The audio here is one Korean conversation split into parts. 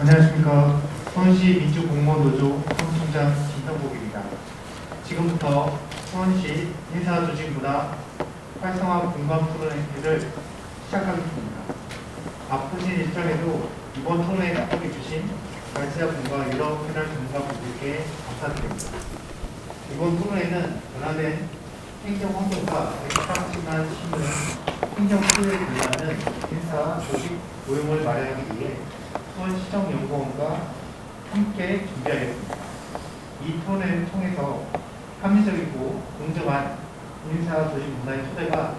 안녕하십니까. 수원시 민주공무원노조 사무총장 김성복입니다. 지금부터 수원시 인사조직문화 활성화 공감 토론회를 시작하겠습니다. 바쁘신 일정에도 이번 토론회에 참석해 주신 발제자분과 여러 패널 전문가분들께 감사드립니다. 이번 토론회는 변화된 행정환경과 백상심한 시민의 행정수요에 기반하는 인사 조직 모형을 마련하기 위해 수원시정연구원과 함께 준비하겠습니다. 이 토론회를 통해서 합리적이고 공정한 인사 조직 문화의 토대가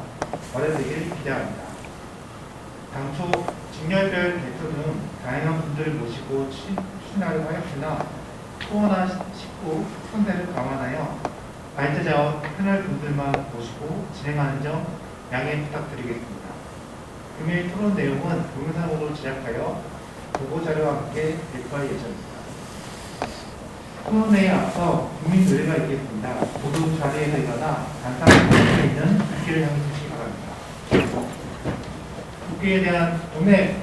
마련되기를 기대합니다. 당초 직렬별 대표 등 다양한 분들을 모시고 추진하려고 하였으나 소원한 식구 선대를 감안하여 발제자와 패널 분들만 모시고 진행하는 점 양해 부탁드리겠습니다. 금일 토론 내용은 동영상으로 제작하여 보고자료와 함께 배포할 예정입니다. 토론회에 앞서 국민 노래가 있겠습니다. 모두 자리에서 일어나 단상에 있는 국기를 향해 주시기 바랍니다. 국기에 대한 동네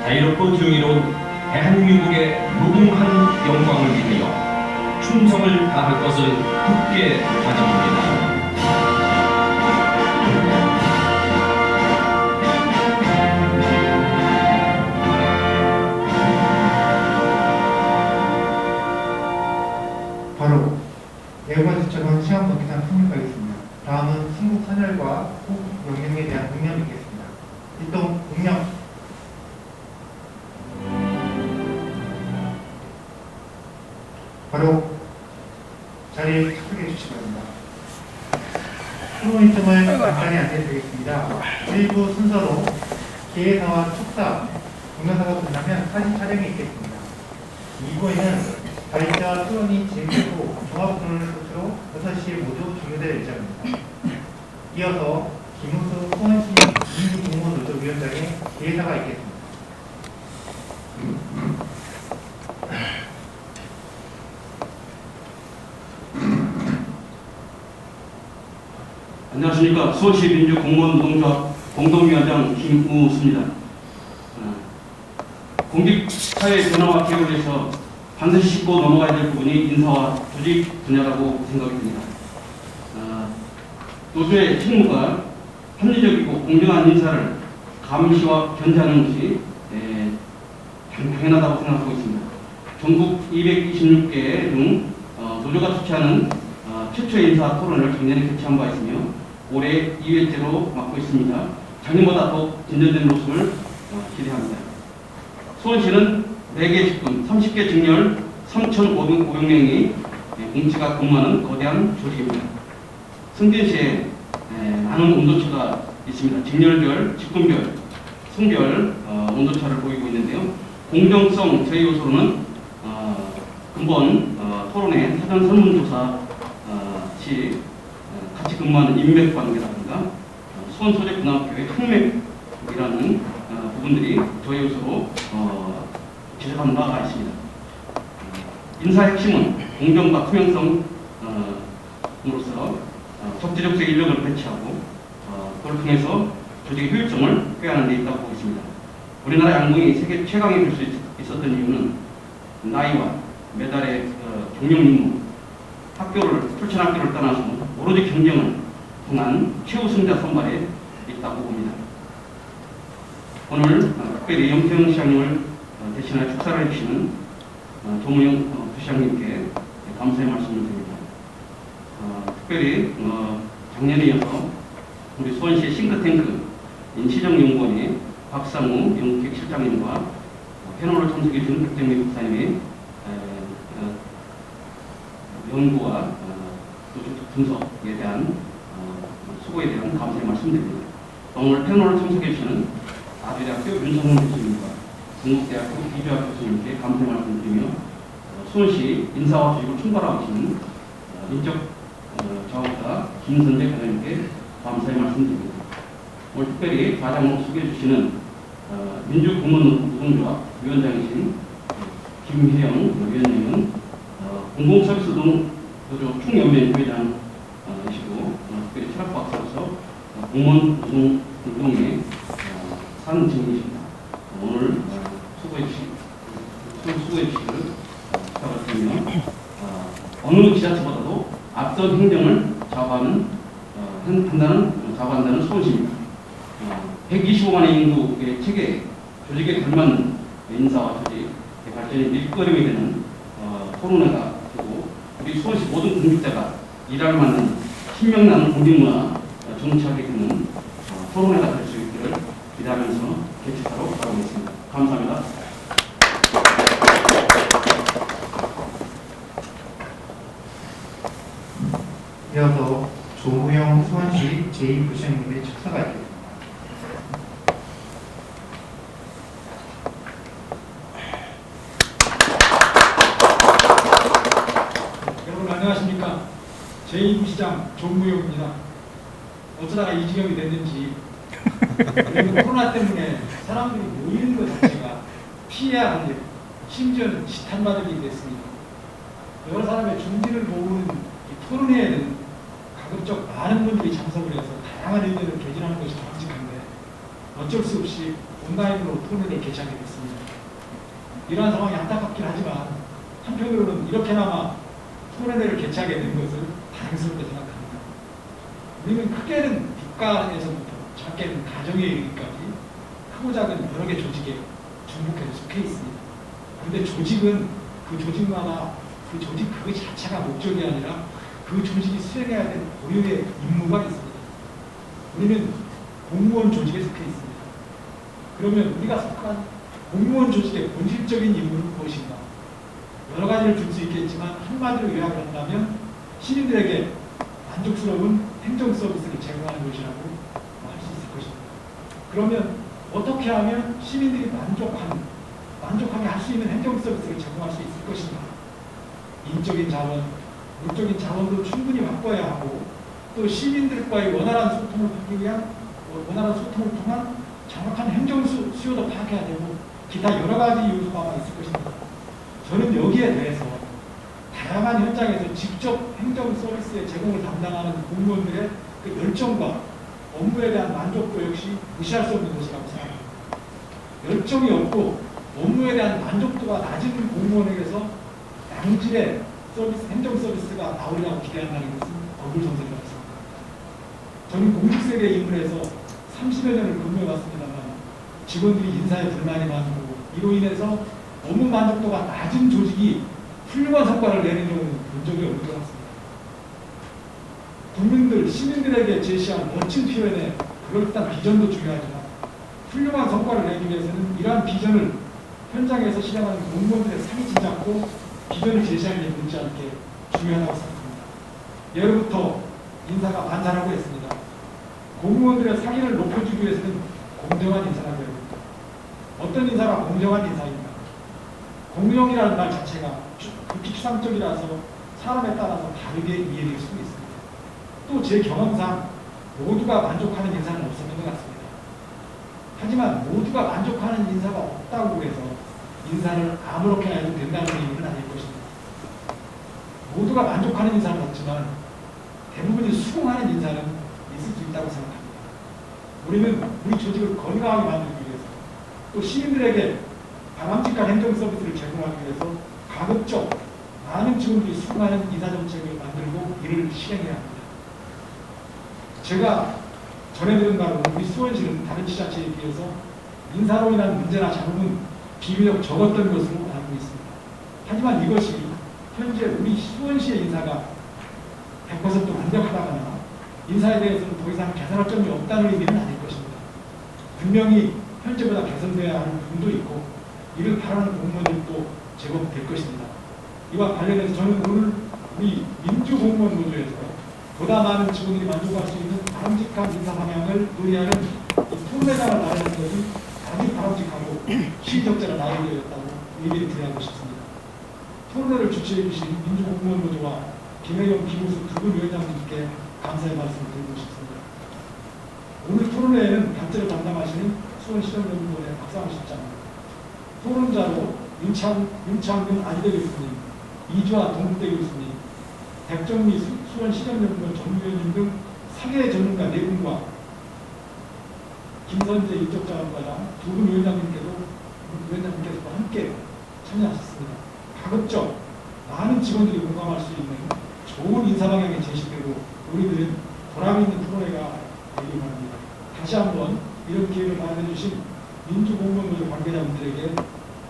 자유롭고 지용이로운 대한민국의 무궁한 영광을 위하여 충성을 다할 것을 굳게 다짐합니다. 바로 애호가지처럼 시험 경기장 승리가겠습니다. 다음은 신국 선열과 호국 명령에 대한 공념이 있겠습니다. 일동 공념. 바로 자리에 착석해 주시기 바랍니다. 토론 일정을 간단히 안내드리겠습니다. 1부 순서로 기획사와 축사, 동영상가 끝나면 사진 촬영이 있겠습니다. 2부에는 발제와 토론이 진행되고 종합 토론을 끝으로 6시에 모두 종료될 예정입니다. 이어서 김우수 수원시 민주공무원노조위원장의 기획사가 있겠습니다. 안녕하십니까. 수원시 민주공무원노동조합 공동위원장 김우수입니다. 공직사회 변화와 개혁을 위해서 반드시 짚고 넘어가야 될 부분이 인사와 조직 분야라고 생각이 듭니다. 노조의 책무가 합리적이고 공정한 인사를 감시와 견제하는 것이 당연하다고 생각하고 있습니다. 전국 226개 중 노조가 주최하는 최초의 인사 토론을 작년에 개최한 바 있으며 올해 2회째로 맡고 있습니다. 작년보다 더욱 진전된 모습을 기대합니다. 수원시는 4개 직군, 30개 직렬 3,500명이 공직가 근무하는 거대한 조직입니다. 승진시에 많은 온도차가 있습니다. 직렬별, 직군별, 성별 온도차를 보이고 있는데요. 공정성 제외 요소로는 근본 토론회 사전 설문조사 시 같이 근무하는 인맥관계라든가 수원 소재 군학교의 흑맥이라는 부분들이 저희 요소로 지적한 바가 있습니다. 인사의 핵심은 공정과 투명성으로서 적재적소에 인력을 배치하고 그걸 통해서 조직의 효율성을 꾀하는 데 있다고 보고 있습니다. 우리나라 양궁이 세계 최강이 될 수 있었던 이유는 나이와 메달의 경력 임무, 출전학교를 떠나서 오로지 경쟁을 통한 최우승자 선발에 있다고 봅니다. 오늘 특별히 염태영 시장님을 대신하여 축사를 해주시는 조문영 부시장님께 감사의 말씀을 드립니다. 특별히 작년에 이어서 우리 수원시의 싱크탱크 인시정연구원의 박상우 연구기획실장님과 패널로 참석해 주신 박정미 박사님의 연구와 분석에 대한 수고에 대한 감사의 말씀드립니다. 오늘 패널로 참석해 주시는 아주대학교 윤성훈 교수님과 동국대학교 이주학 교수님께 감사의 말씀드리며 수원시 인사와 조직을 총괄하고 계시는 인적 자원사 김선재 과장님께 감사의 말씀드립니다. 오늘 특별히 과장으로 소개해 주시는 민주공무노동조합 위원장이신 김혜영 위원님은 공공서비스 노조 총연맹 회장이시고 특별히 철학박사로서 공무원 노동 운동의 산증인이십니다. 오늘 수고해 주시기를 부탁드리며 어느 지자체보다도 앞선 행정을 좌우한다는 소식입니다. 125만의 인구의 체계, 조직에 걸맞는 인사와 조직, 발전의 밑거름이 되는 토론회가 되고 우리 수원시 모든 공직자가 일할 만한 신명나는 공직문화 정착이 되는 토론회가 될 수 있기를 기대하면서 개최사로 바라보겠습니다. 감사합니다. 이어서 조무영 수원시 제2부시장님의 축사가 있겠습니다. 여러분 안녕하십니까? 제2부시장 조무영입니다. 어쩌다가 이 지경이 됐는지 요즘 코로나 때문에 사람들이 모이는 것 자체가 피해야 할 일, 심지어는 시탄받을 일이 됐습니다. 여러 사람의 중지를 모으는 이 토론회에는 가급적 많은 분들이 참석을 해서 다양한 의견을 개진하는 것이 바람직한데 어쩔 수 없이 온라인으로 토론회를 개최하게 됐습니다. 이러한 상황이 안타깝긴 하지만 한편으로는 이렇게나마 토론회를 개최하게 된 것을 다행스럽게 생각합니다. 우리는 크게는 국가에서부터 작게는 가정에 이르기까지 크고 작은 여러 개 조직에 중복해서 속해 있습니다. 그런데 조직은 그 조직마다 그 조직 그 자체가 목적이 아니라 그 조직이 수행해야 될 고유의 임무가 있습니다. 우리는 공무원 조직에 속해 있습니다. 그러면 우리가 속한 공무원 조직의 본질적인 임무는 무엇인가? 여러 가지를 줄 수 있겠지만 한마디로 요약을 한다면 시민들에게 만족스러운 행정 서비스를 제공하는 것이라고 할 수 있을 것입니다. 그러면 어떻게 하면 시민들이 만족하게 할 수 있는 행정 서비스를 제공할 수 있을 것인가? 인적인 자원, 물적인 자원도 충분히 확보해야 하고 또 시민들과의 원활한 소통을 하기 위한 원활한 소통을 통한 정확한 행정 수요도 파악해야 되고 기타 여러 가지 요소가 있을 것입니다. 저는 여기에 대해서 다양한 현장에서 직접 행정 서비스의 제공을 담당하는 공무원들의 그 열정과 업무에 대한 만족도 역시 무시할 수 없는 것이라고 생각합니다. 열정이 없고 업무에 대한 만족도가 낮은 공무원에게서 양질의 행정 서비스가 나오리라고 기대한다는 것은 어불성설이라고 생각합니다. 저는 공직세계에 입문해서 30여 년을 근무해왔습니다만 직원들이 인사에 불만이 많고 이로 인해서 업무 만족도가 낮은 조직이 훌륭한 성과를 내는 경우는 본 적이 없는 것 같습니다. 국민들, 시민들에게 제시한 멋진 표현에 그럴듯한 비전도 중요하지만 훌륭한 성과를 내기 위해서는 이러한 비전을 현장에서 실행하는 공무원들의 상이 잡고 비전을 제시하는 게 못지않게 중요하다고 생각합니다. 예로부터 인사가 반찬하고 했습니다. 공무원들의 상의를 높여주기 위해서는 공정한 인사가 되어야 됩니다. 어떤 인사가 공정한 인사입니까? 공정이라는 말 자체가 극히 추상적이라서 사람에 따라서 다르게 이해될 수도 있습니다. 또 제 경험상 모두가 만족하는 인사는 없었는 것 같습니다. 하지만 모두가 만족하는 인사가 없다고 해서 인사를 아무렇게나 해도 된다는 의미는 아닐 것입니다. 모두가 만족하는 인사는 없지만 대부분이 수긍하는 인사는 있을 수 있다고 생각합니다. 우리는 우리 조직을 건강하게 만들기 위해서 또 시민들에게 바람직한 행정 서비스를 제공하기 위해서 가급적 많은 직원들이 수긍하는 인사정책을 만들고 이를 실행해야 합니다. 제가 전해드린 바로 우리 수원시는 다른 지자체에 비해서 인사로 인한 문제나 잡음은 비교적 적었던 것으로 알고 있습니다. 하지만 이것이 현재 우리 수원시의 인사가 100% 완벽하다거나 인사에 대해서는 더 이상 개선할 점이 없다는 의미는 아닐 것입니다. 분명히 현재보다 개선되어야 하는 부분도 있고 이를 바라는 공무원들도 제법 될 것입니다. 이와 관련해서 저는 오늘 우리 민주공무원 노조에서 보다 많은 직원들이 만족할 수 있는 바람직한 인사 방향을 논의하는 이 토론회장을 마련하는 것이 아주 바람직하고 시의적절한 아이디어였다고 얘기를 드리고 싶습니다. 토론회를 주최해 주신 민주공무원 노조와 김혜영, 김우수 두 분 위원장님께 감사의 말씀을 드리고 싶습니다. 오늘 토론회에는 단체를 담당하시는 수원시정연구원의 박상훈 실장, 토론자로 윤창근 아이대 교수님, 이주아 동국대 교수님, 백정미 수원시정연구원 전무위원님 등 사회 전문가 4분과 김선재 인적자원과장 2분 위원장님께서도 함께 참여하셨습니다. 가급적 많은 직원들이 공감할 수 있는 좋은 인사 방향의 제시대로 우리들은 보람 있는 프로그램가 되기 바랍니다. 다시 한번 이런 기회를 마련해주신 민주공무원노조 관계자분들에게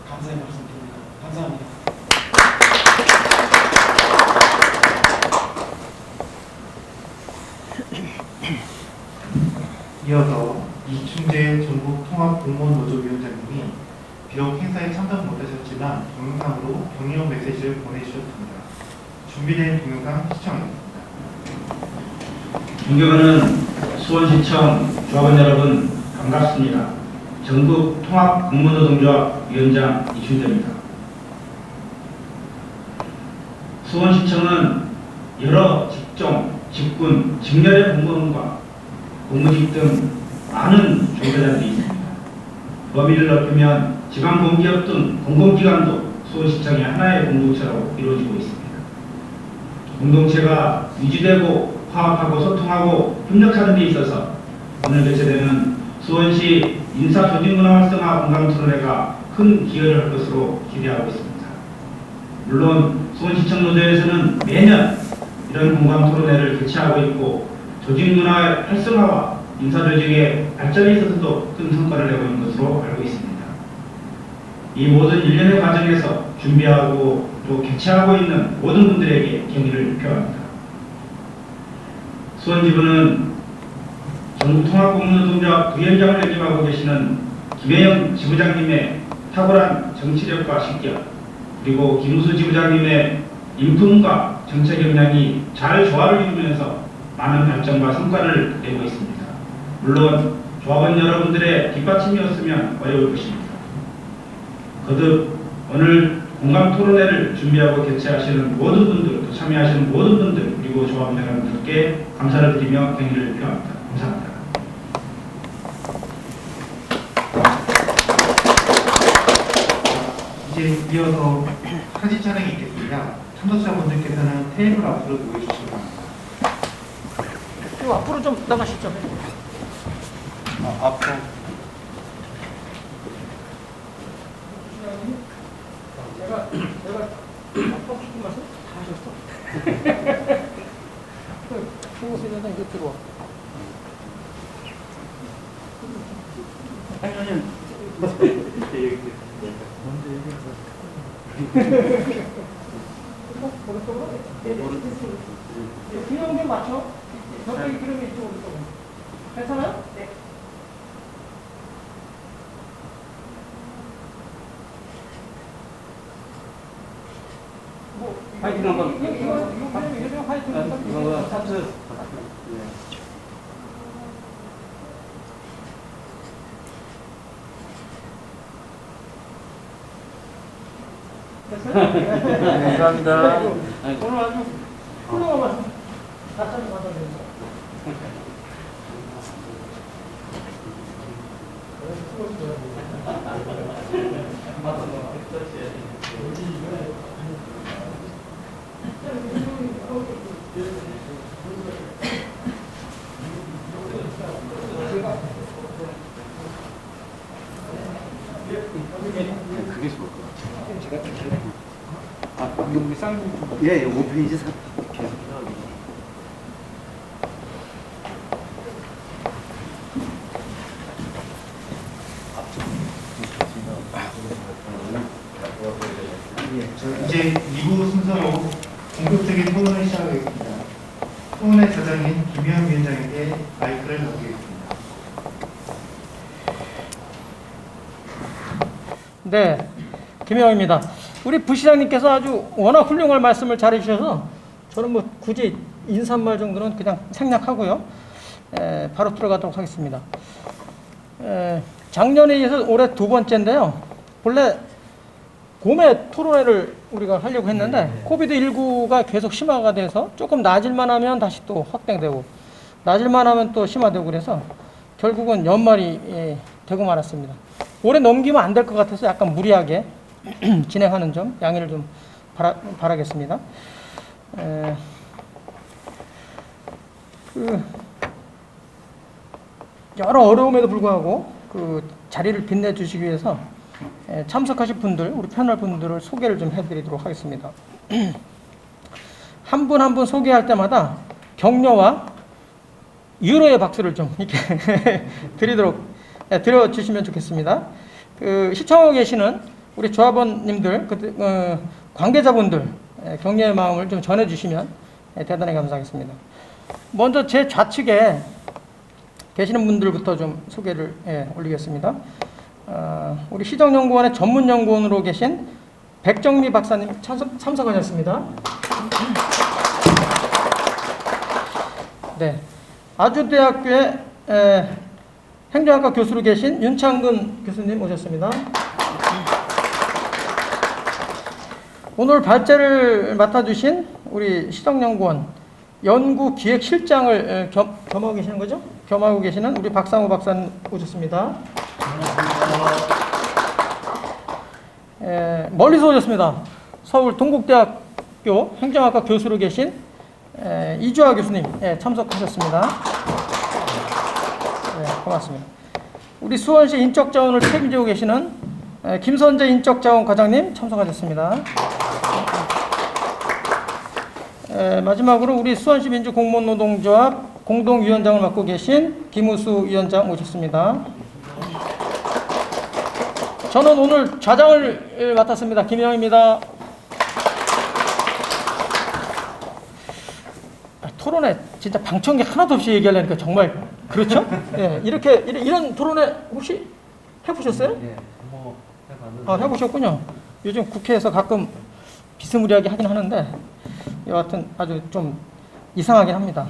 감사의 말씀드립니다. 감사합니다. 이어서 이충재 전국통합공무원노조위원장님이 비록 행사에 참석 못하셨지만 동영상으로 격려 메시지를 보내주셨습니다. 준비된 동영상 시청하겠습니다. 존경하는 수원시청 조합원 여러분 반갑습니다. 전국통합공무원노동조합 위원장 이충재입니다. 수원시청은 여러 직종, 직군, 직렬의 공무원과 공무직 등 많은 종사자들이 있습니다. 범위를 넓히면 지방공기업 등 공공기관도 수원시청의 하나의 공동체로 이루어지고 있습니다. 공동체가 유지되고 화합하고 소통하고 협력하는 데 있어서 오늘 개최되는 수원시 인사조직문화 활성화 공감토론회가 큰 기여를 할 것으로 기대하고 있습니다. 물론 수원시청 노조에서는 매년 이런 공감토론회를 개최하고 있고 조직문화 활성화와 인사조직의 발전에 있어서도 큰 성과를 내고 있는 것으로 알고 있습니다. 이 모든 일련의 과정에서 준비하고 또 개최하고 있는 모든 분들에게 경의를 표합니다. 수원지부는 전국통합공무노동조합 부위원장을 역임하고 계시는 김혜영 지부장님의 탁월한 정치력과 식견, 그리고 김우수 지부장님의 인품과 정책 역량이 잘 조화를 이루면서 많은 발전과 성과를 내고 있습니다. 물론 조합원 여러분들의 뒷받침이었으면 어려울 것입니다. 거듭 오늘 공감토론회를 준비하고 개최하시는 모든 분들, 또 참여하시는 모든 분들, 그리고 조합원 여러분들께 감사를 드리며 경의를 표합니다. 감사합니다. 이제 이어서 사진 촬영이 있겠습니다. 참석자분들께서는 테이블 앞으로 모여주시기 바랍니다. 앞으로 좀 나가시죠. 앞으로. 내가 아까 싶은 말씀 다 하셨어. 홍보센터장 이거 들어와. 아니. 먼저 얘기해서. 오른쪽으로? 균형 좀 맞춰. 저쪽이 그러면 이쪽으로 좀. 괜찮아요? 네. 파이팅 한번. 이거 파이팅 한번. 이거 사트. 감사합니다. 오늘 아주 훌륭한 말씀 다시 한번 받아드립니다. 그게 좋을 것 같아요. 아, 우리 쌍. 예, 5페이지 계속 나오고. 이제 2부 순서로 본격적인 토론을 시작하겠습니다. 토론의 저장인 김혜영 위원장에게 마이크를 넘기겠습니다. 네, 김혜영입니다. 우리 부시장님께서 아주 워낙 훌륭한 말씀을 잘해주셔서 저는 뭐 굳이 인사말 정도는 그냥 생략하고요. 바로 들어가도록 하겠습니다. 작년에 이어서 올해 두 번째인데요. 본래 봄에 토론회를 우리가 하려고 했는데 코비드19가 계속 심화가 돼서 조금 낮을만 하면 다시 또 확대되고 낮을만 하면 또 심화되고 그래서 결국은 연말이 되고 말았습니다. 올해 넘기면 안 될 것 같아서 약간 무리하게 진행하는 점 양해를 좀 바라겠습니다. 여러 어려움에도 불구하고 그 자리를 빛내주시기 위해서 참석하실 분들, 우리 패널 분들을 소개를 좀 해드리도록 하겠습니다. 한 분 한 분 소개할 때마다 격려와 유로의 박수를 좀 이렇게 드려주시면 좋겠습니다. 그 시청하고 계시는 우리 조합원님들, 관계자분들 격려의 마음을 좀 전해주시면 대단히 감사하겠습니다. 먼저 제 좌측에 계시는 분들부터 좀 소개를 올리겠습니다. 우리 시정연구원의 전문연구원으로 계신 백정미 박사님 참석하셨습니다. 네, 아주대학교의 행정학과 교수로 계신 윤창근 교수님 오셨습니다. 오늘 발제를 맡아주신 우리 시정연구원 연구기획실장을 겸하고 계시는 거죠? 겸하고 계시는 우리 박상우 박사님 오셨습니다. 멀리서 오셨습니다. 서울 동국대학교 행정학과 교수로 계신 이주아 교수님 참석하셨습니다. 고맙습니다. 우리 수원시 인적자원을 책임지고 계시는 김선재 인적자원 과장님 참석하셨습니다. 마지막으로 우리 수원시 민주공무원노동조합 공동위원장을 맡고 계신 김우수 위원장 오셨습니다. 저는 오늘 좌장을 맡았습니다. 김영입니다. 토론에 진짜 방청객 하나도 없이 얘기하려니까 정말 그렇죠? 예, 이런 토론회 혹시 해보셨어요? 네, 뭐 해봤는데. 해보셨군요. 요즘 국회에서 가끔 비스무리하게 하긴 하는데 여하튼 아주 좀 이상하긴 합니다.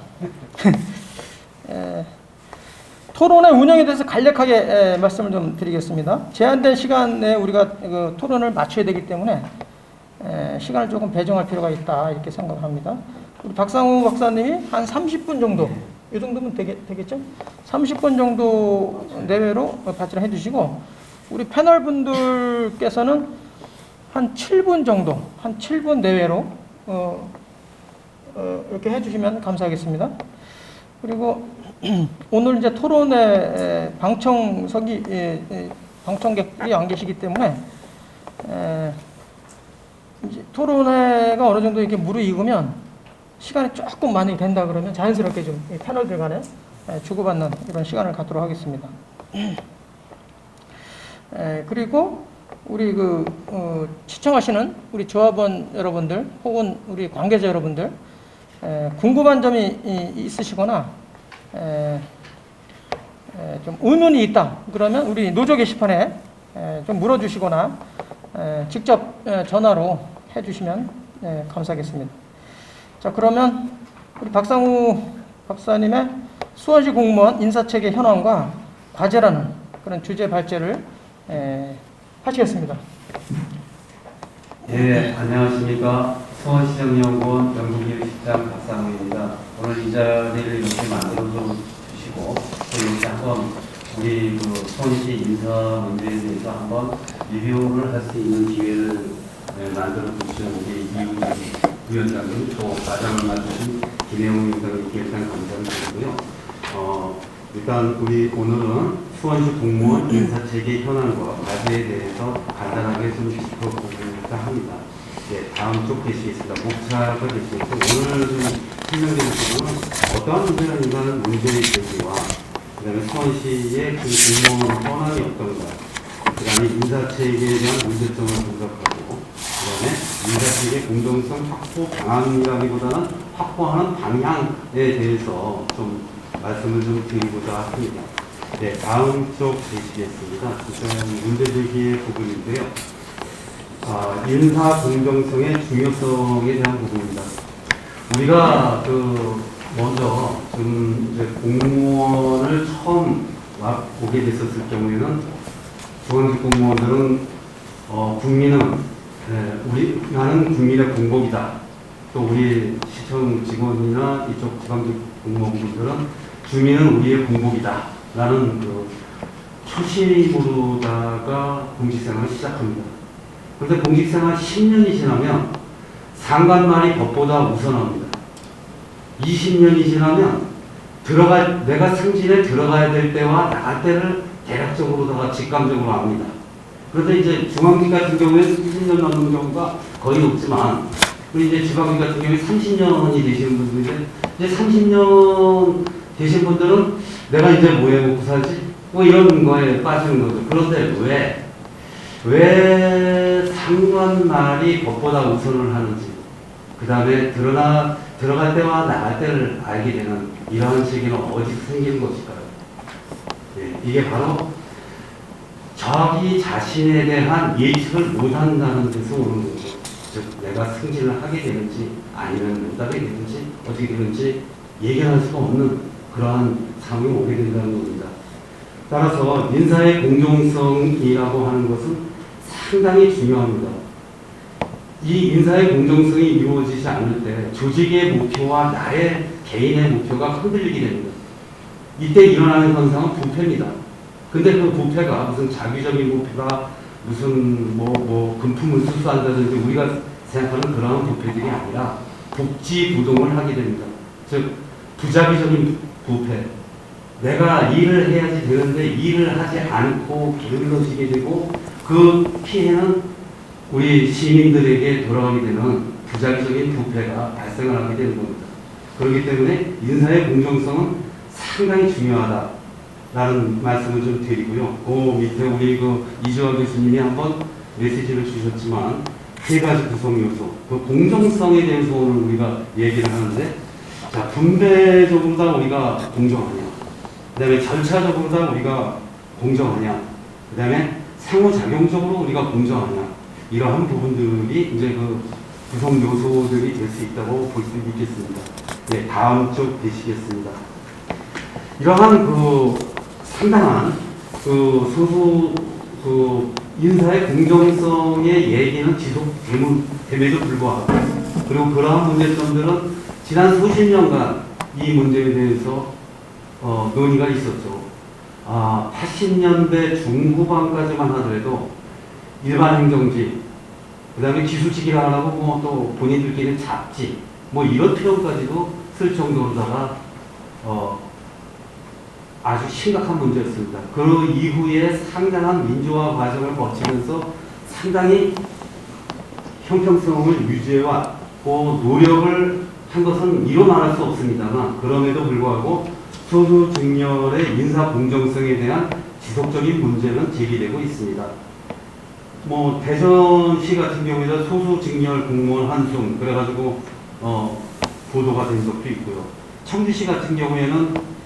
토론의 운영에 대해서 간략하게 말씀을 좀 드리겠습니다. 제한된 시간에 우리가 그 토론을 마쳐야 되기 때문에 시간을 조금 배정할 필요가 있다 이렇게 생각을 합니다. 우리 박상우 박사님이 한 30분 정도, 이 정도면 되겠죠? 30분 정도 내외로 발제를 해주시고 우리 패널 분들께서는 한 7분 정도, 한 7분 내외로 이렇게 해주시면 감사하겠습니다. 그리고 오늘 이제 토론에 방청객들이 안 계시기 때문에 이제 토론회가 어느 정도 이렇게 무르익으면 시간이 조금 많이 된다 그러면 자연스럽게 좀 패널들 간에 주고받는 이런 시간을 갖도록 하겠습니다. 그리고 우리 시청하시는 우리 조합원 여러분들 혹은 우리 관계자 여러분들 궁금한 점이 있으시거나 좀 의문이 있다 그러면 우리 노조 게시판에 좀 물어주시거나 직접 전화로 해주시면 감사하겠습니다. 자, 그러면 우리 박상우 박사님의 수원시 공무원 인사체계 현황과 과제라는 그런 주제 발제를 하시겠습니다. 예, 안녕하십니까. 수원시정연구원 연구기획실장 박상우입니다. 오늘 이 자리를 이렇게 만들어서 주시고 이렇게 한번 우리 수원시 인사 문제에 대해서 한번 리뷰를 할 수 있는 기회를 만들어 주신 우리 이우진 위원장님 또 과장을 맡으신 김영웅 위원장님께 일단 감사를 드리고요. 일단 우리 오늘은 수원시 공무원 인사체계 현황과 과제에 대해서 간단하게 좀 짚어보고자 합니다. 네, 다음 쪽 계시겠습니다. 목차가 계시겠고 오늘 좀 설명드릴 부분은 어떠한 문제라는 문제의 제기와 그 다음에 수원시의 그 공무원 현황이 어떤가, 그 다음에 인사체계에 대한 문제점을 분석하고 그 다음에 인사체계 공정성 확보 방안이라기보다는 확보하는 방향에 대해서 좀 말씀을 좀 드리고자 합니다. 네, 다음 쪽 계시겠습니다. 문제 제기의 부분인데요. 인사 공정성의 중요성에 대한 부분입니다. 우리가 먼저 이제 공무원을 처음 보게 됐었을 경우에는 중앙직 공무원들은 국민은 나는 국민의 공복이다. 또 우리 시청 직원이나 이쪽 지방직 공무원분들은 주민은 우리의 공복이다. 라는 그 초심으로다가 공직생활을 시작합니다. 그런데 공직생활 10년이 지나면 상관말이 법보다 우선합니다. 20년이 지나면 내가 승진에 들어가야 될 때와 나갈 때를 대략적으로다가 직감적으로 압니다. 그런데 이제 중앙직 같은 경우에 30년 넘는 경우가 거의 없지만, 우리 이제 지방직 같은 경우에 30년이 되시는 분들인데, 이제 30년 되신 분들은 내가 이제 뭐 해 먹고 살지? 뭐 이런 거에 빠지는 거죠. 그런데 왜 상관말이 법보다 우선을 하는지, 그 다음에 들어갈 때와 나갈 때를 알게 되는 이러한 시기는 어디서 생기는 것일까요? 네, 이게 바로 자기 자신에 대한 예측을 못한다는 데서 오는 거죠. 즉, 내가 승진을 하게 되는지 아니면 못 하게 되는지 어떻게 되는지 예견할 수가 없는 그러한 상황이 오게 된다는 겁니다. 따라서 인사의 공정성이라고 하는 것은 상당히 중요합니다. 이 인사의 공정성이 이루어지지 않을 때 조직의 목표와 나의 개인의 목표가 흔들리게 됩니다. 이때 일어나는 현상은 부패입니다. 근데 그 부패가 무슨 자기적인 부패가 무슨 금품을 수수한다든지 우리가 생각하는 그런 부패들이 아니라 복지부동을 하게 됩니다. 즉 부자기적인 부패. 내가 일을 해야지 되는데 일을 하지 않고 게을러지게 되고 그 피해는 우리 시민들에게 돌아가게 되는 부자기적인 부패가 발생을 하게 되는 겁니다. 그렇기 때문에 인사의 공정성은 상당히 중요하다라는 말씀을 좀 드리고요. 그 밑에 우리 이주환 교수님이 한번 메시지를 주셨지만 세 가지 구성 요소, 그 공정성에 대해서 오늘 우리가 얘기를 하는데, 자, 분배적으로 다 우리가 공정하냐, 그 다음에 절차적으로 다 우리가 공정하냐, 그 다음에 상호작용적으로 우리가 공정하냐, 이러한 부분들이 이제 그 구성 요소들이 될 수 있다고 볼 수 있겠습니다. 네, 다음 쪽 보시겠습니다. 이러한 상당한 인사의 공정성의 얘기는 지속됨에도 불구하고, 그리고 그러한 문제점들은 지난 수십 년간 이 문제에 대해서 논의가 있었죠. 80년대 중후반까지만 하더라도 일반 행정직, 그 다음에 기술직이라 하고 또 본인들끼리 잡지, 이런 표현까지도 쓸 정도로다가 아주 심각한 문제였습니다. 그 이후에 상당한 민주화 과정을 거치면서 상당히 형평성을 유지해왔고 노력을 한 것은 이루 말할 수 없습니다만, 그럼에도 불구하고 소수직렬의 인사 공정성에 대한 지속적인 문제는 제기되고 있습니다. 대전시 같은 경우에는 소수직렬 공무원 한송 그래가지고 보도가 된 적도 있고요. 청주시 같은 경우에는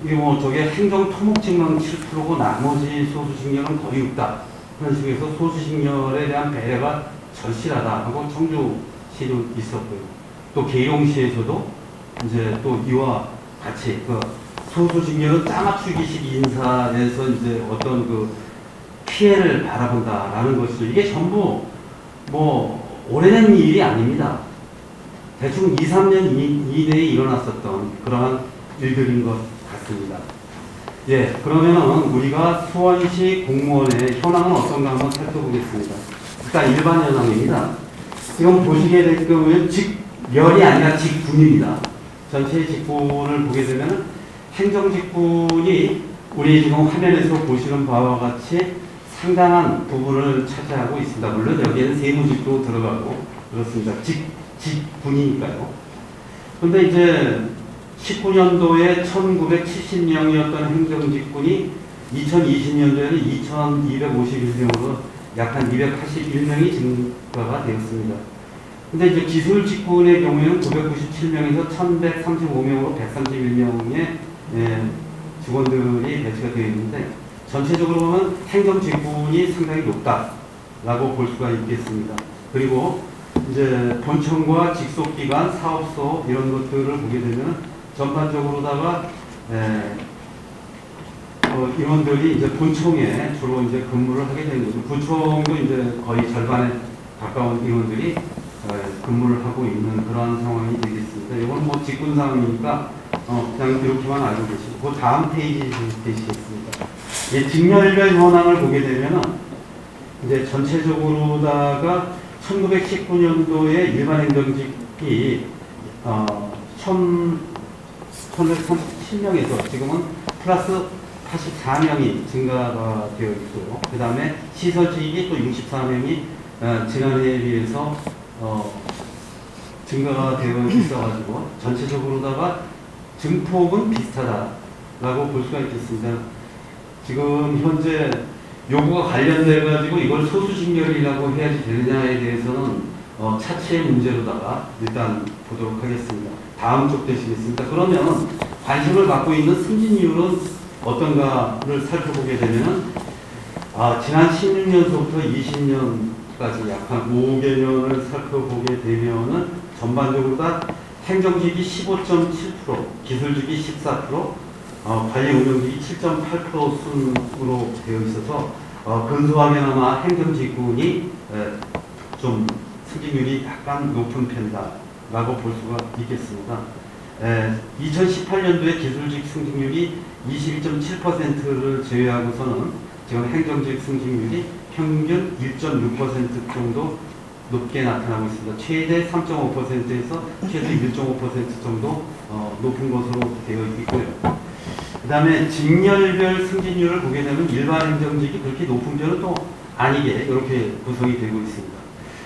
이게 저게 행정 토목직만 7%고 나머지 소수직렬은 거의 없다. 그런 식에서 소수직렬에 대한 배려가 절실하다 하고 청주시도 있었고요. 또 계룡시에서도 이제 또 이와 같이 소수직렬은 짜맞추기식 인사에서 이제 어떤 피해를 바라본다라는 것이죠. 이게 전부 오래된 일이 아닙니다. 대충 2, 3년 이내에 일어났었던 그러한 일들인 것 같습니다. 예, 그러면은 우리가 수원시 공무원의 현황은 어떤가 한번 살펴보겠습니다. 일단 일반 현황입니다. 지금 보시게 될 경우에 직렬이 아니라 직군입니다. 전체 직군을 보게 되면 행정직군이 우리 지금 화면에서 보시는 바와 같이 상당한 부분을 차지하고 있습니다. 물론 여기에는 세무직도 들어가고 그렇습니다. 직군이니까요. 그런데 이제 19년도에 1970명이었던 행정직군이 2020년도에는 2251명으로 약 한 281명이 증가가 되었습니다. 근데 이제 기술직군의 경우에는 997명에서 1135명으로 131명의 직원들이 배치가 되어 있는데, 전체적으로 보면 행정직군이 상당히 높다라고 볼 수가 있겠습니다. 그리고 이제 본청과 직속기관, 사업소 이런 것들을 보게 되면 전반적으로다가 임원들이 이제 본청에 주로 이제 근무를 하게 되는 거죠. 부청도 이제 거의 절반에 가까운 임원들이 근무를 하고 있는 그러한 상황이 되겠습니다. 이건 직군 상황이니까 그냥 이렇게만 알고 계시고 그 다음 페이지 되시겠습니다. 이 직렬별 현황을 보게 되면은 이제 전체적으로다가 1919년도에 일반 행정직이 1,137명에서 지금은 플러스 84명이 증가가 되어 있고요. 그 다음에 시설직이 또 64명이 지난해에 비해서 증가가 되어 있어가지고 전체적으로다가 증폭은 비슷하다라고 볼 수가 있겠습니다. 지금 현재 요구가 관련돼가지고 이걸 소수직렬이라고 해야지 되느냐에 대해서는 차치의 문제로다가 일단 보도록 하겠습니다. 다음 쪽 되시겠습니다. 그러면 관심을 갖고 있는 승진율은 어떤가를 살펴보게 되면 지난 16년서부터 20년까지 약 한 5개년을 살펴보게 되면은 전반적으로 다 행정직이 15.7%, 기술직이 14%, 관리 운영직이 7.8% 순으로 되어 있어서 근소하게나마 행정직군이 좀 승진율이 약간 높은 편이다라고 볼 수가 있겠습니다. 2018년도에 기술직 승진율이 21.7%를 제외하고서는 지금 행정직 승진율이 평균 1.6% 정도 높게 나타나고 있습니다. 최대 3.5%에서 최대 1.5% 정도 높은 것으로 되어 있고요. 그 다음에 직렬별 승진율을 보게 되면 일반 행정직이 그렇게 높은 편은 또 아니게 이렇게 구성이 되고 있습니다.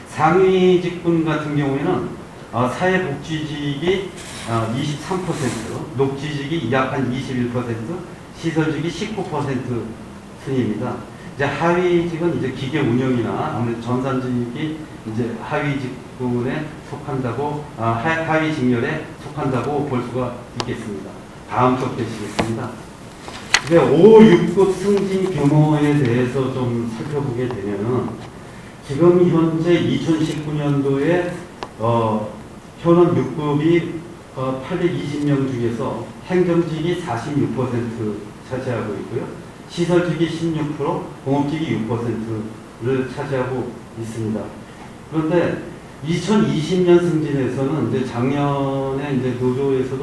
상위 직군 같은 경우에는 사회복지직이 23%, 녹지직이 약 한 21%, 시설직이 19% 순입니다. 이제 하위직은 이제 기계 운영이나 아무래도 전산직이 이제 하위 직군에 속한다고, 하위 직렬에 속한다고 볼 수가 있겠습니다. 다음 쪽 되시겠습니다. 이제 5, 6급 승진 규모에 대해서 좀 살펴보게 되면은 지금 현재 2019년도에 현원 6급이 820명 중에서 행정직이 46% 차지하고 있고요. 시설직이 16%, 공업직이 6%를 차지하고 있습니다. 그런데 2020년 승진에서는 이제 작년에 이제 노조에서도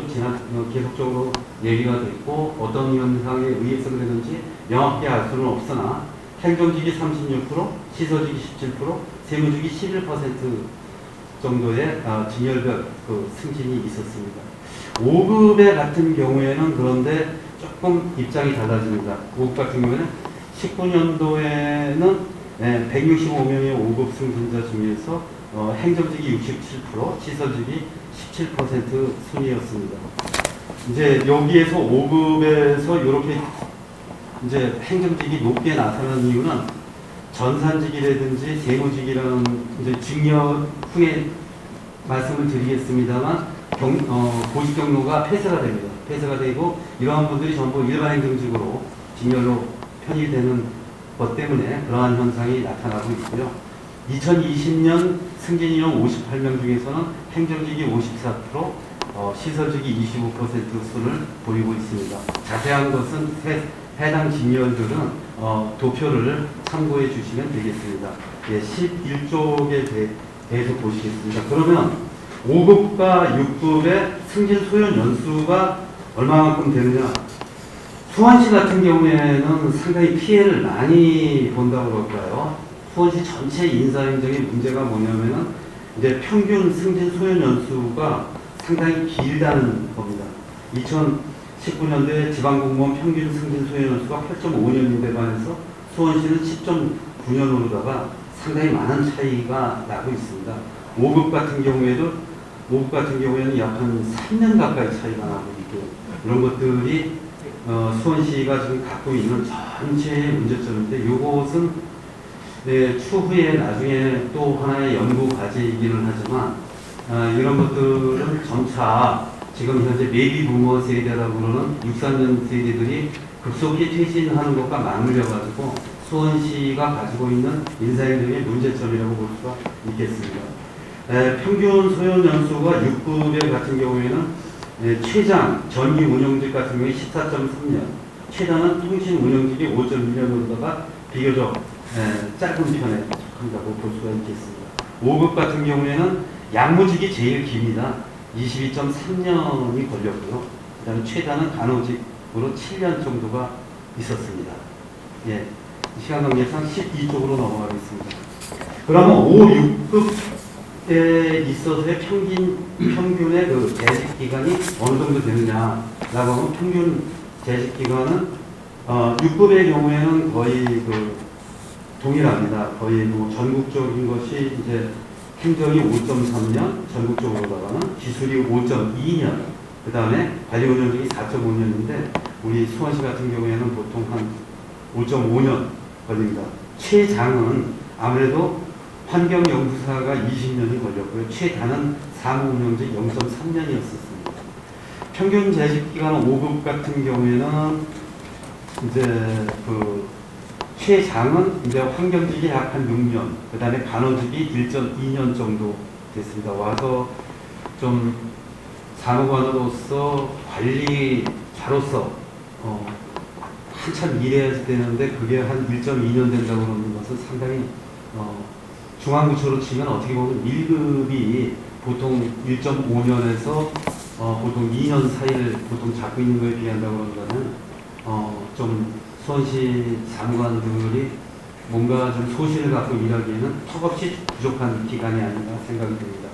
계속적으로 얘기가 됐고 어떤 현상에 의해서 그랬는지 명확히 알 수는 없으나 행정직이 36%, 시설직이 17%, 세무직이 11% 정도의 직렬별 승진이 있었습니다. 5급의 같은 경우에는 그런데 조금 입장이 달라집니다. 5급 같은 경우에는 19년도에는 165명의 5급 승진자 중에서 행정직이 67%, 시설직이 17% 순이었습니다. 이제 여기에서 5급에서 이렇게 이제 행정직이 높게 나타나는 이유는 전산직이라든지 세무직이라는 이제 직렬 후에 말씀을 드리겠습니다만 보직 경로가 폐쇄가 됩니다. 폐쇄가 되고 이러한 분들이 전부 일반 행정직으로 직렬로 편입되는 것 때문에 그러한 현상이 나타나고 있고요. 2020년 승진 인원 58명 중에서는 행정직이 54%, 시설직이 25% 수를 보이고 있습니다. 자세한 것은 해당 직렬들은 도표를 참고해 주시면 되겠습니다. 11쪽에 대해서 보시겠습니다. 그러면 5급과 6급의 승진 소요 연수가 얼마만큼 되느냐? 수원시 같은 경우에는 상당히 피해를 많이 본다고 그럴까요? 수원시 전체 인사행정의 문제가 뭐냐면은 이제 평균 승진 소요 연수가 상당히 길다는 겁니다. 2019년도에 지방공무원 평균 승진 소요 연수가 8.5년인데 반해서 수원시는 10.9년으로다가 상당히 많은 차이가 나고 있습니다. 5급 같은 경우에는 약 한 3년 가까이 차이가 나고 있고 이런 것들이 수원시가 지금 갖고 있는 전체의 문제점인데 이것은 추후에 나중에 또 하나의 연구 과제이기는 하지만 이런 것들은 점차 지금 현재 베이비 부머 세대라고 그러는 63년 세대들이 급속히 퇴진하는 것과 맞물려 가지고 수원시가 가지고 있는 인사행정의 문제점이라고 볼 수가 있겠습니다. 평균 소요 연수가 6급의 같은 경우에는 최장 전기 운영직 같은 경우에 14.3년, 최단은 통신 운영직이 5.1년으로다가 비교적 짧은 편에 속한다고 볼 수가 있겠습니다. 5급 같은 경우에는 양무직이 제일 깁니다. 22.3년이 걸렸고요. 그다음에 최다는 간호직으로 7년 정도가 있었습니다. 예, 시간 관계상 12쪽으로 넘어가겠습니다. 그러면 5, 6급에 있어서의 평균의 그 재직 기간이 어느 정도 되느냐라고 하면 평균 재직 기간은 6급의 경우에는 거의 그 동일합니다. 거의 뭐 전국적인 것이 이제 행정이 5.3년, 전국적으로다가는 기술이 5.2년, 그 다음에 관리운영직이 4.5년인데 우리 수원시 같은 경우에는 보통 한 5.5년 걸립니다. 최장은 아무래도 환경연구사가 20년이 걸렸고요. 최단은 사무운영직 0.3년이었었습니다. 평균 재직기간 5급 같은 경우에는 이제 그 최장은 이제 환경직이 약 한 6년, 그 다음에 간호직이 1.2년 정도 됐습니다. 와서 좀 사무관으로서 관리자로서 한참 일해야 되는데 그게 한 1.2년 된다고 하는 것은 상당히 중앙부처로 치면 어떻게 보면 1급이 보통 1.5년에서 보통 2년 사이를 보통 잡고 있는 거에 비한다고 그러면 좀 수원시 사무관들이 뭔가 좀 소신을 갖고 일하기에는 턱없이 부족한 기간이 아닌가 생각이 듭니다.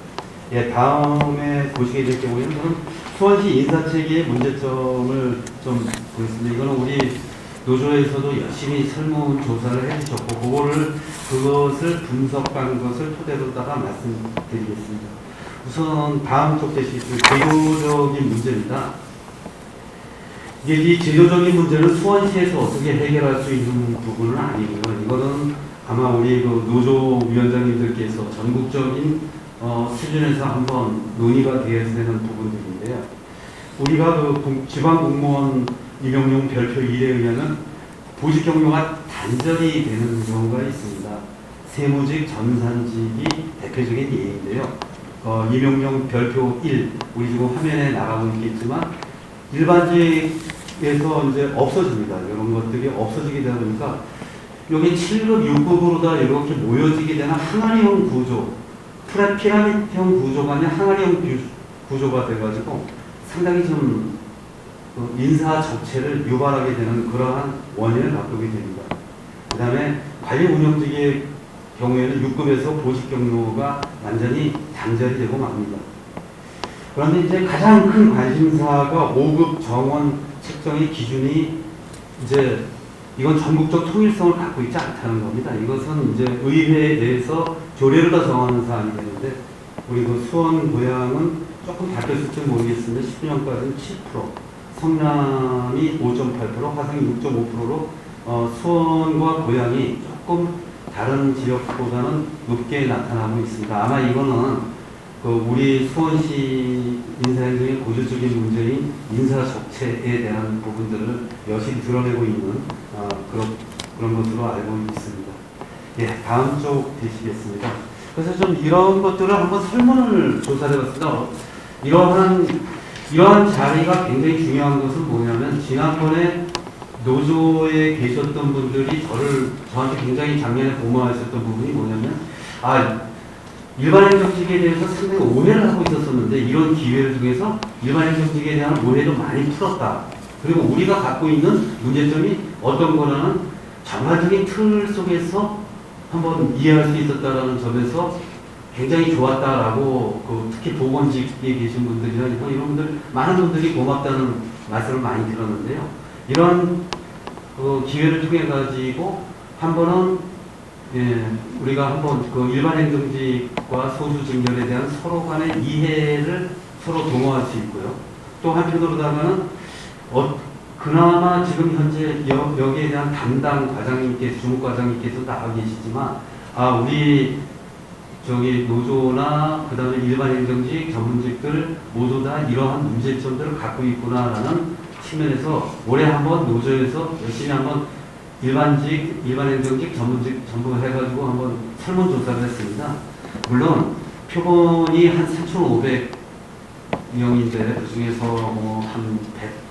예, 다음에 보시게 될 경우에는 저는 수원시 인사체계의 문제점을 좀 보겠습니다. 이거는 우리 노조에서도 열심히 설문조사를 해주셨고 그것을 분석한 것을 토대로다가 말씀드리겠습니다. 우선 다음 쪽 제시는 제도적인 문제입니다. 이 제도적인 문제는 수원시에서 어떻게 해결할 수 있는 부분은 아니고요. 이거는 아마 우리 그 노조 위원장님들께서 전국적인 수준에서 한번 논의가 되어야 되는 부분들인데요. 우리가 그 지방공무원 임용용 별표 1에 의하면 보직 경로가 단절이 되는 경우가 있습니다. 세무직, 전산직이 대표적인 예인데요. 임용용 별표 1, 우리 지금 화면에 나가고 있겠지만 일반직에서 이제 없어집니다. 이런 것들이 없어지게 되다 보니까 여기 7급, 6급으로 다 이렇게 모여지게 되는 항아리형 구조, 피라미드형 구조가 아닌 항아리형 구조가 돼가지고 상당히 좀 인사 적체를 유발하게 되는 그러한 원인을 바꾸게 됩니다. 그 다음에 관리 운영직의 경우에는 6급에서 보직 경로가 완전히 단절이 되고 맙니다. 그런데 이제 가장 큰 관심사가 5급 정원 책정의 기준이 이제 이건 전국적 통일성을 갖고 있지 않다는 겁니다. 이것은 이제 의회에 대해서 조례를 다 정하는 사안이 되는데 우리 그 수원 고양은 조금 바뀌었을지 모르겠습니다. 10년까지는 7%, 성남이 5.8%, 화성이 6.5%로 수원과 고양이 조금 다른 지역보다는 높게 나타나고 있습니다. 아마 이거는 그 우리 수원시 인사행정의 고질적인 문제인 인사 적체에 대한 부분들을 여실히 드러내고 있는 그런 것으로 알고 있습니다. 예, 다음 쪽 보시겠습니다. 그래서 좀 이런 것들을 한번 설문을 조사해봤습니다. 이러한 자리가 굉장히 중요한 것은 뭐냐면 지난번에 노조에 계셨던 분들이 저한테 굉장히 작년에 고마워하셨던 부분이 뭐냐면 일반행정직에 대해서 상당히 오해를 하고 있었었는데 이런 기회를 통해서 일반행정직에 대한 오해도 많이 풀었다. 그리고 우리가 갖고 있는 문제점이 어떤 거라는 전반적인 틀 속에서 한번 이해할 수 있었다라는 점에서 굉장히 좋았다라고 특히 보건직에 계신 분들이나 이런 분들 많은 분들이 고맙다는 말씀을 많이 들었는데요. 이런 기회를 통해 가지고 한 번은 우리가 한번 일반 행정직과 소수 직렬에 대한 서로 간의 이해를 서로 동호할 수 있고요. 또 한편으로다가는 그나마 지금 현재 여기에 대한 담당 과장님께서 주무과장님께서 나와 계시지만 우리 노조나 그 다음에 일반 행정직 전문직들 모두 다 이러한 문제점들을 갖고 있구나라는 측면에서 올해 한번 노조에서 열심히 한번 일반 행정직, 전문직 전부 해가지고 한번 설문조사를 했습니다. 물론 표본이 한 3,500명인데 그 중에서 한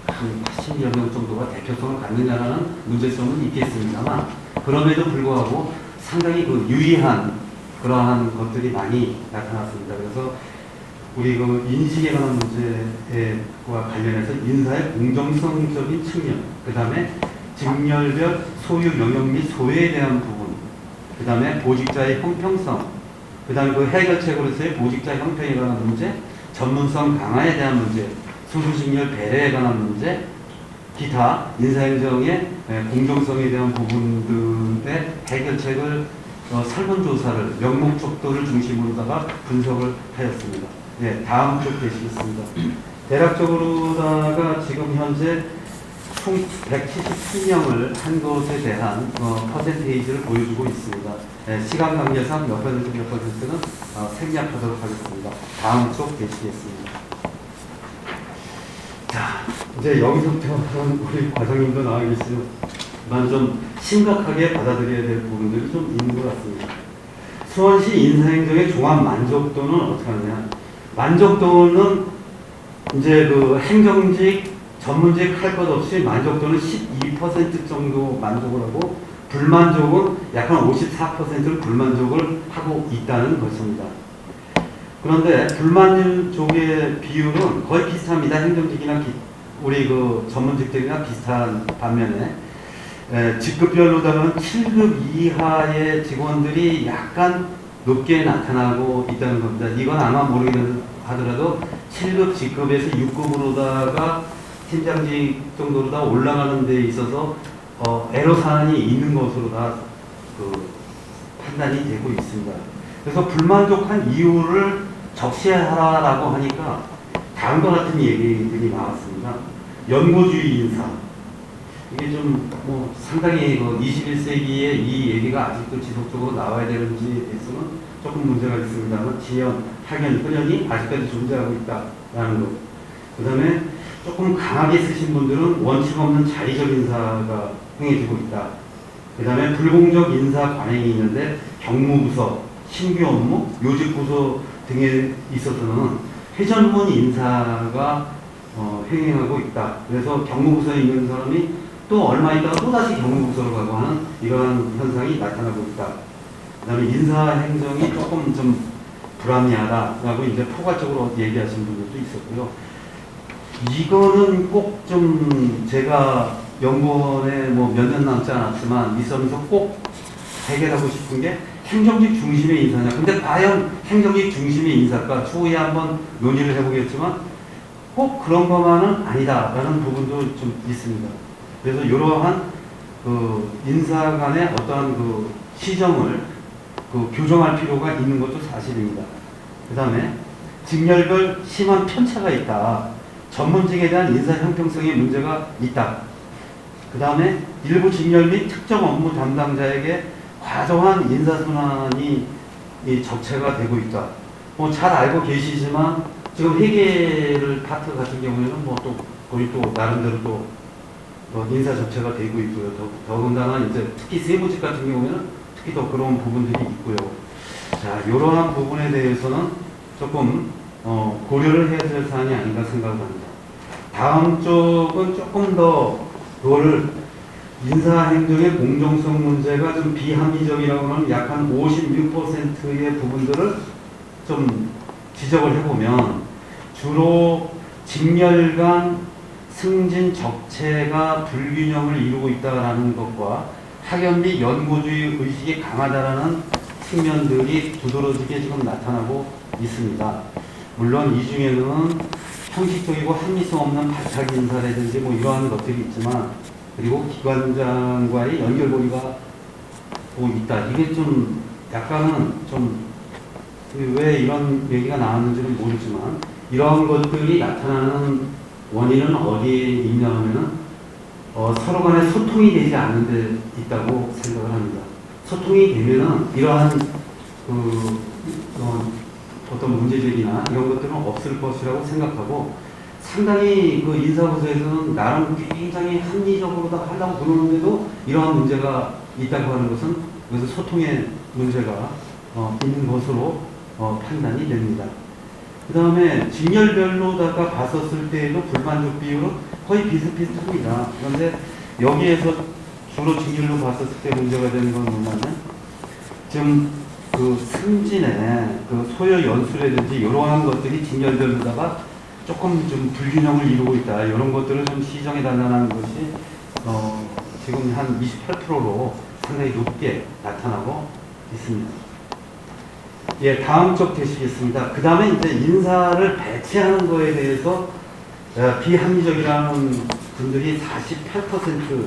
80여 명 정도가 대표성을 갖느냐라는 문제점은 있겠습니다만 그럼에도 불구하고 상당히 유의한 그러한 것들이 많이 나타났습니다. 그래서 우리 그 인식에 관한 문제와 관련해서 인사의 공정성적인 측면, 그 다음에 직렬별 소유 영역 및 소외에 대한 부분, 그 다음에 보직자의 형평성, 그 다음에 그 해결책으로서의 보직자 형평에 관한 문제, 전문성 강화에 대한 문제, 소수직렬 배려에 관한 문제, 기타 인사행정의 공정성에 대한 부분들의 해결책을 설문조사를 명목적도를 중심으로다가 분석을 하였습니다. 네, 다음 쪽 계시겠습니다. 대략적으로다가 지금 현재 총 173명을 한 것에 대한 퍼센테이지를 보여주고 있습니다. 네, 시간 관계상 몇 퍼센트는 생략하도록 하겠습니다. 다음 쪽 계시겠습니다. 자, 이제 여기서부터는 우리 과장님도 나와 계시지만 좀 심각하게 받아들여야 될 부분들이 좀 있는 것 같습니다. 수원시 인사행정의 종합 만족도는 어떻게 하느냐? 만족도는 이제 그 행정직, 전문직 할 것 없이 만족도는 12% 정도 만족을 하고 불만족은 약 한 54%를 불만족을 하고 있다는 것입니다. 그런데 불만족의 비율은 거의 비슷합니다. 행정직이나 우리 그 전문직들이나 비슷한 반면에 직급별로다가는 7급 이하의 직원들이 약간 높게 나타나고 있다는 겁니다. 이건 아마 모르긴 하더라도 7급 직급에서 6급으로다가 팀장직 정도로 다 올라가는 데 있어서 애로사항이 있는 것으로 다 판단이 되고 있습니다. 그래서 불만족한 이유를 적시하라고 하니까 다음과 같은 얘기들이 나왔습니다. 연고주의 인사. 이게 좀 상당히 21세기에 이 얘기가 아직도 지속적으로 나와야 되는지에서는 조금 문제가 있습니다만 지연, 학연, 훈련이 아직까지 존재하고 있다라는 것. 그 다음에 조금 강하게 쓰신 분들은 원칙 없는 자의적 인사가 행해지고 있다. 그 다음에 불공정 인사 관행이 있는데 경무부서, 신규 업무, 요직부서 등에 있어서는 회전문 인사가 행행하고 있다. 그래서 경무부서에 있는 사람이 또 얼마 있다가 또다시 경무부서로 가고 하는 이러한 현상이 나타나고 있다. 그 다음에 인사행정이 조금 좀 불합리하다라고 이제 포괄적으로 얘기하신 분들도 있었고요. 이거는 꼭 좀 제가 연구원에 몇 년 남지 않았지만 있으면서 꼭 해결하고 싶은 게 행정직 중심의 인사냐. 근데 과연 행정직 중심의 인사가 추후에 한번 논의를 해보겠지만 꼭 그런 것만은 아니다라는 부분도 좀 있습니다. 그래서 이러한 인사 간의 어떠한 시정을 교정할 필요가 있는 것도 사실입니다. 그 다음에 직렬별 심한 편차가 있다. 전문직에 대한 인사 형평성의 문제가 있다. 그 다음에 일부 직렬 및 특정 업무 담당자에게 과도한 인사순환이 적체가 되고 있다. 잘 알고 계시지만 지금 회계를 파트 같은 경우에는 또 거의 또 나름대로 또 인사 적체가 되고 있고요. 더군다나 이제 특히 세무직 같은 경우에는 특히 더 그런 부분들이 있고요. 자, 이러한 부분에 대해서는 조금 고려를 해야 될 사안이 아닌가 생각합니다. 다음 쪽은 조금 더 그거를 인사행정의 공정성 문제가 좀 비합리적이라고 하면 약 한 56%의 부분들을 좀 지적을 해보면 주로 직렬 간 승진 적체가 불균형을 이루고 있다는 것과 학연 및 연고주의 의식이 강하다라는 측면들이 두드러지게 지금 나타나고 있습니다. 물론 이 중에는 형식적이고 합리성 없는 발탁 인사라든지 이러한 것들이 있지만 그리고 기관장과의 연결고리가 있다. 이게 좀 약간은 좀 왜 이런 얘기가 나왔는지는 모르지만 이러한 것들이 나타나는 원인은 어디에 있냐 하면은 서로 간에 소통이 되지 않는 데 있다고 생각을 합니다. 소통이 되면은 이러한 어떤 문제제기나 이런 것들은 없을 것이라고 생각하고 상당히 인사부서에서는 나름 굉장히 합리적으로 다 하려고 그러는데도 이러한 문제가 있다고 하는 것은 그래서 소통의 문제가 있는 것으로 판단이 됩니다. 그 다음에 직렬별로다가 봤었을 때에도 불만족 비율은 거의 비슷비슷합니다. 그런데 여기에서 주로 직렬로 봤었을 때 문제가 되는 건 뭐냐면 지금 그 승진의 그 소요 연수라든지 이러한 것들이 직렬별로다가 조금 좀 불균형을 이루고 있다. 이런 것들을 좀 시정해 달라는 것이 지금 한 28%로 상당히 높게 나타나고 있습니다. 예, 다음 쪽 되시겠습니다. 그 다음에 이제 인사를 배치하는 거에 대해서 비합리적이라는 분들이 48%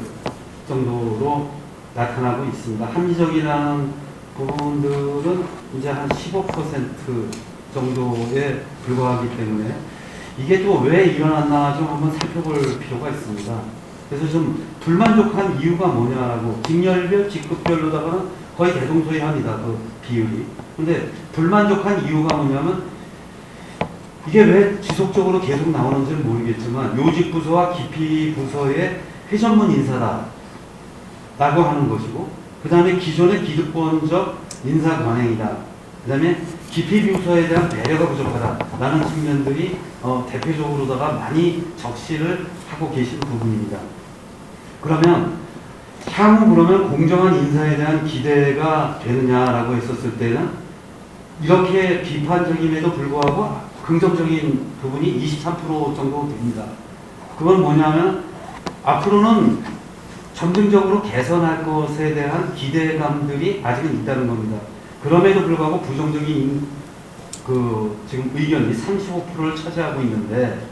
정도로 나타나고 있습니다. 합리적이라는 부분들은 이제 한 15% 정도에 불과하기 때문에 이게 또 왜 일어났나 좀 한번 살펴볼 필요가 있습니다. 그래서 좀 불만족한 이유가 뭐냐라고 직렬별, 직급별로다가는 거의 대동소이합니다. 그 비율이. 근데 불만족한 이유가 뭐냐면 이게 왜 지속적으로 계속 나오는지는 모르겠지만 요직부서와 기피부서의 회전문 인사다 라고 하는 것이고, 그 다음에 기존의 기득권적 인사 관행이다. 그 다음에 기피부서에 대한 배려가 부족하다 라는 측면들이 대표적으로다가 많이 적시를 하고 계신 부분입니다. 그러면 향후 그러면 공정한 인사에 대한 기대가 되느냐라고 했었을 때는 이렇게 비판적임에도 불구하고 긍정적인 부분이 23% 정도 됩니다. 그건 뭐냐면 앞으로는 점진적으로 개선할 것에 대한 기대감들이 아직은 있다는 겁니다. 그럼에도 불구하고 부정적인 지금 의견이 35%를 차지하고 있는데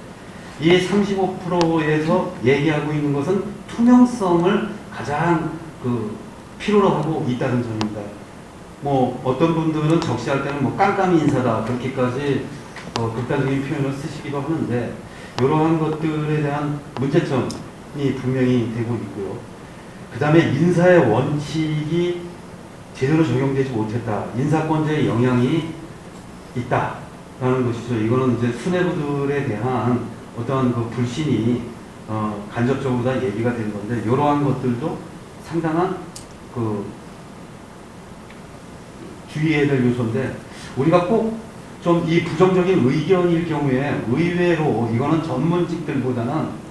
이 35%에서 얘기하고 있는 것은 투명성을 가장 필요로 하고 있다는 점입니다. 뭐 어떤 분들은 적시할 때는 뭐 깜깜이 인사다 그렇게까지 극단적인 표현을 쓰시기도 하는데 이러한 것들에 대한 문제점이 분명히 되고 있고요. 그 다음에 인사의 원칙이 제대로 적용되지 못했다. 인사권자의 영향이 있다라는 것이죠. 이거는 이제 수뇌부들에 대한 어떤 그 불신이 간접적으로 다 얘기가 된 건데 이러한 것들도 상당한 주의해야 될 요소인데 우리가 꼭 좀 이 부정적인 의견일 경우에 의외로 이거는 전문직들보다는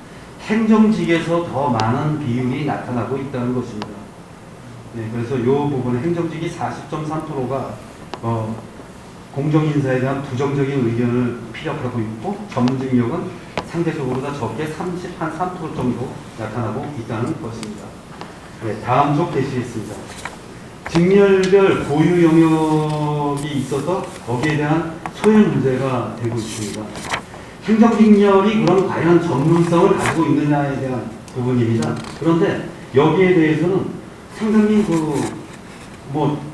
행정직에서 더 많은 비율이 나타나고 있다는 것입니다. 네, 그래서 이 부분 행정직이 40.3%가 공정인사에 대한 부정적인 의견을 피력하고 있고 전문직력은 상대적으로 다 적게 3% 정도 나타나고 있다는 것입니다. 네, 다음 쪽 되시겠습니다. 직렬별 고유 영역이 있어서 거기에 대한 소외 문제가 되고 있습니다. 행정직렬이 그럼 과연 전문성을 가지고 있느냐에 대한 부분입니다. 그런데 여기에 대해서는 상당히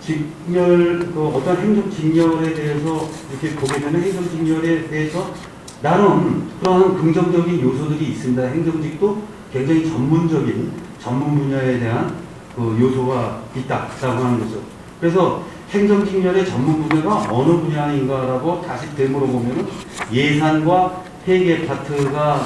직렬, 어떤 행정직렬에 대해서 이렇게 보게 되면 행정직렬에 대해서 나름 그러한 긍정적인 요소들이 있습니다. 행정직도 굉장히 전문 분야에 대한 요소가 있다라고 하는 거죠. 그래서 행정직렬의 전문 분야가 어느 분야인가라고 다시 되물어보면 예산과 회계 파트가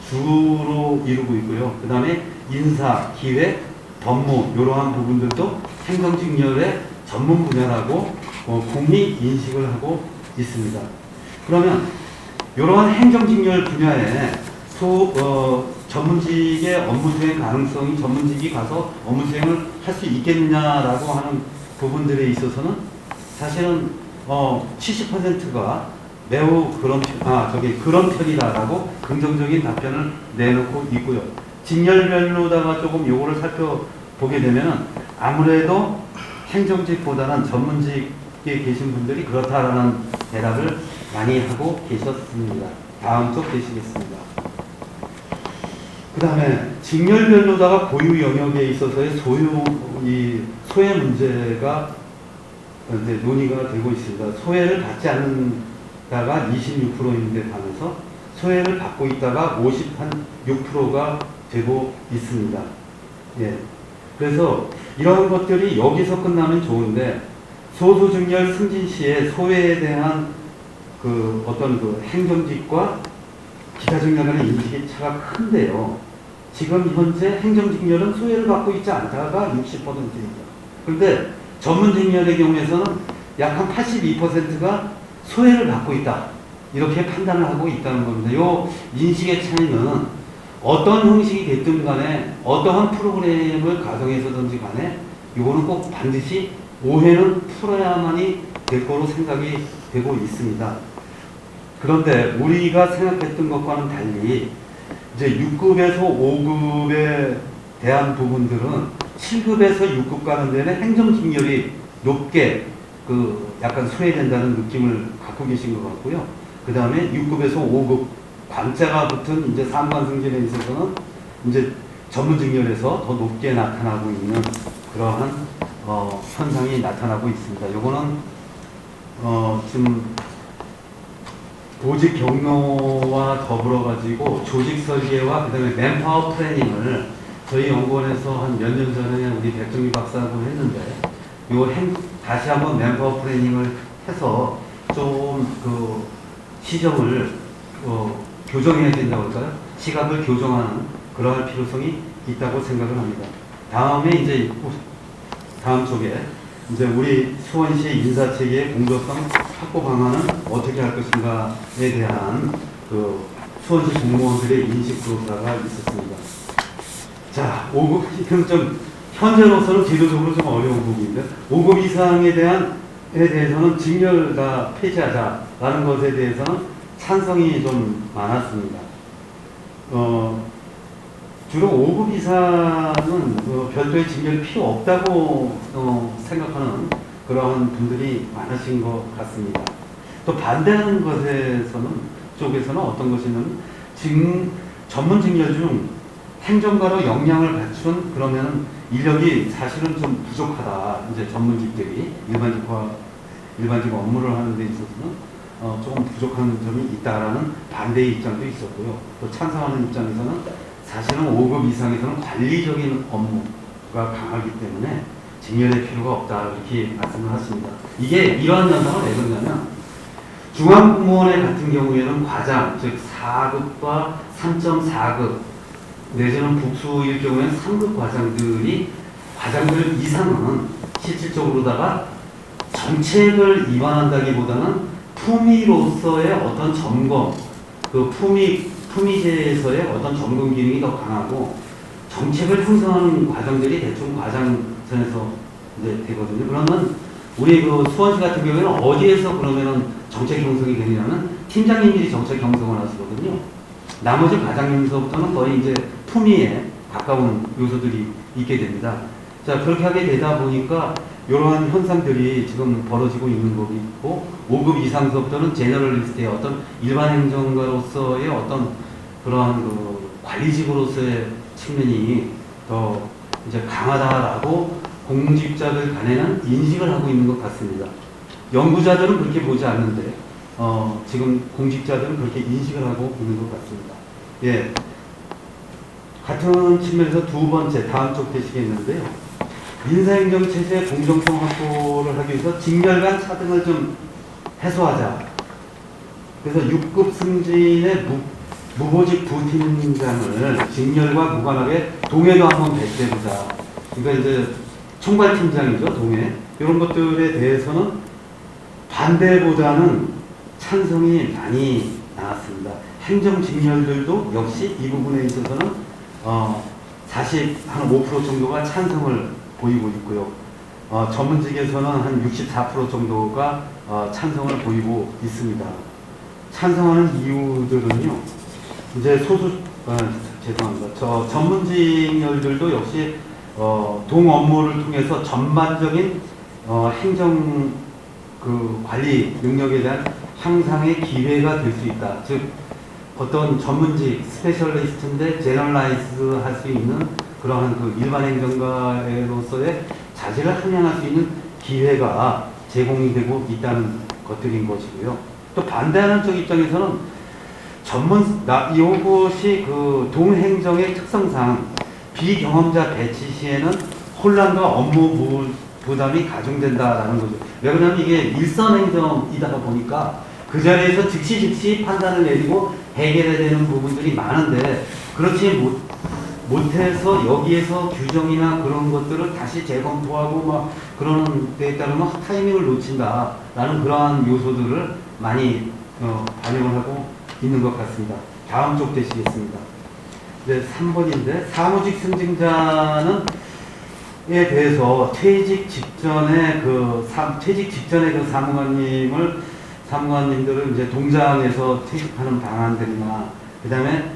주로 이루고 있고요. 그 다음에 인사, 기획, 법무 이러한 부분들도 행정직렬의 전문 분야라고 국민 인식을 하고 있습니다. 그러면 이러한 행정직렬 분야에 전문직의 업무 수행 가능성이 전문직이 가서 업무 수행을 할 수 있겠느냐라고 하는 부분들에 있어서는 사실은 70%가 매우 그런 편이다라고 긍정적인 답변을 내놓고 있고요. 직렬별로다가 조금 요거를 살펴보게 되면 아무래도 행정직보다는 전문직에 계신 분들이 그렇다라는 대답을 많이 하고 계셨습니다. 다음 쪽 되시겠습니다. 그 다음에 직렬별로다가 고유 영역에 있어서의 소외 문제가 이제 논의가 되고 있습니다. 소외를 받지 않는다가 26%인데 반해서 소외를 받고 있다가 56%가 되고 있습니다. 예. 그래서 이러한 것들이 여기서 끝나면 좋은데 소수직렬 승진 시에 소외에 대한 행정직과 기타직렬 간의 인식의 차가 큰데요. 지금 현재 행정직렬은 소외를 받고 있지 않다가 60%입니다. 그런데 전문직렬의 경우에서는 약 한 82%가 소외를 받고 있다. 이렇게 판단을 하고 있다는 겁니다. 이 인식의 차이는 어떤 형식이 됐든 간에 어떠한 프로그램을 가정해서든지 간에 이거는 꼭 반드시 오해는 풀어야만이 될 거로 생각이 되고 있습니다. 그런데 우리가 생각했던 것과는 달리 이제 6급에서 5급에 대한 부분들은 7급에서 6급 가는 데는 행정직렬이 높게 약간 소외된다는 느낌을 갖고 계신 것 같고요. 그 다음에 6급에서 5급 관자가 붙은 이제 사무관 승진에 있어서는 이제 전문직렬에서 더 높게 나타나고 있는 그러한 현상이 나타나고 있습니다. 요거는 좀 보직 경로와 더불어 가지고 조직 설계와 그다음에 맨파워 플래닝을 저희 연구원에서 한 몇 년 전에 우리 백종희 박사하고 했는데 다시 한번 맨파워 플래닝을 해서 좀 시정을 교정해야 된다고 할까요? 시각을 교정하는 그러한 필요성이 있다고 생각을 합니다. 다음 쪽에 이제 우리 수원시 인사체계의 공정성 확보 방안은 어떻게 할 것인가에 대한 수원시 공무원들의 인식 조사가 있었습니다. 자, 5급, 이건 좀 현재로서는 제도적으로 좀 어려운 부분인데 5급 이상에 대해서는 직렬 다 폐지하자라는 것에 대해서는 찬성이 좀 많았습니다. 주로 5급 이상은 별도의 직렬이 필요 없다고 생각하는 그러한 분들이 많으신 것 같습니다. 또 반대하는 쪽에서는 어떤 것이냐면 지금 전문 직렬 중 행정가로 역량을 갖춘 그러면 인력이 사실은 좀 부족하다. 이제 전문직들이 일반직 업무를 하는 데 있어서는 조금 부족한 점이 있다라는 반대의 입장도 있었고요. 또 찬성하는 입장에서는 사실은 5급 이상에서는 관리적인 업무가 강하기 때문에 직렬의 필요가 없다 이렇게 말씀을 하십니다. 이게 이러한 현상을 왜 그러냐면 중앙공무원의 같은 경우에는 과장, 즉 4급과 3.4급 내지는 북수일 경우에는 3급 과장들 이상은 실질적으로다가 정책을 위반한다기보다는 품위로서의 어떤 점검, 품위제에서의 어떤 점검 기능이 더 강하고 정책을 형성하는 과정들이 대충 과장선에서 이제 되거든요. 그러면 우리 수원시 같은 경우에는 어디에서 그러면은 정책 형성이 되냐면 팀장님들이 정책 형성을 하시거든요. 나머지 과장님서부터는 거의 이제 품위에 가까운 요소들이 있게 됩니다. 자, 그렇게 하게 되다 보니까 이러한 현상들이 지금 벌어지고 있는 거고 5급 이상서부터는 제너럴리스트의 어떤 일반 행정가로서의 어떤 그러한 관리직으로서의 측면이 더 이제 강하다라고 공직자들 간에는 인식을 하고 있는 것 같습니다. 연구자들은 그렇게 보지 않는데 지금 공직자들은 그렇게 인식을 하고 있는 것 같습니다. 예. 같은 측면에서 두 번째, 다음 쪽 되시겠는데요. 민사행정체제의 공정성 확보를 하기 위해서 직렬 간 차등을 좀 해소하자. 그래서 6급 승진의 무보직 부팀장을 직렬과 무관하게 동해도 한번 배치해보자. 그러니까 이제 총괄팀장이죠, 동해. 이런 것들에 대해서는 반대보다는 찬성이 많이 나왔습니다. 행정 직렬들도 역시 이 부분에 있어서는 45% 정도가 찬성을 보이고 있고요. 전문직에서는 한 64% 정도가 찬성을 보이고 있습니다. 찬성하는 이유들은요. 이제 죄송합니다. 전문직들도 역시 동업무를 통해서 전반적인 행정 관리 능력에 대한 향상의 기회가 될 수 있다. 즉 어떤 전문직 스페셜리스트인데 제너럴라이즈 할 수 있는 그러한 일반 행정가로서의 자질을 함양할 수 있는 기회가 제공이 되고 있다는 것들인 것이고요. 또 반대하는 쪽 입장에서는 이것이 동행정의 특성상 비경험자 배치 시에는 혼란과 업무 부담이 가중된다라는 거죠. 왜 그러냐면 이게 일선행정이다 보니까 그 자리에서 즉시 판단을 내리고 해결해야 되는 부분들이 많은데 그렇지 못해서 여기에서 규정이나 그런 것들을 다시 재검토하고 막 그러는 데에 따르면 타이밍을 놓친다라는 그러한 요소들을 많이 반영을 하고 있는 것 같습니다. 다음 쪽 되시겠습니다. 네, 3번인데 사무직 승진자는 대해서 퇴직 직전에 그 사무관님들은 이제 동장에서 퇴직하는 방안들이나 그다음에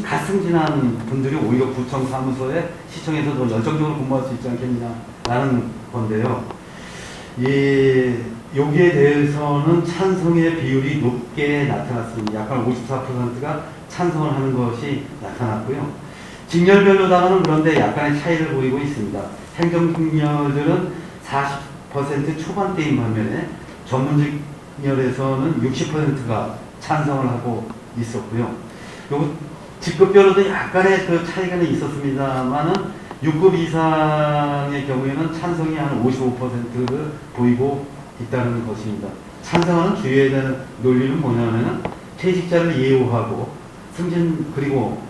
갓 승진한 분들이 오히려 구청 사무소에 시청에서 더 열정적으로 근무할 수 있지 않겠느냐라는 건데요. 여기에 대해서는 찬성의 비율이 높게 나타났습니다. 약간 54%가 찬성을 하는 것이 나타났고요. 직렬별로다가는 그런데 약간의 차이를 보이고 있습니다. 행정직렬들은 40% 초반대인 반면에 전문직렬에서는 60%가 찬성을 하고 있었고요. 요 직급별로도 약간의 그 차이가 있었습니다만은 6급 이상의 경우에는 찬성이 한 55%를 보이고 있다는 것입니다. 찬성하는 주요에 대한 논리는 뭐냐면은 퇴직자를 예우하고 그리고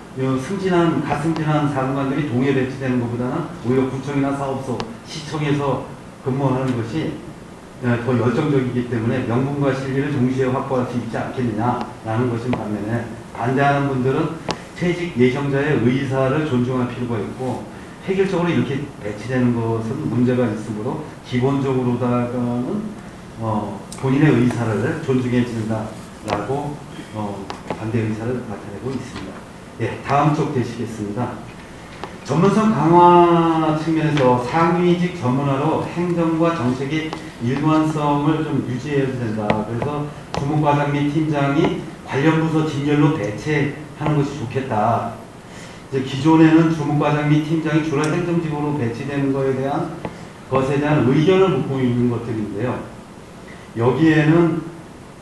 갓 승진한 사무관들이 동해 배치되는 것보다는 오히려 구청이나 사업소, 시청에서 근무하는 것이 더 열정적이기 때문에 명분과 실리를 동시에 확보할 수 있지 않겠느냐라는 것인 반면에 반대하는 분들은 퇴직 예정자의 의사를 존중할 필요가 있고 획일적으로 이렇게 배치되는 것은 문제가 있으므로 기본적으로다가는 본인의 의사를 존중해 준다라고 반대 의사를 나타내고 있습니다. 예, 다음 쪽 되시겠습니다. 전문성 강화 측면에서 상위직 전문화로 행정과 정책의 일관성을 좀 유지해야 된다. 그래서 주무과장 및 팀장이 관련 부서 진열로 배치하는 것이 좋겠다. 이제 기존에는 주무과장 및 팀장이 주로 행정직으로 배치되는 것에 대한 의견을 묻고 있는 것들인데요. 여기에는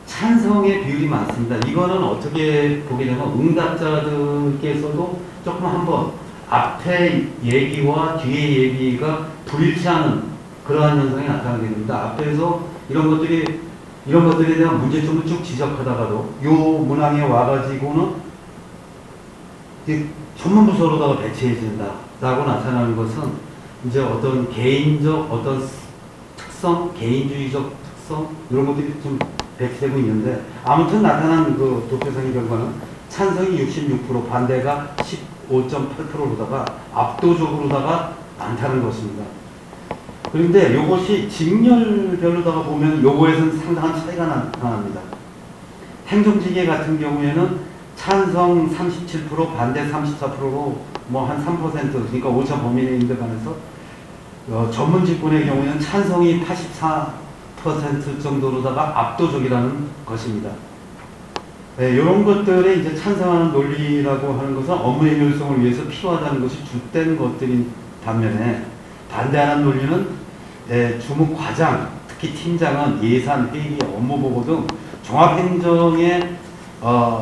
찬성의 비율이 많습니다. 이거는 어떻게 보게 되면 응답자들께서도 조금 한번 앞에 얘기와 뒤에 얘기가 불일치하는 그러한 현상이 나타나게 됩니다. 앞에서 이런 것들에 대한 문제점을 쭉 지적하다가도 요 문항에 와가지고는 전문부서로다가 배치해진다라고 나타나는 것은 이제 어떤 개인적 어떤 특성, 개인주의적 특성 이런 것들이 좀 배치되고 있는데 아무튼 나타난 그 도표상의 결과는 찬성이 66%, 반대가 15.8%로다가 압도적으로다가 많다는 것입니다. 그런데 이것이 직렬별로다가 보면 요거에서는 상당한 차이가 나타납니다. 행정직계 같은 경우에는 찬성 37%, 반대 34%로 뭐 한 3% 그러니까 오차 범위 내인데 반해서 전문직군의 경우에는 찬성이 84% 정도로다가 압도적이라는 것입니다. 네, 이런 것들에 이제 찬성하는 논리라고 하는 것은 업무의 효율성을 위해서 필요하다는 것이 주된 것들인 반면에 반대하는 논리는 주무과장, 특히 팀장은 예산, 회의, 업무보고 등 종합행정의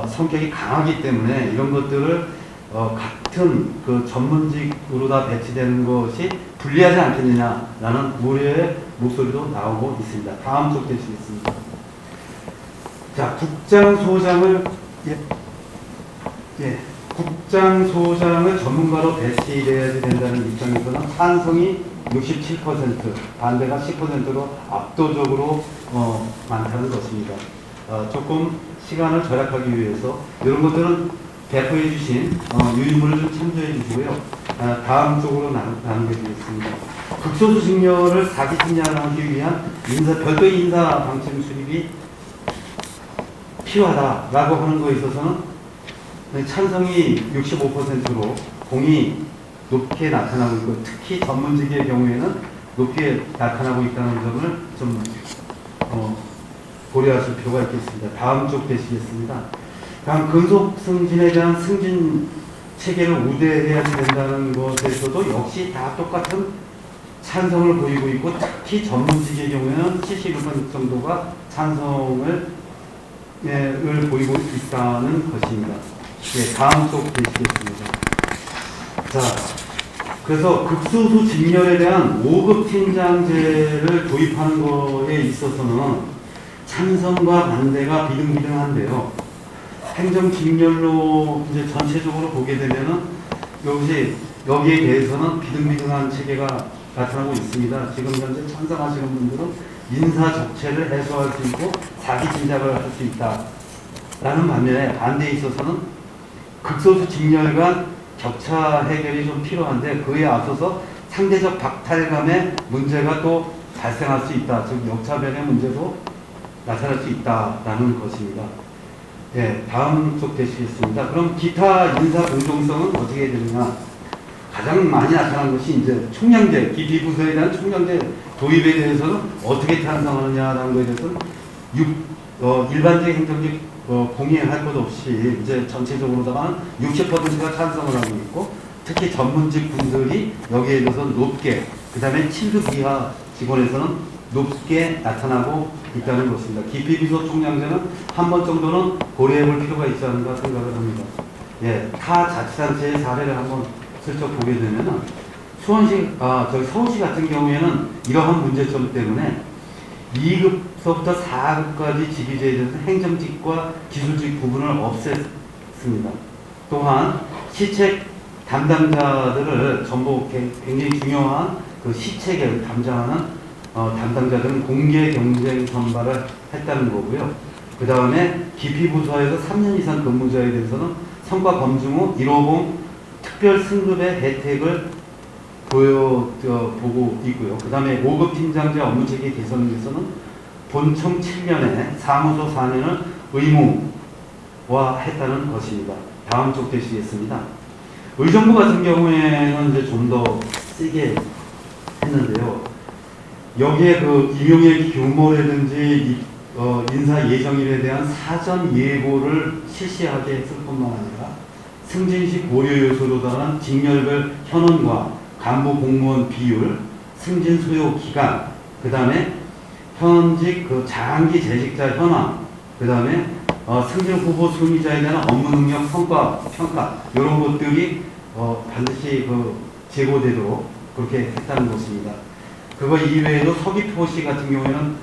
성격이 강하기 때문에 이런 것들을 같은 그 전문직으로 다 배치되는 것이 불리하지 않겠느냐라는 우려의 목소리도 나오고 있습니다. 다음 쪽 되시겠습니다. 자, 국장소장을 전문가로 배치해야 된다는 입장에서는 찬성이 67%, 반대가 10%로 압도적으로 많다는 것입니다. 조금 시간을 절약하기 위해서 이런 것들은 배포해 주신 유인물을 좀 참조해 주시고요. 다음 쪽으로 나누겠습니다. 극소수 직렬을 사기 승리를 하기 위한 별도의 인사 방침 수립이 필요하다라고 하는 것에 있어서는 찬성이 65%로 공이 높게 나타나고 있고 특히 전문직의 경우에는 높게 나타나고 있다는 점을 좀 고려하실 필요가 있겠습니다. 다음 쪽 되시겠습니다. 다음 근속 승진에 대한 승진 체계를 우대해야 된다는 것에서도 역시 다 똑같은 찬성을 보이고 있고 특히 전문직의 경우에는 71% 정도가 찬성을 보이고 있다는 것입니다. 네, 다음 쪽 되시겠습니다. 자, 그래서 극소수 직렬에 대한 5급 팀장제를 도입하는 것에 있어서는 찬성과 반대가 비등비등한데요. 행정 직렬로 이제 전체적으로 보게 되면은 여기에 대해서는 비등비등한 체계가 나타나고 있습니다. 지금 현재 찬성하시는 분들은 인사 적체를 해소할 수 있고 사기 진작을 할 수 있다라는 반면에 반대에 있어서는 극소수 직렬 간 격차 해결이 좀 필요한데 그에 앞서서 상대적 박탈감의 문제가 또 발생할 수 있다. 즉 역차별의 문제도 나타날 수 있다라는 것입니다. 네, 다음 쪽 되시겠습니다. 그럼 기타 인사 공정성은 어떻게 되느냐? 가장 많이 나타난 것이 이제 총량제, 기피 부서에 대한 총량제 도입에 대해서는 어떻게 찬성하느냐라는 것에 대해서는 일반적인 행정적 공의할 것 없이 이제 전체적으로다가 60%가 찬성을 하고 있고, 특히 전문직 분들이 여기에 대해서 높게, 그 다음에 7급 이하 직원에서는 높게 나타나고 있다는 것입니다. 기피비서 총량제는 한 번 정도는 고려해 볼 필요가 있지 않은가 생각을 합니다. 예, 타 자치단체의 사례를 한번 슬쩍 보게 되면은 서울시 같은 경우에는 이러한 문제점 때문에 2급서부터 4급까지 직위제에 대해서 행정직과 기술직 부분을 없앴습니다. 또한 시책 담당자들을 전부 굉장히 중요한 그 시책을 담당하는 담당자들은 공개 경쟁 선발을 했다는 거고요. 그 다음에 기피부서에서 3년 이상 근무자에 대해서는 성과 검증 후 150 특별 승급의 혜택을 보고 있고요. 그 다음에 5급 팀장자 업무체계 개선을 위해서는 본청 7년에 사무소 4년을 의무화했다는 것입니다. 다음 쪽 되시겠습니다. 의정부 같은 경우에는 이제 좀 더 세게 했는데요. 여기에 그 임용의 규모라든지 인사 예정일에 대한 사전 예고를 실시하게 했을 뿐만 아니라 승진시 고려 요소로다가 직렬별 현원과 간부 공무원 비율, 승진 수요 기간, 그 다음에 현직 그 장기 재직자 현황, 그 다음에 승진 후보 순위자에 대한 업무 능력 성과 평가, 이런 것들이 반드시 제고되도록 그렇게 했다는 것입니다. 그거 이외에도 서귀포시 같은 경우에는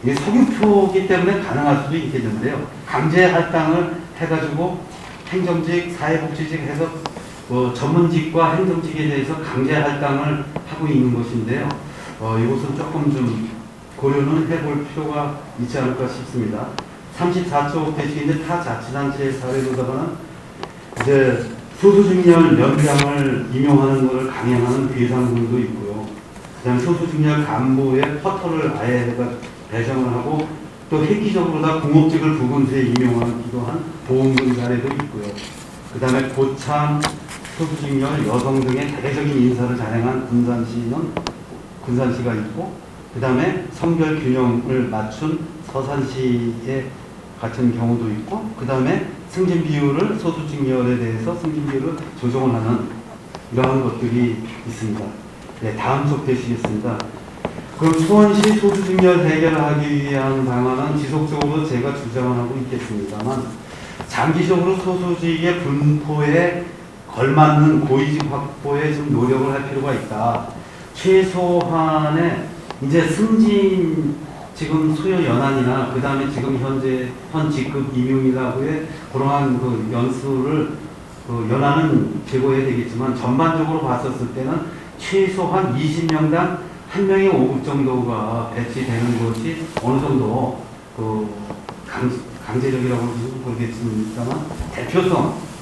이게 서귀포기 때문에 가능할 수도 있겠는데요. 강제 할당을 해가지고 행정직, 사회복지직 해서 전문직과 행정직에 대해서 강제 할당을 하고 있는 것인데요. 이것은 조금 좀 고려는 해볼 필요가 있지 않을까 싶습니다. 34쪽 대신에 타 자치단체의 사례로다가는 이제 소수직렬 연장을 임용하는 것을 강행하는 비상금도 있고요. 그다음 소수직렬 간부의 포털을 아예 배정을 하고 또 획기적으로 다 공업직을 부분수에 임용하기도 한 보험금 사례도 있고요. 그 다음에 고참, 소수직렬, 여성 등의 대대적인 인사를 자행한 군산시가 있고, 그 다음에 성별 균형을 맞춘 서산시의 같은 경우도 있고, 그 다음에 승진 비율을 소수직렬에 대해서 승진 비율을 조정을 하는 이러한 것들이 있습니다. 네, 다음 쪽 되시겠습니다. 그럼 수원시 소수직렬 해결을 하기 위한 방안은 지속적으로 제가 주장을 하고 있겠습니다만, 장기적으로 소수직의 분포에 걸맞는 고위직 확보에 좀 노력을 할 필요가 있다. 최소한의 이제 승진 지금 수요 연한이나 그 다음에 지금 현 직급 임용이라고의 그러한 그 연수를 연한은 제고해야 되겠지만 전반적으로 봤었을 때는 최소한 20명당 한 명의 5급 정도가 배치되는 것이 어느 정도 강제적이라고 모르겠습니다만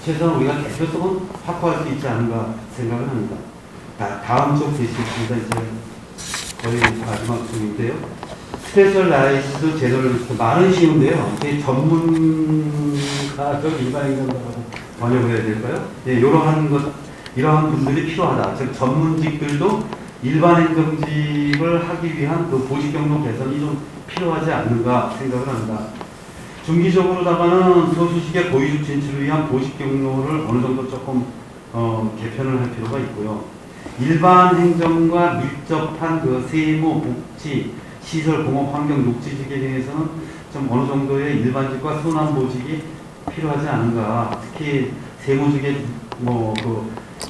최소한 우리가 대표성은 확보할 수 있지 않은가 생각을 합니다. 다음 쪽 되시겠습니다. 이제 거의 마지막 쪽인데요. 스페셜라이즈드 제너럴리스트 말은 쉬운데요. 전문가적 일반행정가라고 번역을 해야 될까요? 네, 이러한 분들이 필요하다. 즉 전문직들도 일반 행정직을 하기 위한 그 보직 경로 개선이 좀 필요하지 않는가 생각을 합니다. 중기적으로다가는 소수직의 고위직 진출을 위한 보직 경로를 어느 정도 조금 개편을 할 필요가 있고요. 일반 행정과 밀접한 그 세무, 복지, 시설, 공업, 환경, 녹지직에 대해서는 좀 어느 정도의 일반직과 순환보직이 필요하지 않은가. 특히 세무직의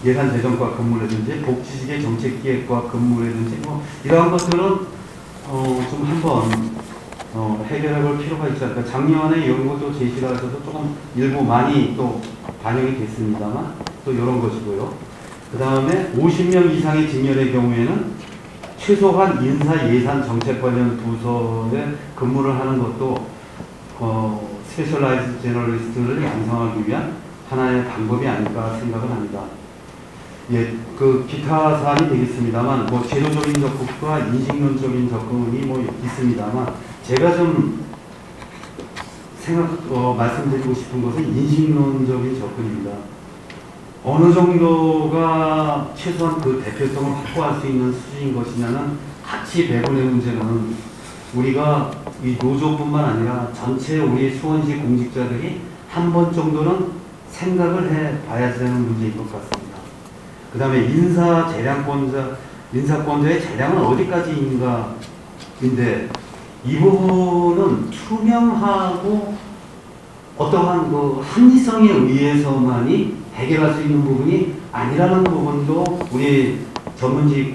예산 재정과 근무라든지 복지직의 정책기획과 근무라든지 이러한 것들은 좀 한번 해결해 볼 필요가 있지 않을까. 작년에 이런 것도 제시를 하셔서 조금 일부 많이 또 반영이 됐습니다만 또 이런 것이고요. 그 다음에 50명 이상의 직렬의 경우에는 최소한 인사 예산 정책 관련 부서에 근무를 하는 것도 스페셜라이즈 제너럴리스트를 양성하기 위한 하나의 방법이 아닐까 생각을 합니다. 예, 그 기타 사안이 되겠습니다만 뭐 제도적인 접근과 인식론적인 접근이 뭐 있습니다만 제가 좀 말씀드리고 싶은 것은 인식론적인 접근입니다. 어느 정도가 최소한 그 대표성을 확보할 수 있는 수준인 것이냐는 가치 배분의 문제는 우리가 이 노조뿐만 아니라 전체 우리 수원시 공직자들이 한 번 정도는 생각을 해 봐야 되는 문제인 것 같습니다. 그 다음에 인사권자의 재량은 어디까지인가인데 이 부분은 투명하고 어떠한 그 합리성에 의해서만이 해결할 수 있는 부분이 아니라는 부분도 우리 전문직에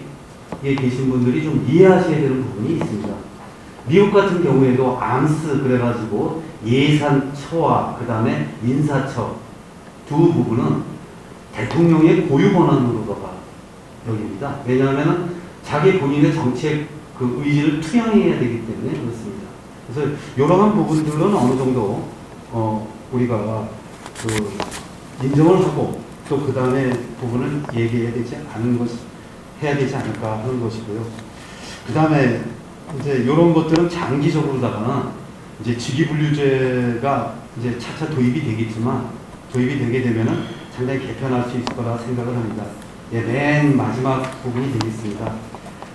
계신 분들이 좀 이해하셔야 되는 부분이 있습니다. 미국 같은 경우에도 암스 그래가지고 예산처와 그 다음에 인사처 두 부분은 대통령의 고유 권한으로다가 여깁니다. 왜냐하면 자기 본인의 정책 그 의지를 투영해야 되기 때문에 그렇습니다. 그래서 이러한 부분들은 어느 정도 우리가 그 인정을 하고 또 그 다음에 부분을 얘기해야 되지 않은 것 해야 되지 않을까 하는 것이고요. 그 다음에 이제 이런 것들은 장기적으로다가 이제 직위분류제가 이제 차차 도입이 되겠지만 도입이 되게 되면은 상당히 개편할 수 있을 거라 생각을 합니다. 예, 맨 마지막 부분이 되겠습니다.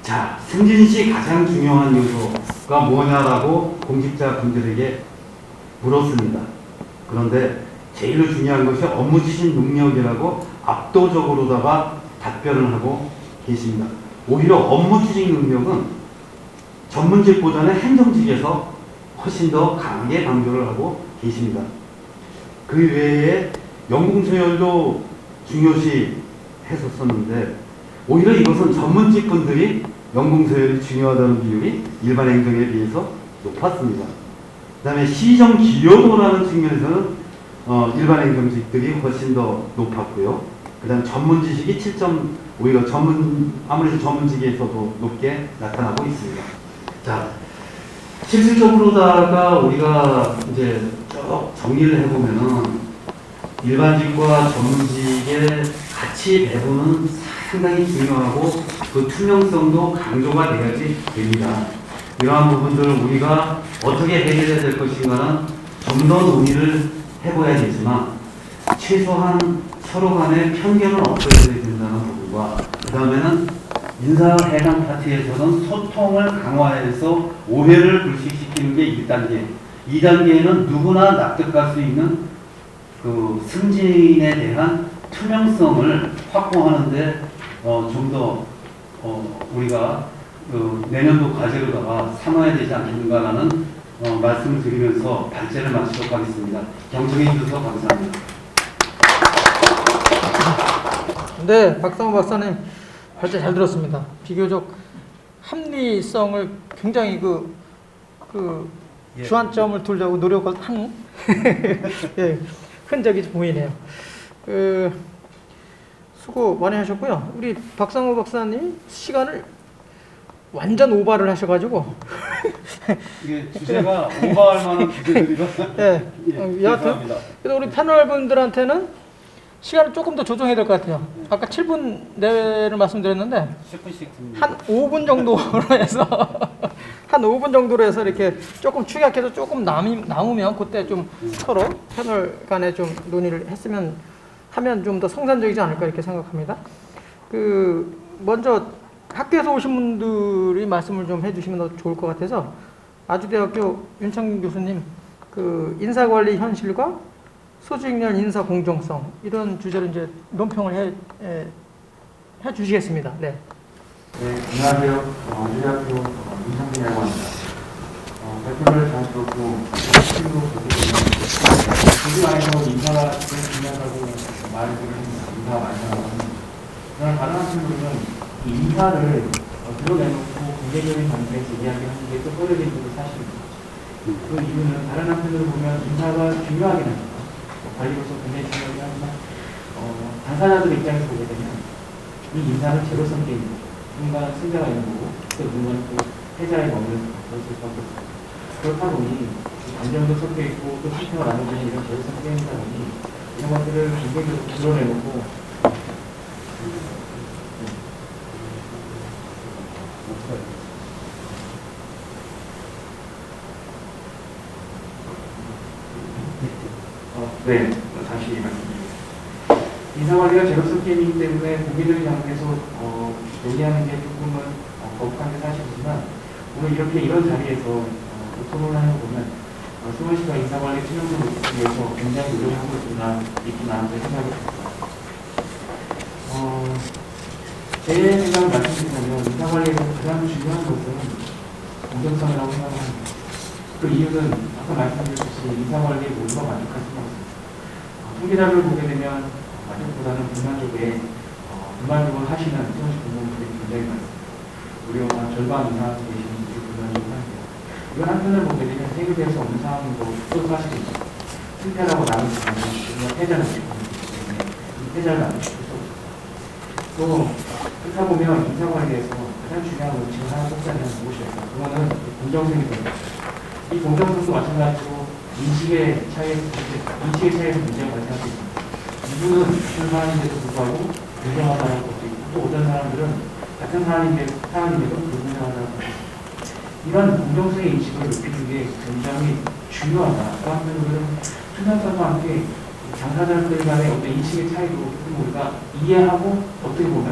자, 승진시 가장 중요한 요소가 뭐냐라고 공직자분들에게 물었습니다. 그런데 제일 중요한 것이 업무 지시 능력이라고 압도적으로다가 답변을 하고 계십니다. 오히려 업무 추진 능력은 전문직보다는 행정직에서 훨씬 더 강하게 강조를 하고 계십니다. 그 외에 연공서열도 중요시 했었었는데 오히려 이것은 전문직 분들이 연공서열이 중요하다는 비율이 일반 행정에 비해서 높았습니다. 그 다음에 시정기여도라는 측면에서는 일반 행정직들이 훨씬 더 높았고요. 그 다음 전문 지식이 7점, 오히려 아무래도 전문직에서도 높게 나타나고 있습니다. 자, 실질적으로다가 우리가 이제 쭉 정리를 해보면은 일반직과 전문직의 가치 배분은 상당히 중요하고 그 투명성도 강조가 되어야지 됩니다. 이러한 부분들을 우리가 어떻게 해결해야 될 것인가는 좀 더 논의를 해봐야 되지만 최소한 서로 간의 편견은 없어져야 된다는 부분과 그 다음에는 인사 해당 파트에서는 소통을 강화해서 오해를 불식시키는 게 1단계. 2단계에는 누구나 납득할 수 있는 그 승진에 대한 투명성을 확보하는데 좀 더 우리가 내년도 과제로다가 삼아야 되지 않겠는가라는 말씀을 드리면서 발제를 마치도록 하겠습니다. 경청해 주셔서 감사합니다. 네, 박상호 박사님 발제 잘 들었습니다. 비교적 합리성을 굉장히 주안점을 두려고 노력을 한 예, 흔적이 보이네요. 수고 많이 하셨고요. 우리 박상호 박사님 시간을 완전 오버를 하셔가지고 이게 주제가 오버할 만한 주제들이라 예, 여하튼 그래도 우리 패널 분들한테는 시간을 조금 더 조정해야 될 것 같아요. 아까 7분 내외를 말씀드렸는데 10분씩 한 5분 정도로 해서 한 5분 정도로 해서 이렇게 조금 축약해서 조금 남으면 그때 좀 서로 패널 간에 좀 논의를 하면 좀 더 성산적이지 않을까 이렇게 생각합니다. 먼저 학교에서 오신 분들이 말씀을 좀 해주시면 더 좋을 것 같아서 아주대학교 윤창균 교수님 인사관리 현실과 소직련 인사 공정성 이런 주제로 이제 논평을 해 주시겠습니다. 네. 네, 안녕하세요. 아주대학교 윤창균이라고 합니다. 발표를 잘 들었고 친구 보시면 안에서 인사가 제일 중요하다고 말을 드립니다. 인사가 많이 나가는데 그러나 다른 한편으로는 인사를 드러내놓고 공개적인 관계에서 이야기하는 게 또 꺼려진 것도 사실입니다. 그 이유는 다른 한편으로 보면 인사가 중요하긴 합니다. 관리로서 굉장히 중요하긴 하지만 당사자들 입장에서 보게 되면 이 인사는 제로 섞여 있는 거죠. 누군가 승자가 있는 거고 또 누군가는 또 패자에 머무는 것을 수밖에 없습니다. 그렇다 보니 감정도 섞여 있고 또 실패가 나눠지는 이런 제로 섞여 있다 보니 이런 것들을 공개적으로 드러내놓고 네, 다시 말씀드리겠습니다. 인사관리가 제로섬 게임이기 때문에 고민을 향해서 논의하는 게 조금은 거북한 게 사실이지만 오늘 이렇게 이런 자리에서 토론을 해보면 수원시가 인사관리 투명성을 높이기 위해서 굉장히 노력하고 있구나 생각이 듭니다. 제 생각을 말씀드리자면 인사관리에서 가장 중요한 것은 공정성이라고 생각합니다. 그 이유는 아까 말씀드렸듯이 인사관리의 모두가 만족할 수가 없습니다. 통계자료를 보게 되면 만족보다는 불만족을 하시는 수원시 공무원들이 굉장히 많습니다. 무려 한 절반 이상 계시는 분들이 불만족을 합니다. 이걸 한편을 보게 되면 해결될 수 없는 상황도 또 사실입니다. 승패라고 나누는 것은 패자는 있기 때문에 이 패자를 나눌 수 없습니다. 또 그렇다 보면 인사관리에서 가장 중요한 원칙을 하나 꼽자면 무엇일까? 그거는 공정성이 됩니다. 이 공정성도 마찬가지로 인식의 차이에서 문제가 발생할 수 있습니다. 이분은 같은 사람인데도 불구하고 공정하다는 것도 있고 또 어떤 사람들은 같은 사람인데도 불공정하다는 것도 있습니다. 이런 공정성의 인식을 높이는 게 굉장히 중요하다. 그 한편으로는 투명성과 함께 당사자들 간의 어떤 인식의 차이도 우리가 이해하고 어떻게 보면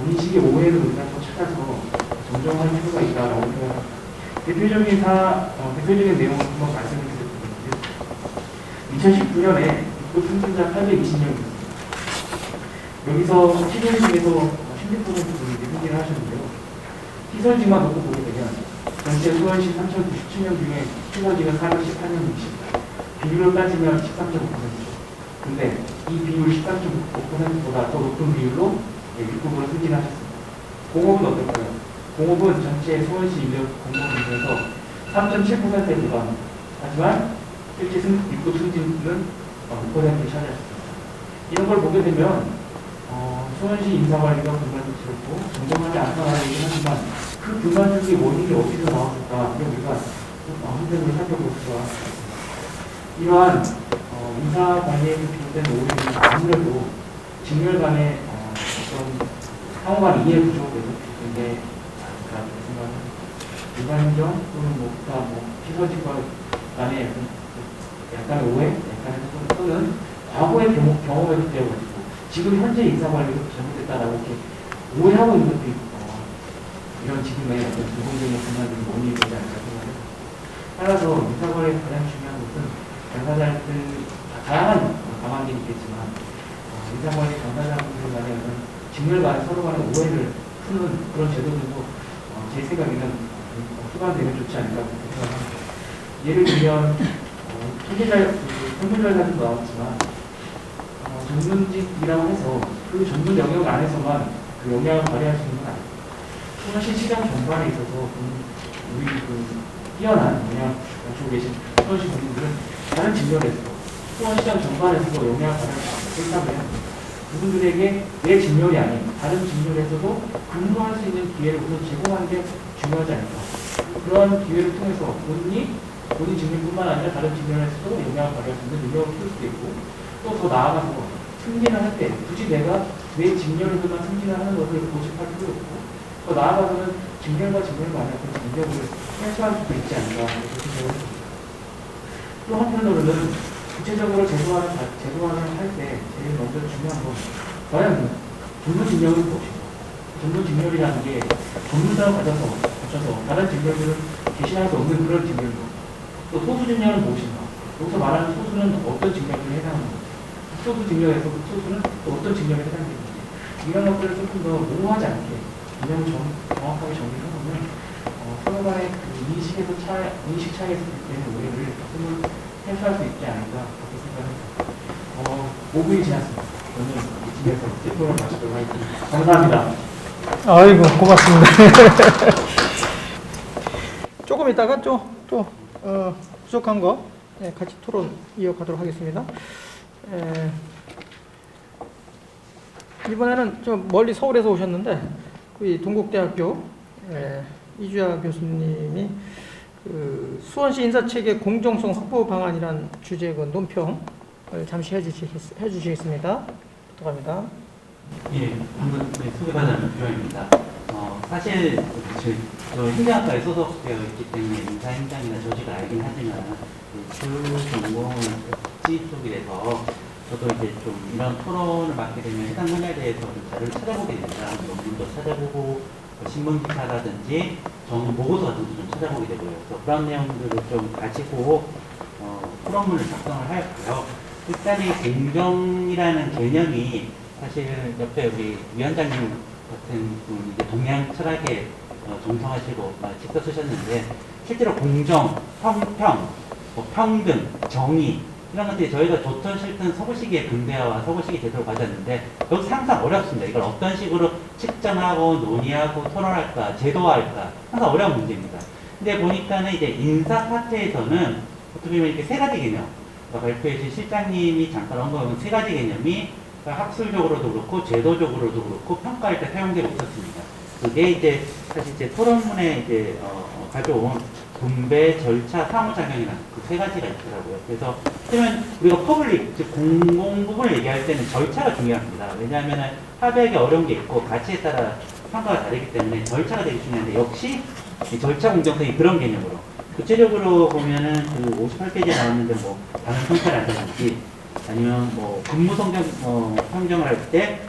인식의 오해를 우리가 더 찾아서 정정할 필요가 있다고 생각합니다. 대표적인 내용을 한번 말씀을 드렸는데요. 2019년에 입구 승진자 820명입니다. 여기서 시설 중에서 16% 분이 승진을 하셨는데요. 시설직만 놓고 보게 되면 전체 수원시 3,097명 중에 시설직은 418명입니다. 비율을 따지면 13.5%죠. 근데 이 비율 13.5%보다 더 높은 비율로 6급으로 승진하셨습니다. 공업은 어떨까요? 공업은 전체 수원시 인력 공무원 중에서 3.7%에 불과합니다. 하지만 실제 6급 승진은 6%를 차지했습니다. 이런 걸 보게 되면 수원시 인사관리가 불만족스럽고 정정하지 않다는 얘기는 하지만 그 불만족의 원인이 어디서 나왔을까 우리가 한편으로 살펴볼 수가 있습니다. 이러한 인사관리에서 비롯된 오해는 아무래도 직렬 간의 어떤 상호 간 이해 부족에서 비롯된 라고 생각합니다. 일반행정 또는 시설직과 간의 약간의 오해, 약간의 또는 과거의 경험에 빗대어가지고 지금 현재 인사관리가 잘못됐다라고 이렇게 오해하고 있는 것도 있고 이런 지금의 어떤 불공정의 불만들이 원인이 되지 않을까 생각합니다. 따라서 인사관리에서 가장 중요한 것은 당사자들 다양한 방안들이 있겠지만 인사관리 당사자분들 간의 어떤 직렬 간의 서로 간의 오해를 푸는 그런 제도들도 제 생각에는 수반되면 좋지 않을까 생각합니다. 예를 들면 평균자료도 나왔지만 전문직이라고 해서 그 전문 영역 안에서만 그 영향을 발휘할 수 있는 건 아닙니다. 수원시 시장 전반에 있어서 우리 뛰어난 영향을 가지고 계신 수원시 국민들은 다른 직렬에서 수원시장 전반에서도 영향을 발휘할 수 있습니다. 그렇다면 그분들에게 내 직렬이 아닌 다른 직렬에서도 근무할 수 있는 기회를 우선 제공하는 게 중요하지 않을까. 그러한 기회를 통해서 본인 직렬뿐만 아니라 다른 직렬에서도 영향을 발휘할 수 있는 능력을 키울 수도 있고 또 더 나아가서 승진을 할 때 굳이 내가 내 직렬에서만 승진을 하는 것을 고집할 필요 없고 또 나아가서는 직렬과 직렬과 아니라 그 능력을 해소할 수도 있지 않을까 그렇게 생각합니다. 또 한편으로는 구체적으로 제도화를 할 때 제일 먼저 중요한 건 과연 전문 직렬은 무엇인가? 전문 직렬이라는 게 전문성을 갖춰서 다른 직렬들은 대신할 수 없는 그런 직렬도 또 소수 직렬은 무엇인가? 여기서 말하는 소수는 어떤 직렬에 해당하는 건지 소수 직렬에서 소수는 또 어떤 직렬에 해당되는지 이런 것들을 조금 더 모호하지 않게 개념을 정확하게 정리해보면 서로 간의 그 인식 차이에서 되는 오해를 조금 해소할 수 있지 않을까 그렇게 생각합니다. 5분이 지났습니다. 저는 이쯤에서 제표를 마치도록 하겠습니다. 감사합니다. 아이고 고맙습니다. 조금 이따가 또 부족한 거 같이 토론 이어가도록 하겠습니다. 이번에는 좀 멀리 서울에서 오셨는데 이 동국대학교 이주야 교수님이 그 수원시 인사체계 공정성 확보 방안이란 주제의 논평을 잠시 해주시겠습니다. 부탁합니다. 예, 방금 소개받은 부장입니다. 사실 저 행정학과에 소속되어 있기 때문에 인사 행정이나 조직을 알긴 하지만 주 전공은 복지 쪽이라서 저도 이제 좀 이런 토론을 맡게 되면 해당 분야에 대해서 좀 자료를 찾아보게 됩니다. 논문도 찾아보고 신문 기사라든지 전문 보고서 같은 것도 좀 찾아보게 되고요. 그래서 그런 내용들을 좀 가지고 토론문을 작성을 하였고요. 일단은 공정이라는 개념이 사실 옆에 우리 위원장님 같은 분 이제 동양 철학에 정통하시고 직접 쓰셨는데 실제로 공정, 형평, 평등, 정의 이런 것들이 저희가 좋든 싫든 서구시기의 근대화와 서구시기 제도를 가졌는데 여기서 항상 어렵습니다. 이걸 어떤 식으로 측정하고 논의하고 토론할까, 제도화할까 항상 어려운 문제입니다. 근데 보니까는 이제 인사 파트에서는 어떻게 보면 이렇게 세 가지 개념 발표해 주신 실장님이 잠깐 언급한 세 가지 개념이 학술적으로도 그렇고 제도적으로도 그렇고 평가할 때 사용되고 있었습니다. 그게 이제 사실 제 토론문에 이제 가져온 분배, 절차, 상호작용이라는 그 세 가지가 있더라고요. 그래서 그러면 우리가 퍼블릭, 즉 공공 부분을 얘기할 때는 절차가 중요합니다. 왜냐하면 합의하기 어려운 게 있고 가치에 따라 평가가 다르기 때문에 절차가 되게 중요한데 역시 이 절차 공정성이 그런 개념으로 구체적으로 보면은 그 58페이지에 나왔는데 뭐 다른 평가를 한다든지 아니면 뭐 근무 성적 평정을 할 때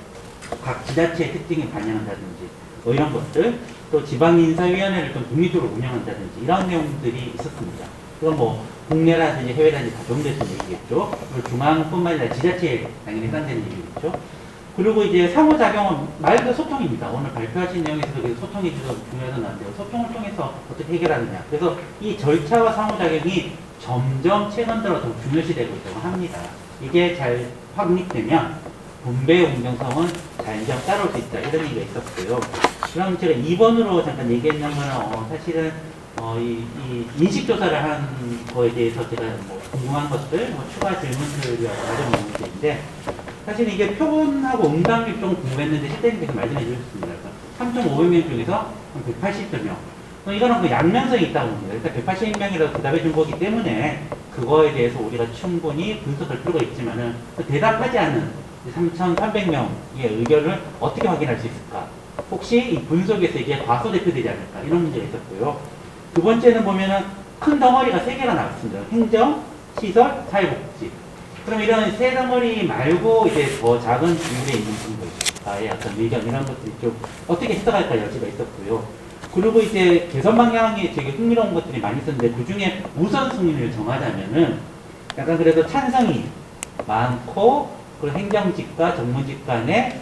각 지자체의 특징을 반영한다든지 뭐 이런 것들 또 지방인사위원회를 좀 독립적으로 운영한다든지 이런 내용들이 있었습니다. 그건 뭐 국내라든지 해외라든지 다 적용됐던 얘기겠죠. 그리고 중앙뿐만 아니라 지자체에 당연히 해당되는 얘기겠죠. 그리고 이제 상호작용은 말 그대로 소통입니다. 오늘 발표하신 내용에서도 소통이 중요하다고 나왔는데요. 소통을 통해서 어떻게 해결하느냐. 그래서 이 절차와 상호작용이 점점 최근 들어 더 중요시되고 있다고 합니다. 이게 잘 확립되면 분배의 공정성은 자연적 따라올 수 있다. 이런 얘기가 있었고요. 그럼 제가 2번으로 잠깐 얘기했는 거는 사실은 이 인식조사를 한 거에 대해서 제가 뭐 궁금한 것들, 뭐 추가 질문들을 가져온 문제인데 사실 이게 표본하고 응답률 좀 궁금했는데 실장님께서 말씀해 주셨습니다. 3,500명 중에서 한 180명. 이거는 그 양면성이 있다고 봅니다. 일단 180명이라고 대답해 준 거기 때문에 그거에 대해서 우리가 충분히 분석할 필요가 있지만은 대답하지 않는 3,300명의 의견을 어떻게 확인할 수 있을까? 혹시 이 분석에서 이게 과소대표되지 않을까? 이런 문제가 있었고요. 두 번째는 보면은 큰 덩어리가 3개가 나왔습니다. 행정, 시설, 사회복지. 그럼 이런 세 덩어리 말고 이제 더 작은 비율에 있는 분들과의 어떤 의견 이런 것들이 좀 어떻게 해석할까 여지가 있었고요. 그리고 이제 개선 방향이 되게 흥미로운 것들이 많이 있었는데 그 중에 우선순위를 정하자면은 약간 그래도 찬성이 많고 그리고 행정직과 전문직 간의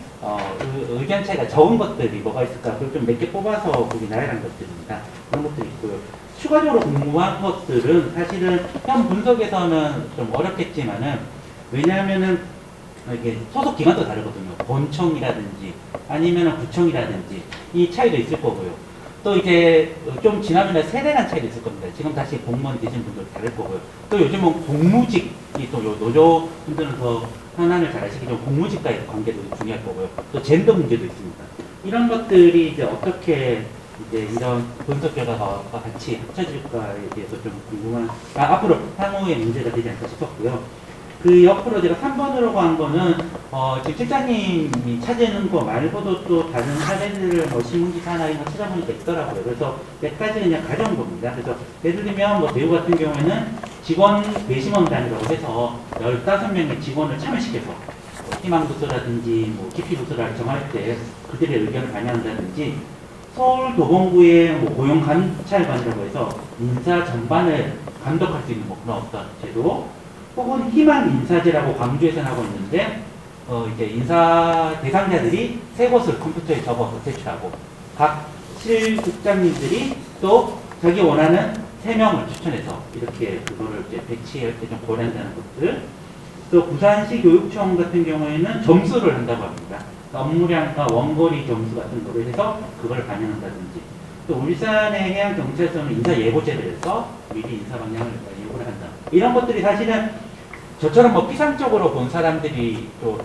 의견 차이가 적은 것들이 뭐가 있을까? 그걸 좀 몇 개 뽑아서 보기 나열한 것들입니다. 그런 것들이 있고요. 추가적으로 궁금한 것들은 사실은 현 분석에서는 좀 어렵겠지만은 왜냐하면은 이게 소속 기관도 다르거든요. 본청이라든지 아니면은 구청이라든지 이 차이도 있을 거고요. 또 이제 좀 지나면 세대 간 차이도 있을 겁니다. 지금 다시 공무원 되신 분들 다를 거고요. 또 요즘은 공무직이 또 노조 분들은 더 현안을 잘 아시겠지만 공무직과의 관계도 중요할 거고요. 또 젠더 문제도 있습니다. 이런 것들이 이제 어떻게 이제 이런 분석 결과가 같이 합쳐질까에 대해서 좀 궁금한, 앞으로 향후의 문제가 되지 않을까 싶었고요. 그 옆으로 제가 3번으로 간 거는, 지금 실장님이 찾는 거 말고도 또 다른 사례들을 뭐 신문기사나 이런 거 찾아보니까 있더라고요. 그래서 몇 가지 그냥 가져온 겁니다. 그래서 예를 들면 뭐 배우 같은 경우에는 직원 배심원단이라고 해서 15명의 직원을 참여시켜서 희망부서라든지 뭐 기피부서를 정할 때 그들의 의견을 반영한다든지 서울도봉구의 뭐 고용감찰관이라고 해서 인사 전반을 감독할 수 있는 뭐 그런 어떤 제도 혹은 희망 인사제라고 광주에서 하고 있는데 이제 인사 대상자들이 새 것을 컴퓨터에 접어서 제출하고 각 실국장님들이 또 자기 원하는 3명을 추천해서 이렇게 그거를 이제 배치할 때 좀 고려한다는 것들. 또 부산시 교육청 같은 경우에는 점수를 한다고 합니다. 업무량과 원거리 점수 같은 거를 해서 그걸 반영한다든지. 또 울산의 해양경찰서는 인사 예고제를 해서 미리 인사 방향을 예고를 한다. 이런 것들이 사실은 저처럼 뭐 피상적으로 본 사람들이 또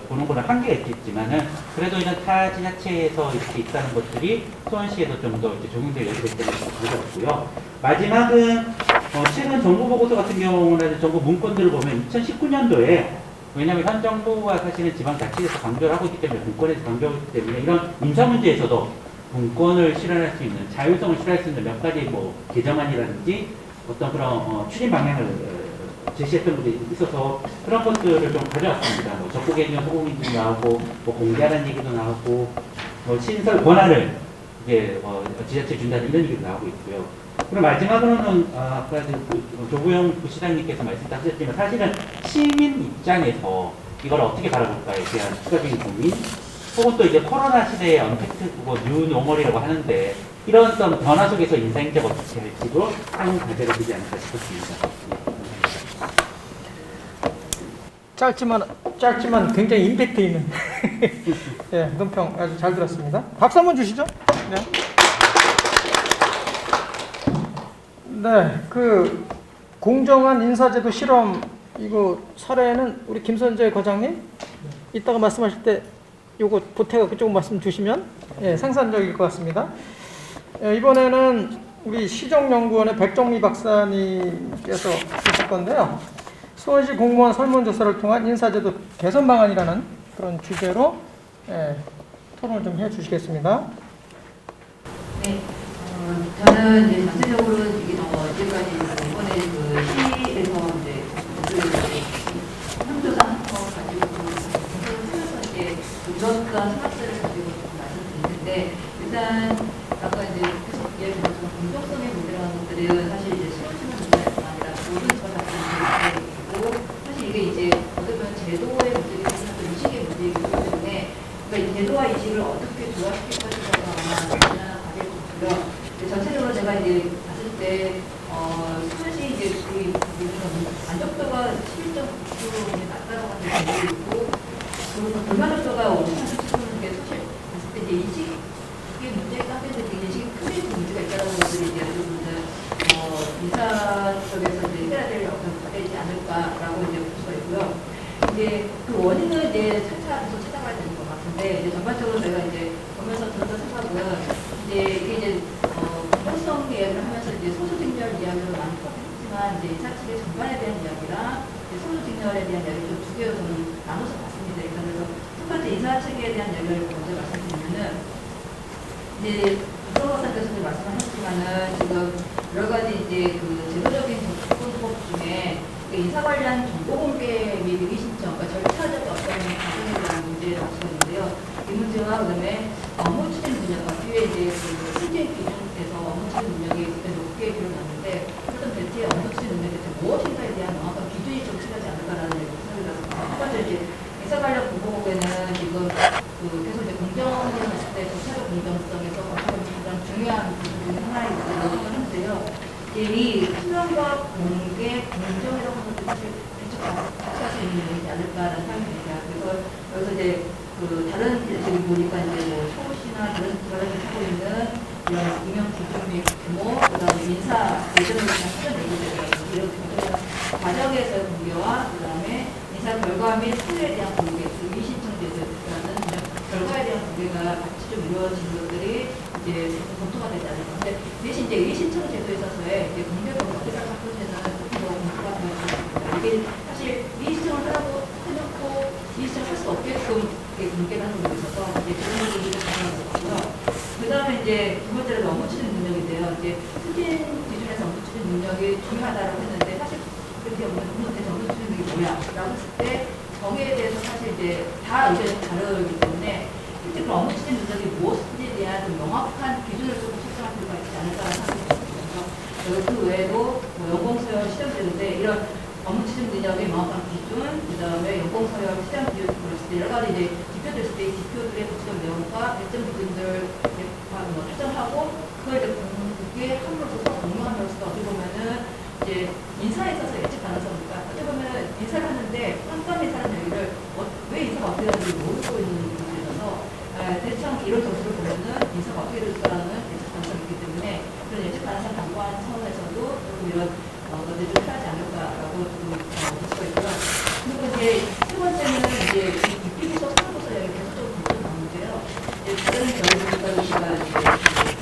보는 거는 한계가 있겠지만은 그래도 이런 타 지자체에서 이렇게 있다는 것들이 수원시에도 좀 더 적용될 여지가 있다는 걸 가져왔고요. 마지막은 최근 정부 보고서 같은 경우는 정부 문건들을 보면 2019년도에 왜냐하면 현 정부가 사실은 지방자치에서 강조를 하고 있기 때문에, 분권에서 강조하고 있기 때문에 이런 인사 문제에서도 분권을 실현할 수 있는, 자율성을 실현할 수 있는 몇 가지 뭐 개정안이라든지 어떤 그런 추진 방향을 제시했던 분들이 있어서 그런 것들을 좀 가져왔습니다. 뭐 적국개념 소공인증 나오고, 뭐 공개하라는 얘기도 나오고, 뭐 신설 권한을 이제 지자체에 준다는 이런 얘기도 나오고 있고요. 그리고 마지막으로는 아까 조구영 부시장님께서 말씀하셨지만 사실은 시민 입장에서 이걸 어떻게 바라볼까에 대한 추가적인 고민, 혹은 또 이제 코로나 시대의 언택트, 뉴 노멀이라고 하는데 이런 어떤 변화 속에서 인사행정 어떻게 할지도 한 과제가 되지 않을까 싶었습니다. 짧지만 굉장히 임팩트 있는 예, 논평 아주 잘 들었습니다. 박수 한번 주시죠. 네. 네, 그 공정한 인사제도 실험 이거 사례는 우리 김선재 과장님 이따가 말씀하실 때 요거 보태갖고 조금 말씀 주시면 예, 생산적일 것 같습니다. 예, 이번에는 우리 시정연구원의 백정미 박사님께서 주실 건데요. 수원시 공무원 설문조사를 통한 인사제도 개선 방안이라는 그런 주제로 예, 토론을 좀 해주시겠습니다. 네, 저는 이제 전체적으로 이제까지 이번에 그 시에서 이제 설문조사 한 거 가지고 그래서 이제 그런 생각들을 가지고 말씀드리는데 일단 아까 이제 계속 얘기했던 공정성의 문제라는 것들은 사실 이제 수용시는 문제가 아니라 모든 저 같은 문제이고 사실 이게 이제 어떻게 보면 제도의 문제이기 때문에 인식의 문제이기 때문에 그러니까 이 제도와 인식을 어떻게 조화시킬 것인가가 아마 과제일 것 같고요. 전체적으로 제가 이제 봤을 때 사실 이제 그 만족도가 11.9% 낮다라고 하는 게 있고 그리고 불만족도가 5.7%인 게 사실 봤을 때 이제 인식의 문제가 하는데 인식이 크게 문제가 있다는 것들이 이제 여러분들 인사 쪽에서 이제 해야 될 어떤 과제이지 않을까라고 이제 볼 수가 있고요. 이제 그 원인은 이제 차차 계속 찾아가야 되는 것 같은데 이제 전반적으로 저희가 이제 보면서 들었던 생각은 이제 이게 이제 공정성 이야기를 하면서 이제 소수직렬 이야기를 많이 했지만 이제 인사 측의 전반에 대한 이야기랑 소수직렬에 대한 이야기 좀 두 개로 저는 나눠서 봤습니다. 그래서 첫 번째 인사 측에 대한 이야기를 먼저 말씀드리면은 이제 박사님께서도 말씀하셨지만은 지금 여러 가지 이제 그 제도적인 접근법 중에 인사 관련 정보 공개 및 의기 신청, 그러니까 절차적 어떤 과정에 대한 문제라고 하시는데요. 이 문제와 그다음에 업무 추진 능력, 뒤에 이제 그 승진 기준에서 업무 추진 능력이 높게 기록났는데 어떤 대체의 업무 추진 능력이 대체 무엇인가에 대한 명확한 기준이 좀 필요하지 않을까라는 생각이 들었습니다. 첫 번째 이제 인사 관련 공보국에는 지금 그 계속 이제 공정이라고 했을 때 절차적 공정성에서 가장 중요한 기준 중 하나이라고 하는데요. 이 투명과 공개, 공정이라고 하는 것도 사실 대충 같이 할 수 있는 일이지 않을까라는 생각이 듭니다. 그래서 여기서 이제 그 다른 지금 보니까 이제 뭐 서울시나 다른 기관에서 하고 있는 이런 임용 기준 및 규모, 그다음에 인사 예전에 그냥 수련 얘기들이라든지 이런 과정에서의 공개와 그다음에 인사 결과 및 사유에 대한 공개, 그 이신청 제도라는 결과에 대한 공개가 같이 좀 이루어진 것들이 이제 검토가 되지 않을까. 근데 대신 이제 의신청 제도에 있어서의 이제 공개 검토가 사건에는 더 검토가 되어 있습니다. 이게 사실 의신청을 하라고 해놓고 의신청 할 수 없게끔 공개를 하는 거 있어서 이제 그런 부분들이 가능한 것 같고요. 그 다음에 이제 두 번째로 업무 추진 능력인데요. 이제 승진 기준에서 업무 추진 능력이 중요하다고 했는데 사실 그렇게 업무 추진 능력이 뭐야?라고 했을 때 거기에 대해서 사실 이제 다 의견이 다르기 때문에 실제 그 업무 추진 능력이 무엇인지에 대한 좀 명확한 기준을 조금 설정할 필요가 있지 않을까라는 생각이 듭니다. 그래서 그 외에도 뭐 연공서열 시험제도인데 이런 업무 추진 능력의 명확한 기준, 그 다음에 연공서열 시험 기준 그랬을 때 여러 가지 이제 지표들 있을 때 이 지표들의 구체적 내용과 배점 기준들 설정하고 그걸 이제 공개 함으로써 공유함으로써 어떻게 보면은 이제 인사에 있어서 예측 가능성이니까 어떻게 보면 인사를 하는데 깜깜 인사라는 얘기를 왜 인사가 어떻게 되는지 모르고 있는 부분이 있어서 대충 이런 점수를 보면은 인사가 어떻게 될까라는 예측 가능성이 있기 때문에 그런 예측 가능성 강화하는 차원에서도 조금 이런 것들이 좀 필요하지 않을까라고 좀 볼 수가 있고요. 그리고 이제 세 번째는 이제 입비부서 상부서 이야기 계속적으로 나오는데요. 다른 저희가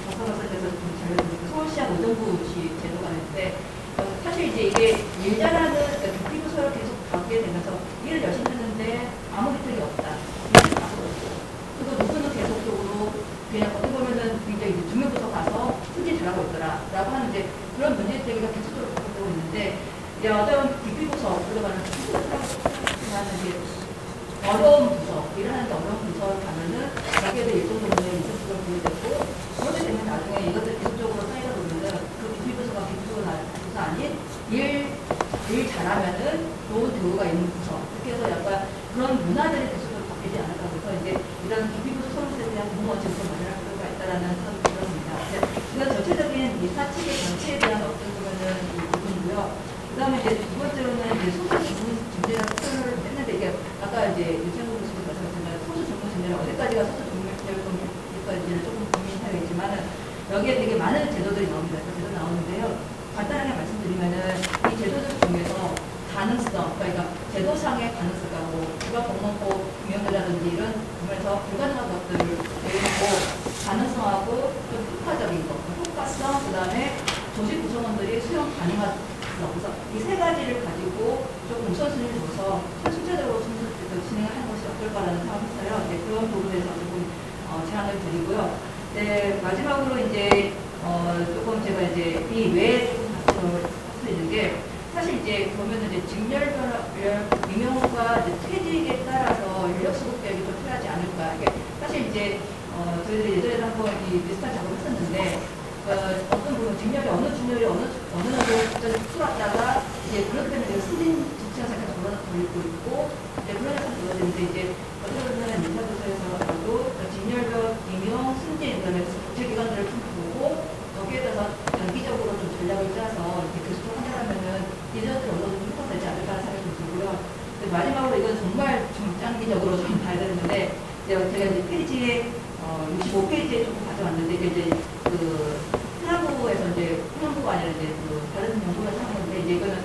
박사님께서 잘 서울시하고 의정부시 제도가 있는데 사실 이제 이게 일 잘하는 입비부서를 계속 가게 하게 되면서 일을 열심히 했는데 아무 혜택이 없다. 그리고 누구는 계속적으로 그냥 어떻게 보면은 굉장히 주민부서 가서 승진 잘하고 있더라라고 하는 이제 그런 문제 제기가 계속적으로 벌어지고 있는데 이제 어떤 DP부서 들어가는 이제 어려운 부서, 일을 하는데 어려운 부서를 가면은 자기에 대해 일정 정도의 인센티브가 부여되고 그렇게 되면 나중에 이것들 계속적으로 쌓이다 보면은 그 DP부서가 DP부서 아닌 일 잘하면은 좋은 대우가 있는 부서 이렇게 해서 약간 그런 문화들이 계속적으로 바뀌지 않을까 그래서 이제 이런 DP부서 서비스에 대한 공무원 제도를 마련할 필요가 있다라는 그런입니다. 이건 전체적인 이 사측의 전체에 대한 어떤 보면은 부분이고요. 그 다음에 이제 두 번째로는 이제 소수 전문 증대라고 표현을 했는데 이게 아까 이제 유채국 교수님 말씀하셨지만 소수 전문 증대는 어디까지가 소수 전문 증대일까지는 조금 고민하겠지만은 여기에 되게 많은 제도들이 나옵니다. 그 제도 나오는데요. 간단하게 말씀드리면은 이 제도들 중에서 가능성, 그러니까 제도상의 가능성과 뭐 국가공무원법 위원회라든지 이런 부분에서 불가능한 것들을 배우고 가능성하고 좀 효과적인 것, 효과성, 그 다음에 조직 구성원들이 수용 가능한 그래서 이 세 가지를 가지고 조금 우선순위를 둬서 순차적으로 진행을 하는 것이 어떨까라는 생각을 했어요. 네, 그런 부분에서 조금 제안을 드리고요. 네, 마지막으로 이제 조금 제가 이제 이 외에 조금 말씀을 할 수 있는 게 사실 이제 보면은 이제 직렬별 임용과 퇴직에 따라서 인력 수급 계획이 좀 필요하지 않을까. 이게 사실 이제 저희들이 예전에도 한번 이 비슷한 작업을 했었는데. 어떤 부분 직렬이 어느 직렬이 어느 정도 갑자기 풀었다가 이제 그렇게 되면 승진 지치가 잠깐 돌고 있고 이제 그런 약간 돌아지는데 이제 어떻게 보면 인사부서에서도 직렬별 임용 승진 그다음에 국제 기관들을 좀 보고 거기에 대해서 장기적으로 좀 전략을 짜서 이렇게 계속 한다면은 예전들 어느 정도 효과되지 않을까라는 생각이 좀 들고요. 마지막으로 이건 정말 좀 장기적으로 좀 봐야 되는데 제가 이제 페이지에 65페이지에 조금 가져왔는데 이게 이제 행안부에서 이제 행안부가 아니라 이제 다른 연구에서 하는 건데 이제 이거는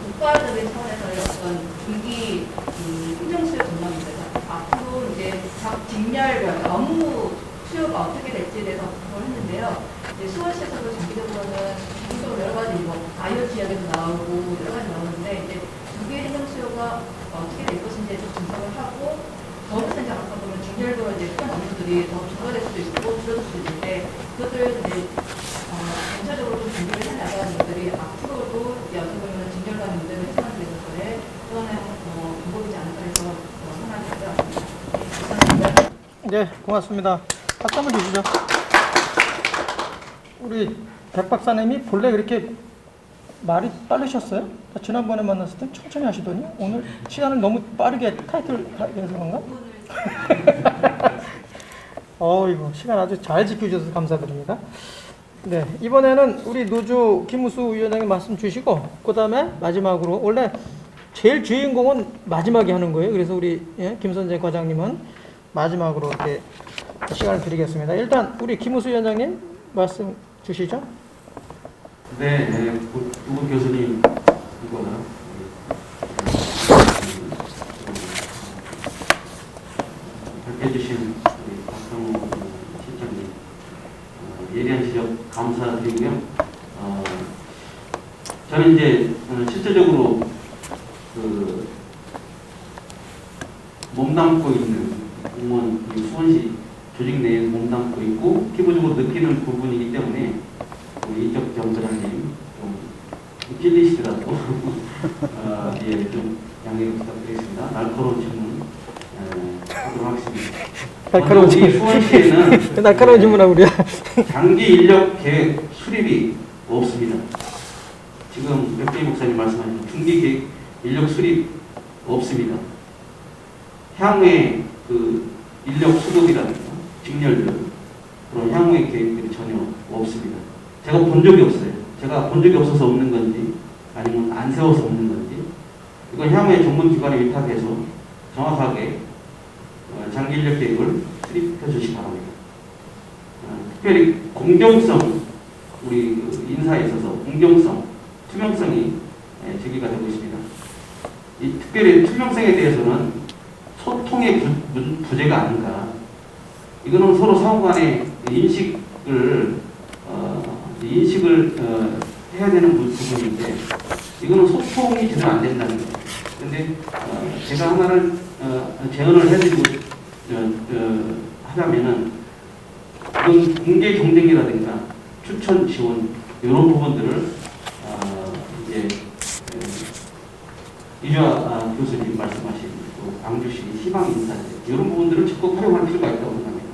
국가적인 차원에서의 어떤 분기 행정수요 전망입니다. 앞으로 이제 각 직렬별 업무 수요가 어떻게 될지에 대해서 그걸 했는데요. 이제 수원시에서도 장기적으로 여러 가지 뭐 IoT 이야기도 나오고 여러 가지 나오는데 이제 두개 행정수요가 어떻게 될 것인지에 좀 분석을 하고 거기서 이제 아까 보면 직렬별 이제 큰 업무들이 더 줄어들 수도 있고 줄어들 수도 있는데 그것들 이제 전체적으로 좀 준비를 해나가는 것들이 앞으로도 이제 어떻게 보면 직렬간 문제를 해소하는 데서의 또 하나의 방법이지 않을까 해서 생각이 들었습니다. 네, 고맙습니다. 박수 한번 주시죠. 우리 백 박사님이 본래 그렇게 말이 빠르셨어요? 지난번에 만났을 때 천천히 하시더니 오늘 시간을 너무 빠르게 타이틀 해서 그런가? 이거 시간 아주 잘 지켜주셔서 감사드립니다. 네, 이번에는 우리 노조 김우수 위원장님 말씀 주시고 그 다음에 마지막으로 원래 제일 주인공은 마지막에 하는 거예요. 그래서 우리 김선재 과장님은 마지막으로 이렇게 시간을 드리겠습니다. 일단 우리 김우수 위원장님 말씀 주시죠. 네, 두 교수님 이거는 발표해 주신 박성호 실장님 예리한 지적 감사드리고요. 저는 이제 실질적으로 몸담고 있는 공무원 수원시 조직 내에 몸담고 있고 기본적으로 느끼는 부분이기 때문에 이적 정부장님 좀 찔리시더라도 좀 양해를 부탁드리겠습니다. 날카로운 질문 하도록 하겠습니다. 날카로운 질문. 우리 수원시에는 날카로운 질문하고 우리야. 장기 인력 계획 수립이 없습니다. 지금 백대희 목사님 말씀하신 중기 계획 인력 수립 없습니다. 향후에 인력 수급이라든가 직렬들 그런 향후의 계획들이 전혀 없습니다. 제가 본 적이 없어요. 제가 본 적이 없어서 없는 건지 아니면 안 세워서 없는 건지 이건 향후에 전문기관에 위탁해서 정확하게 장기 인력 계획을 수립해 주시기 바랍니다. 특별히 공정성, 우리 인사에 있어서 공정성, 투명성이 제기가 되고 있습니다. 이 특별히 투명성에 대해서는 소통의 부재가 아닌가. 이거는 서로 상호 간의 인식을 해야 되는 부분인데 이거는 소통이 제대로 안 된다는 거예요. 근데 제가 하나를 제언을 해드리고 하자면은 이런 공개 경쟁이라든가 추천 지원 이런 부분들을 이제 이주아 교수님 말씀하신 또 광주시 희망인사제 이런 부분들을 적극 활용할 필요가 있다고 생각합니다.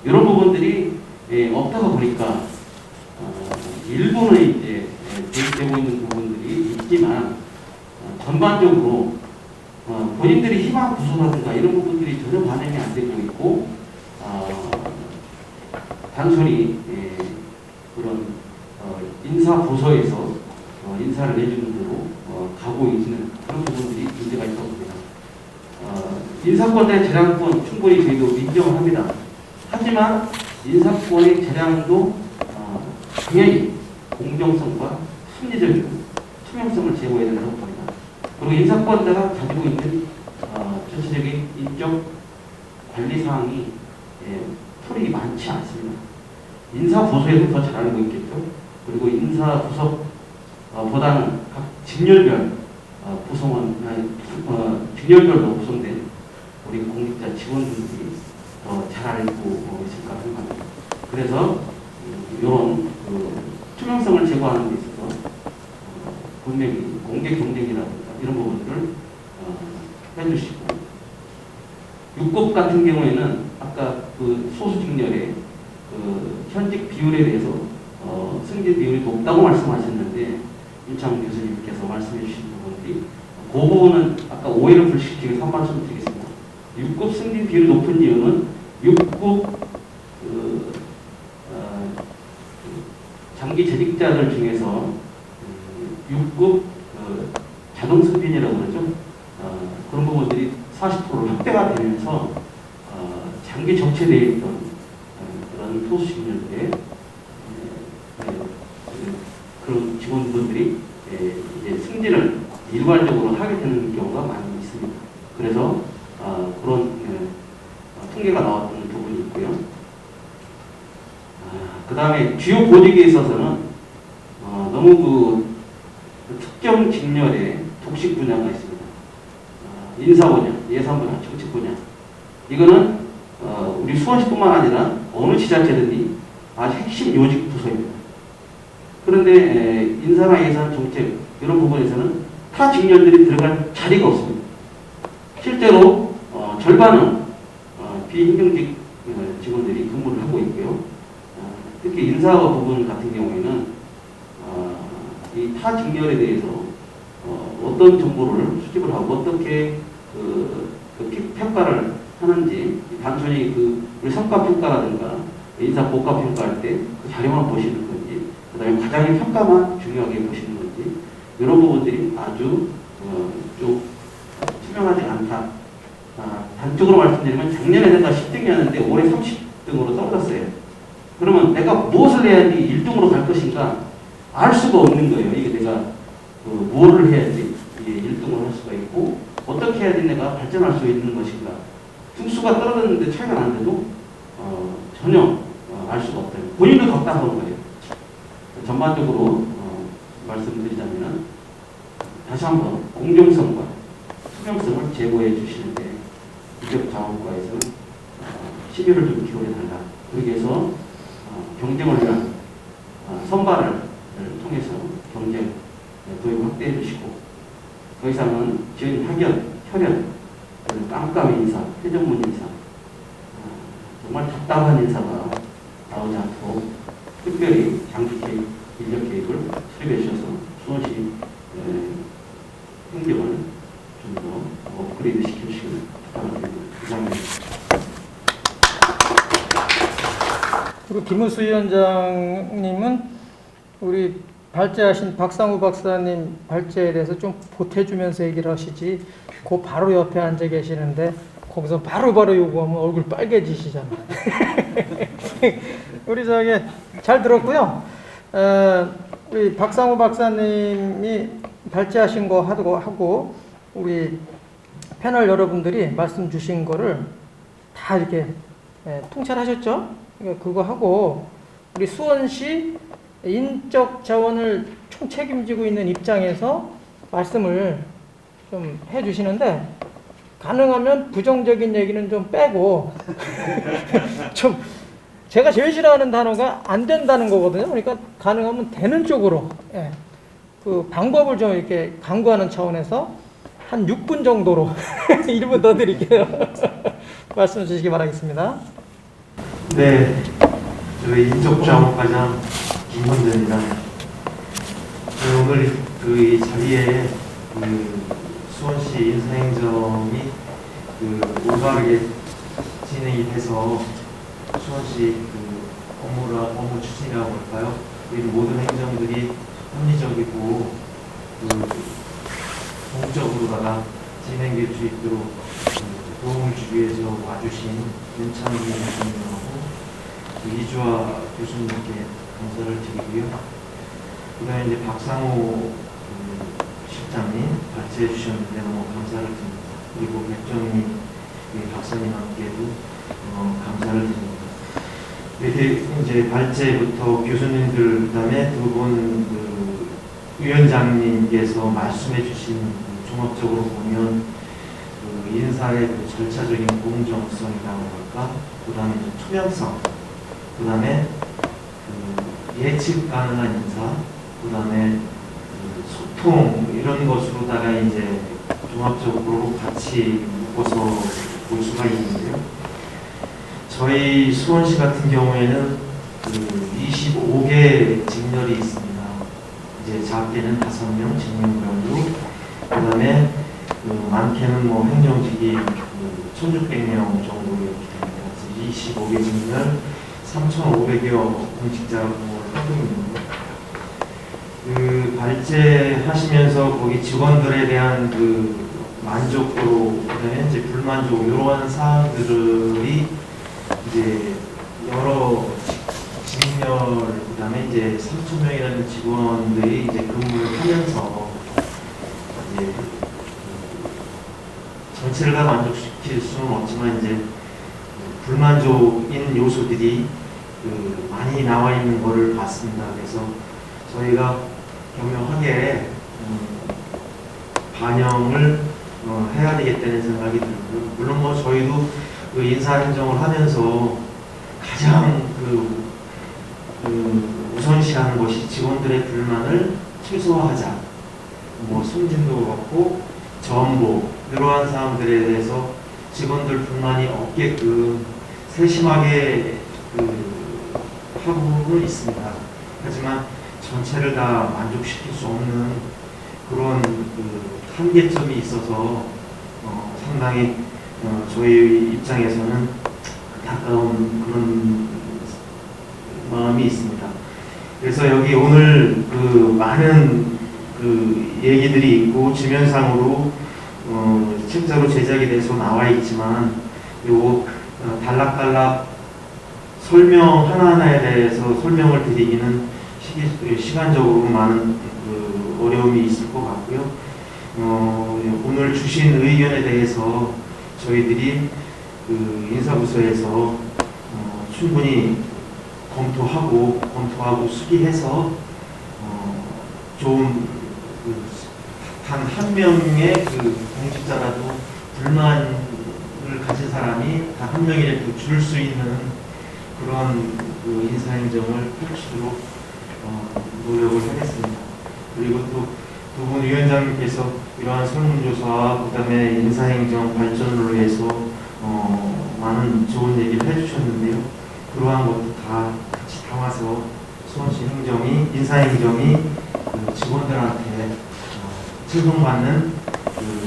이런 부분들이 없다가 보니까 일부는 이제 되고 있는 부분들이 있지만 전반적으로 본인들이 희망 부서라든가 이런 부분들이 전혀 반영이 안 되고 있고 단순히 그런 인사 부서에서 인사를 내주는 대로 가고 있는 그런 부분들이 문제가 있다고 봅니다. 인사권의 재량권 충분히 저희도 인정을 합니다. 하지만 인사권의 재량도 당연히 공정성과 합리적이고 투명성을 제고해야 된다고 봅니다. 그리고 인사권자가 가지고 있는 전체적인 인적 관리 사항이 풀이 많지 않습니다. 인사부서에서 더 잘 알고 있겠죠. 그리고 인사부서보다는 각 직렬별 구성원, 직렬별로 구성된 우리 공직자 직원들이 더 잘 알고 있을까 생각합니다. 그래서 이런 투명성을 제고하는 데 있어서 분명히 공개 경쟁이라든가 이런 부분들을 해주시고 6급 같은 경우에는 아까 그 소수직렬의 현직 비율에 대해서 승진 비율이 높다고 말씀하셨는데 윤창 교수님께서 말씀해 주신 부분들이 그 부분은 아까 오해를 불식시키기 위해서 한 말씀 드리겠습니다. 6급 승진 비율이 높은 이유는 6급 장기 재직자들 중에서 6급 자동 승진이라고 그러죠. 그런 부분들이 40%로 확대가 되면서 장기 정체되어 있던 그런 소수직렬들의 그런 직원분들이 이제 승진을 일괄적으로 하게 되는 경우가 많이 있습니다. 그래서 그런 통계가 나왔던 부분이 있고요. 그 다음에 주요 보직에 있어서는 너무 그 특정 직렬의 독식 분야가 있습니다. 인사 분야, 예산 분야, 정책 분야. 이거는 우리 수원시뿐만 아니라 어느 지자체든지 아주 핵심 요직 부서입니다. 그런데 인사나 예산, 정책 이런 부분에서는 타 직렬들이 들어갈 자리가 없습니다. 실제로 절반은 비행정직 직원들이 근무를 하고 있고요. 특히 인사 부분 같은 경우에는 이 타 직렬에 대해서 어떤 정보를 수집을 하고 어떻게 평가를 하는지 단순히 우리 성과 평가라든가 인사 고가 평가할 때 그 자료만 보시는 건지 그 다음에 과장의 평가만 중요하게 보시는 건지 이런 부분들이 아주 좀 투명하지 않다. 단적으로 말씀드리면 작년에 내가 10등이었는데 올해 30등으로 떨어졌어요. 그러면 내가 무엇을 해야지 1등으로 갈 것인가 알 수가 없는 거예요. 이게 내가 무엇을 해야지 이게 1등을 할 수가 있고 어떻게 해야지 내가 발전할 수 있는 것인가. 등수가 떨어졌는데 차이가 나는데도 전혀 알 수가 없다요. 본인도 답답한 거예요. 전반적으로 말씀드리자면 다시 한번 공정성과 투명성을 제고해 주시는데 인력자원과에서는 시비를 좀 기울여달라. 그러기 위해서 경쟁을 위한 선발을 통해서 경쟁 도입 확대해 주시고 더 이상은 지원 학연, 혈연, 깜깜이 인사, 회전문 인사 정말 답답한 인사가 나오지 않도록 특별히 장기 계획, 인력 계획을 수립해 주셔서 수원시 행정을 좀 더 업그레이드 시켜주시길 부탁드립니다. 감사합니다. 그리고 김우수 위원장님은 우리 발제하신 박상우 박사님 발제에 대해서 좀 보태주면서 얘기를 하시지 그 바로 옆에 앉아 계시는데 거기서 바로바로 요구하면 얼굴 빨개지시잖아. 우리 잘 들었고요. 우리 박상우 박사님이 발제하신 거 하고 우리 패널 여러분들이 말씀 주신 거를 다 이렇게 통찰하셨죠? 그거 하고 우리 수원시 인적 자원을 총 책임지고 있는 입장에서 말씀을 좀 해주시는데 가능하면 부정적인 얘기는 좀 빼고 좀 제가 제일 싫어하는 단어가 안 된다는 거거든요. 그러니까 가능하면 되는 쪽으로 그 방법을 좀 이렇게 강구하는 차원에서 한 6분 정도로 1분 더 드릴게요. 말씀 주시기 바라겠습니다. 네, 저희 인적자원과장 김현재입니다. 오늘 이 자리에 수원시 인사행정이 올바르게 진행이 돼서 수원시 업무 추진이라고 할까요? 모든 행정들이 합리적이고 공적으로다가 진행될 수 있도록 도움을 주기 위해서 와주신 윤창기 교수님하고 이주아 교수님께 감사를 드리고요. 그 다음에 이제 박상호 실장님 발제해 주셨는데 너무 감사를 드립니다. 그리고 백정희 박사님께도 감사를 드립니다. 이렇게 이제 발제부터 교수님들, 그 다음에 두 분 위원장님께서 말씀해 주신 종합적으로 보면 인사의 절차적인 공정성이라고 할까, 그 다음에 투명성, 그 다음에 예측 가능한 인사, 그 다음에 소통 이런 것으로다가 이제 종합적으로 같이 묶어서 볼 수가 있는데요. 저희 수원시 같은 경우에는 25개 직렬이 있습니다. 이제 작게는 5명 직렬별로, 그 다음에 많게는 뭐 행정직이 1,600명 정도 이렇게 됩니다. 25개 직렬, 3,500여 공직자를 하고 있는데, 발제하시면서 거기 직원들에 대한 만족도, 그다음에 이제 불만족 이러한 사항들이 이제 여러 직렬, 그다음에 이제 3,000명이라는 직원들이 이제 근무를 하면서 이제 전체를 다 만족시킬 수는 없지만 이제 불만족인 요소들이 많이 나와 있는 것을 봤습니다. 그래서 저희가 교묘하게 반영을 해야 되겠다는 생각이 들고요. 물론 뭐 저희도 인사행정을 하면서 가장 우선시하는 것이 직원들의 불만을 최소화하자. 뭐 승진도 그렇고 전보 이러한 사항들에 대해서 직원들 불만이 없게끔 세심하게 하고는 있습니다. 하지만 전체를 다 만족시킬 수 없는 그런 한계점이 있어서 상당히 저희 입장에서는 안타까운 그런 마음이 있습니다. 그래서 여기 오늘 많은 얘기들이 있고 지면상으로 책자로 제작이 돼서 나와 있지만 요 단락단락 설명 하나하나에 대해서 설명을 드리기는 시간적으로 많은 어려움이 있을 것 같고요. 오늘 주신 의견에 대해서 저희들이 인사부서에서 충분히 검토하고 수기해서 좋은 단 한 명의 공직자라도 불만을 가진 사람이 단 한 명이라도 줄 수 있는 그런 인사행정을 할 수 있도록 노력을 하겠습니다. 그리고 또 두 분 위원장님께서 이러한 설문조사와 그 다음에 인사행정 발전을 위해서 많은 좋은 얘기를 해주셨는데요. 그러한 것도 다 같이 담아서 수원시 행정이, 인사행정이 직원들한테 칭송받는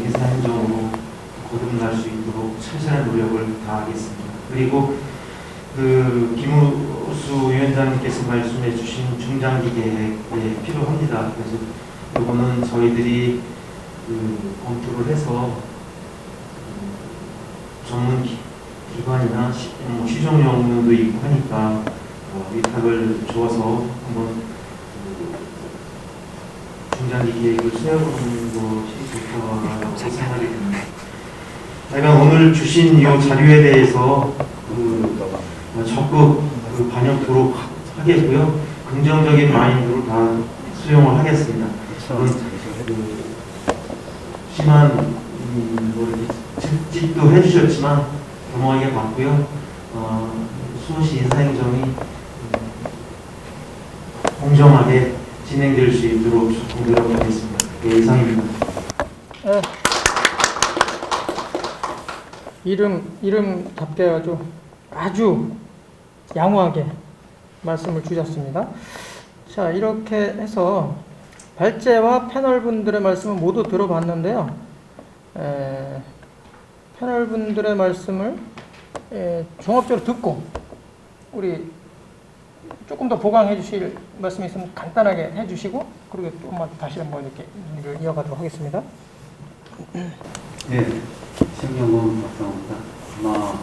인사행정으로 거듭날 수 있도록 최선의 노력을 다하겠습니다. 그리고 김우수 위원장님께서 말씀해 주신 중장기 계획이 필요합니다. 그래서 이거는 저희들이 검토를 해서 전문 기관이나 시정연구도 있고 하니까 위탁을 줘서 한번 중장기 계획을 세워보는 것이 좋다고 생각이 듭니다. 하여간 오늘 주신 이 자료에 대해서 적극 반영토록 하겠고요. 긍정적인 마인드로 다 수용을 하겠습니다. 뭐 이렇게 짚도 해주셨지만 겸허하게 봤고요. 수원시 인사행정이 공정하게 진행될 수 있도록 노력하겠습니다. 네, 이상입니다. 이름답게 아주 양호하게 말씀을 주셨습니다. 자, 이렇게 해서 발제와 패널분들의 말씀을 모두 들어봤는데요. 패널분들의 말씀을 종합적으로 듣고 우리 조금 더 보강해 주실 말씀이 있으면 간단하게 해 주시고 그리고 또 다시 한번 이렇게 논의를 이어가도록 하겠습니다. 네, 시험연구원 박상호입니다. 아마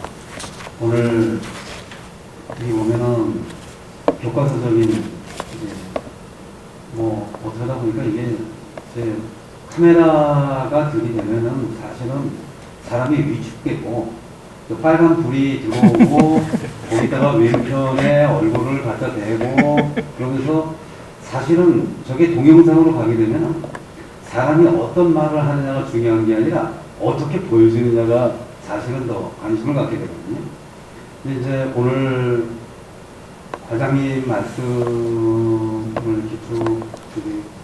오늘 여기 보면은 교과서적인 이제 뭐 어쩌다 보니까 이게 이제 카메라가 들이대면은 사실은 사람이 위축되고 또 빨간 불이 들어오고 거기다가 왼편에 얼굴을 갖다 대고 그러면서 사실은 저게 동영상으로 가게 되면 사람이 어떤 말을 하느냐가 중요한 게 아니라 어떻게 보여주느냐가 사실은 더 관심을 갖게 되거든요. 근데 이제 오늘 과장님 말씀을 이렇게 쭉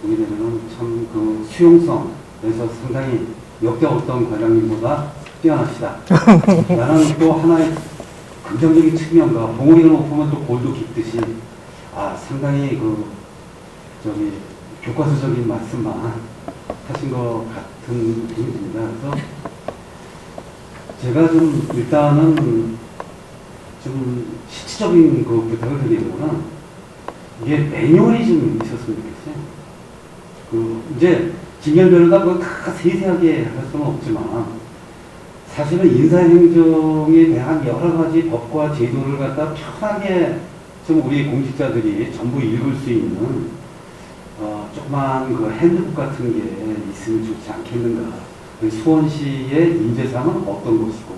보게 되면은 참 그 수용성에서 상당히 역대 어떤 과장님보다 뛰어나시다. 나는 또 하나의 긍정적인 측면과 봉우리를 높으면 또 골도 깊듯이 상당히 교과서적인 말씀만 하신 것 같은 느낌이 듭니다. 그래서 제가 좀 일단은 좀 실질적인 부탁을 드리는 거는 이게 매뉴얼이 좀 있었으면 좋겠어요. 이제 직렬별로다 다 세세하게 할 수는 없지만 사실은 인사행정에 대한 여러 가지 법과 제도를 갖다 편하게 좀 우리 공직자들이 전부 읽을 수 있는 조그만 핸드북 같은 게 있으면 좋지 않겠는가. 수원시의 인재상은 어떤 것이고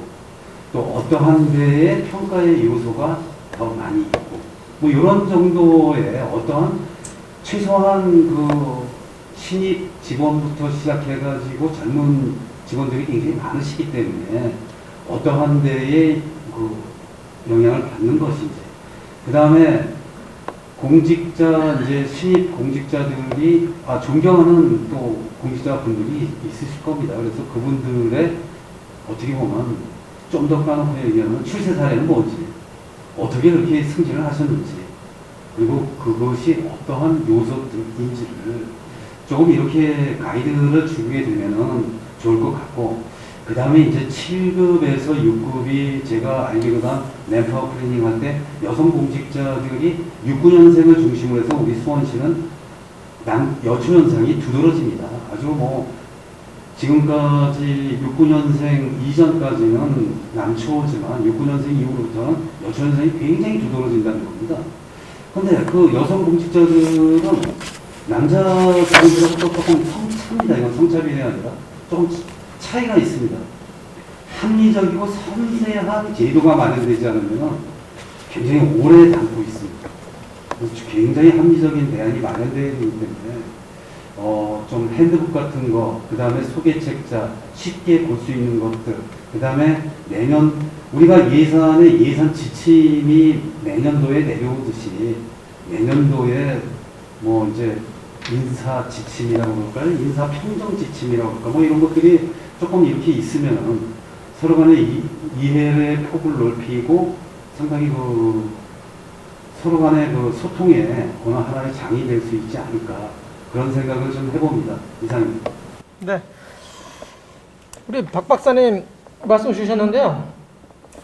또 어떠한 데에 평가의 요소가 더 많이 있고 뭐 이런 정도의 어떠한 최소한 신입 직원부터 시작해가지고 젊은 직원들이 굉장히 많으시기 때문에 어떠한 데에 영향을 받는 것인지 그 다음에 공직자 이제 신입 공직자들이 존경하는 또 공직자분들이 있으실 겁니다. 그래서 그분들의 어떻게 보면 좀 더 까놓고 얘기하면 출세 사례는 뭔지 어떻게 그렇게 승진을 하셨는지 그리고 그것이 어떠한 요소들인지를 조금 이렇게 가이드를 주게 되면은 좋을 것 같고 그 다음에 이제 7급에서 6급이 제가 알기로는 맨파워 트레이닝 할 때 여성 공직자들이 69년생을 중심으로 해서 우리 수원시는 여초년생이 두드러집니다. 아주 뭐 지금까지 69년생 이전까지는 남초지만 69년생 이후로부터는 여초년생이 굉장히 두드러진다는 겁니다. 근데 그 여성 공직자들은 남자 직원들하고 조금 성차입니다. 이건 성차별이 아니라 조금 차이가 있습니다. 합리적이고 섬세한 제도가 마련되지 않으면 굉장히 오래 담고 있습니다. 굉장히 합리적인 대안이 마련되어야 되기 때문에 좀 핸드북 같은 거, 그 다음에 소개책자 쉽게 볼 수 있는 것들, 그 다음에 내년 우리가 예산 지침이 내년도에 내려오듯이 내년도에 뭐 이제 인사 지침이라고 그럴까요? 인사 평정 지침이라고 그럴까? 뭐 이런 것들이 조금 이렇게 있으면 서로 간의 이해의 폭을 넓히고 상당히 서로 간의 소통에 어느 하나의 장이 될 수 있지 않을까 그런 생각을 좀 해봅니다. 이상입니다. 네. 우리 박 박사님 말씀 주셨는데요.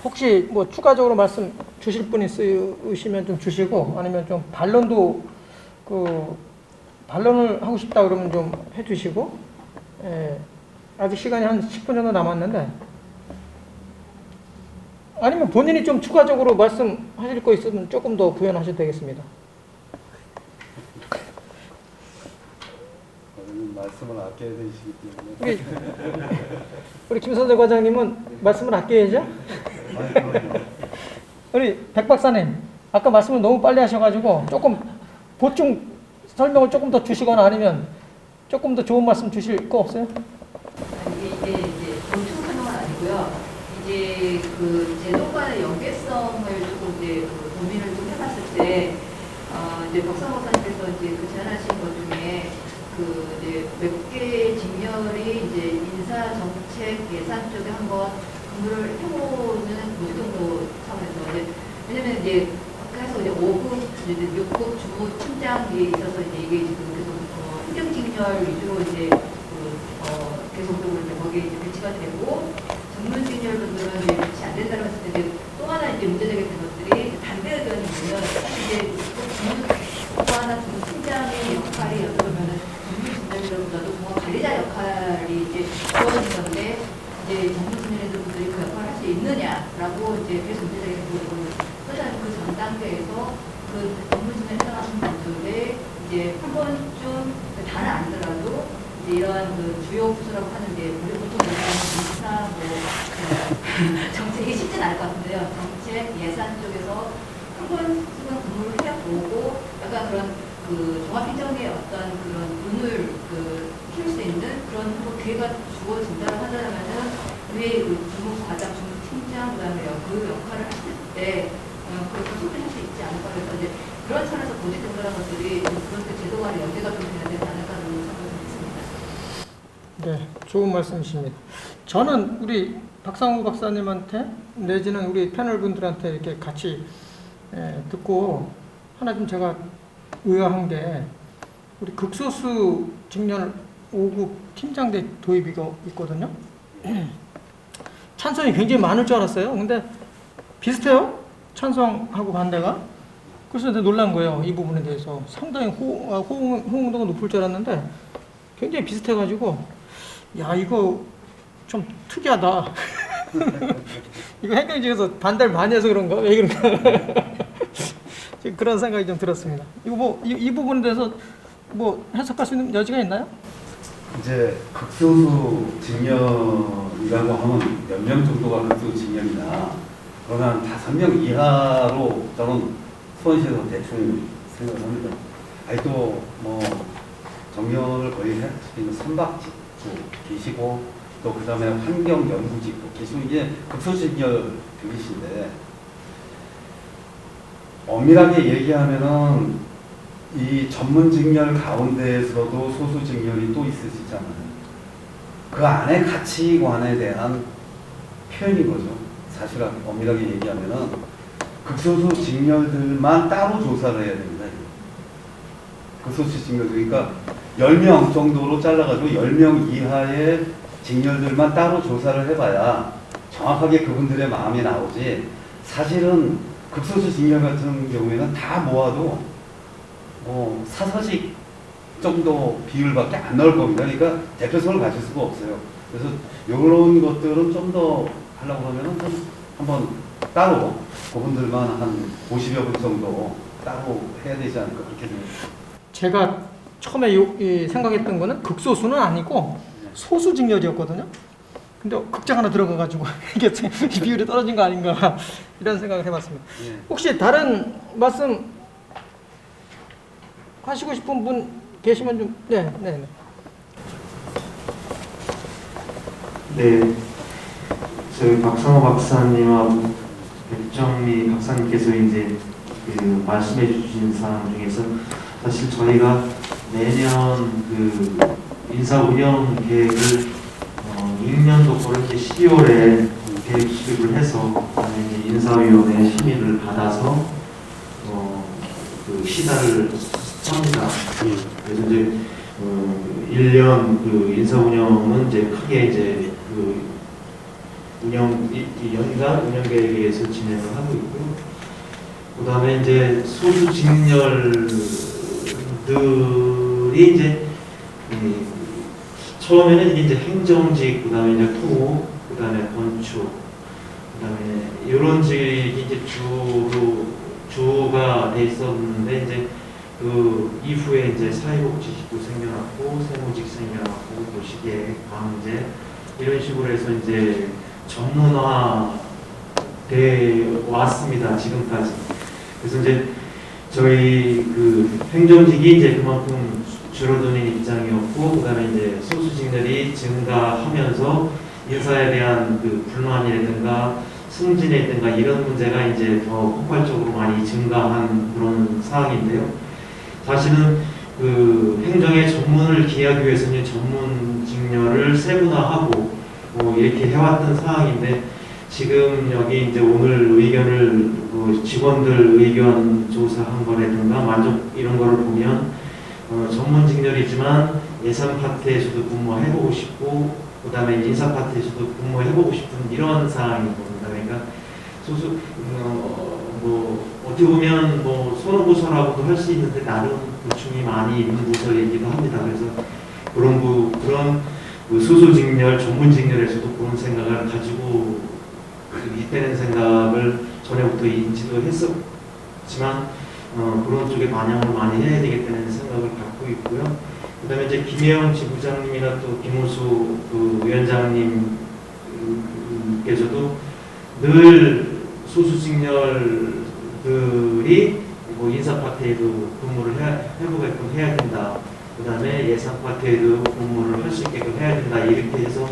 혹시 뭐 추가적으로 말씀 주실 분 있으시면 좀 주시고 아니면 좀 반론도 반론을 하고 싶다 그러면 좀 해주시고 아직 시간이 한 10분 정도 남았는데 아니면 본인이 좀 추가적으로 말씀하실 거 있으면 조금 더 구현하셔도 되겠습니다. 말씀을 아껴야 되시기 때문에 우리 김선재 과장님은 말씀을 아껴야죠? 우리 백 박사님 아까 말씀을 너무 빨리 하셔가지고 조금 보충 설명을 조금 더 주시거나 아니면 조금 더 좋은 말씀 주실 거 없어요? 이제 엄청 설명은 아니고요. 이제 그 제도간의 연계성을 조금 이제 그 고민을 좀 해봤을 때, 이제 박상호 박사님께서 이제 그 제안하신 것 중에 그 이제 몇 개의 직렬이 이제 인사 정책 예산 쪽에 한번 근무를 해보는 그 정도 차원에서 이제 왜냐면 이제 그래서 이제 5급, 이제 6급 주무팀장이 있어서 이제 이게 지금 계속 행정직렬 위주로 이제 계속적으로 이제 거기에 이제 배치가 되고 전문직렬분들은 이제 배치 안 된다고 했을 때 이제 또 하나 이제 문제되게 된 것들이 반대 의견이 뭐냐면 이제 또 하나 주무팀장의 역할이 어떻게 보면은 전문직렬보다도 공화 관리자 역할이 이제 주어진 건데 이제 전문직렬분들이 그 역할을 할 수 있느냐라고 이제 계속 문제되게 되고 그래서 그 전 단계에서 그 전문직렬에 해당하는 분들의 이제 한 번쯤 다는 아니더라도 이제 이러한 그 주요 부서라고 하는 게 우리 보통 인사 정책이 쉽진 않을 것 같은데요. 정책 예산 쪽에서 한 번씩은 근무를 해보고 약간 그런 그 종합행정의 어떤 그런 눈을 그 키울 수 있는 그런 뭐 기회가 주어진다고 하자면은 우리 주무과장, 주무팀장 그다음에 그 역할을 했을 때 그렇게 소비할 수 있지 않을까 그래서 이제 그런 차원에서 보직된 그런 것들이 좀 그런 제도 간의 연계가 좀 돼야 되지 않을까라는 생각을 했습니다. 네, 좋은 말씀이십니다. 저는 우리 박상우 박사님한테 내지는 우리 패널 분들한테 이렇게 같이 듣고 하나 좀 제가 의아한 게 우리 극소수 직렬 5급 팀장대 도입이 있거든요. 찬성이 굉장히 많을 줄 알았어요. 근데 비슷해요. 찬성하고 반대가. 그래서 놀란 거예요. 이 부분에 대해서 상당히 호응도가 높을 줄 알았는데 굉장히 비슷해가지고 야 이거 좀 특이하다. 이거 행정직에서 반대를 많이 해서 그런가? 왜 그런가? 지금 그런 생각이 좀 들었습니다. 이거 뭐 이 부분에 대해서 뭐 해석할 수 있는 여지가 있나요? 이제 극소수 직렬이라고 하면 몇 명 정도가 극소수 직렬이나 그러나 한 5명 이하로 저는 수원시에서 대충 생각을 합니다. 아니 또 뭐 정렬을 거의 할 수 있는 선박직도 계시고 또 그 다음에 환경연구직도 계시고 이게 극소직렬 분이신데 엄밀하게 얘기하면은 이 전문직렬 가운데에서도 소수직렬이 또 있으시잖아요. 그 안에 가치관에 대한 표현인 거죠. 사실 엄밀하게 얘기하면은 극소수 직렬들만 따로 조사를 해야 됩니다. 극소수 직렬들, 그러니까 10명 정도로 잘라가지고 10명 이하의 직렬들만 따로 조사를 해봐야 정확하게 그분들의 마음이 나오지 사실은 극소수 직렬 같은 경우에는 다 모아도 사사직 정도 비율밖에 안 나올 겁니다. 그러니까 대표성을 가질 수가 없어요. 그래서 이런 것들은 좀 더 하려고 하면은 좀 한번 따로 그분들만 한 50여 분 정도 따로 해야 되지 않을까 그렇게 생각합니다. 제가 처음에 생각했던 거는 극소수는 아니고 소수직렬이었거든요. 근데 극장 하나 들어가가지고 이게 비율이 떨어진 거 아닌가 이런 생각을 해봤습니다. 혹시 다른 말씀 하시고 싶은 분 계시면 좀 네. 네, 저희 박상호 박사님하고 백정미 박사님께서 이제 그 말씀해 주신 사항 중에서 사실 저희가 매년 그 인사 운영 계획을 6년도 그렇게 12월에 계획 수립을 해서 인사위원회 심의를 받아서 그 시사를 합니다. 그래서 이제 1년 그 인사 운영은 이제 크게 이제 그 연간 운영 계획에 의해서 진행을 하고 있고요. 그 다음에 이제 소수 직렬들이 이제 처음에는 이제 행정직, 그 다음에 이제 토, 그 다음에 건축, 그 다음에 이런 직이 이제 주가 돼 있었는데 이제 그 이후에 이제 사회복지직도 생겨났고 세무직 생겨났고 도시계획, 방제 이런 식으로 해서 이제 전문화 돼 왔습니다. 지금까지. 그래서 이제 저희 그 행정직이 이제 그만큼 줄어드는 입장이었고, 그다음에 이제 소수직렬이 증가하면서 인사에 대한 그 불만이라든가 승진이라든가 이런 문제가 이제 더 폭발적으로 많이 증가한 그런 상황인데요. 사실은 그 행정의 전문을 기하기 위해서는 전문 직렬을 세분화하고 뭐 이렇게 해왔던 상황인데, 지금 여기 이제 오늘 의견을 그 직원들 의견 조사한 거라든가 만족 이런 거를 보면 전문 직렬이지만 예산 파트에서도 근무해보고 싶고, 그다음에 인사 파트에서도 근무해보고 싶은 이런 상황인 겁니다. 그러니까 소수 뭐 어떻게 보면 뭐 손오부서라고도 할 수 있는데 나름 보충이 많이 있는 부서이기도 합니다. 그래서 그런 그 소수 직렬, 전문 직렬에서도 그런 생각을 가지고 이때는 생각을 전에부터 인지도 했었지만 그런 쪽에 반영을 많이 해야 되겠다는 생각을 갖고 있고요. 그다음에 이제 김혜영 지부장님이나 또 김호수 그 위원장님께서도 늘 소수 직렬들이 뭐 인사 파트에도 근무를 해보게끔 해야 된다. 그다음에 예산 파트에도 근무를 할 수 있게끔 해야 된다. 이렇게 해서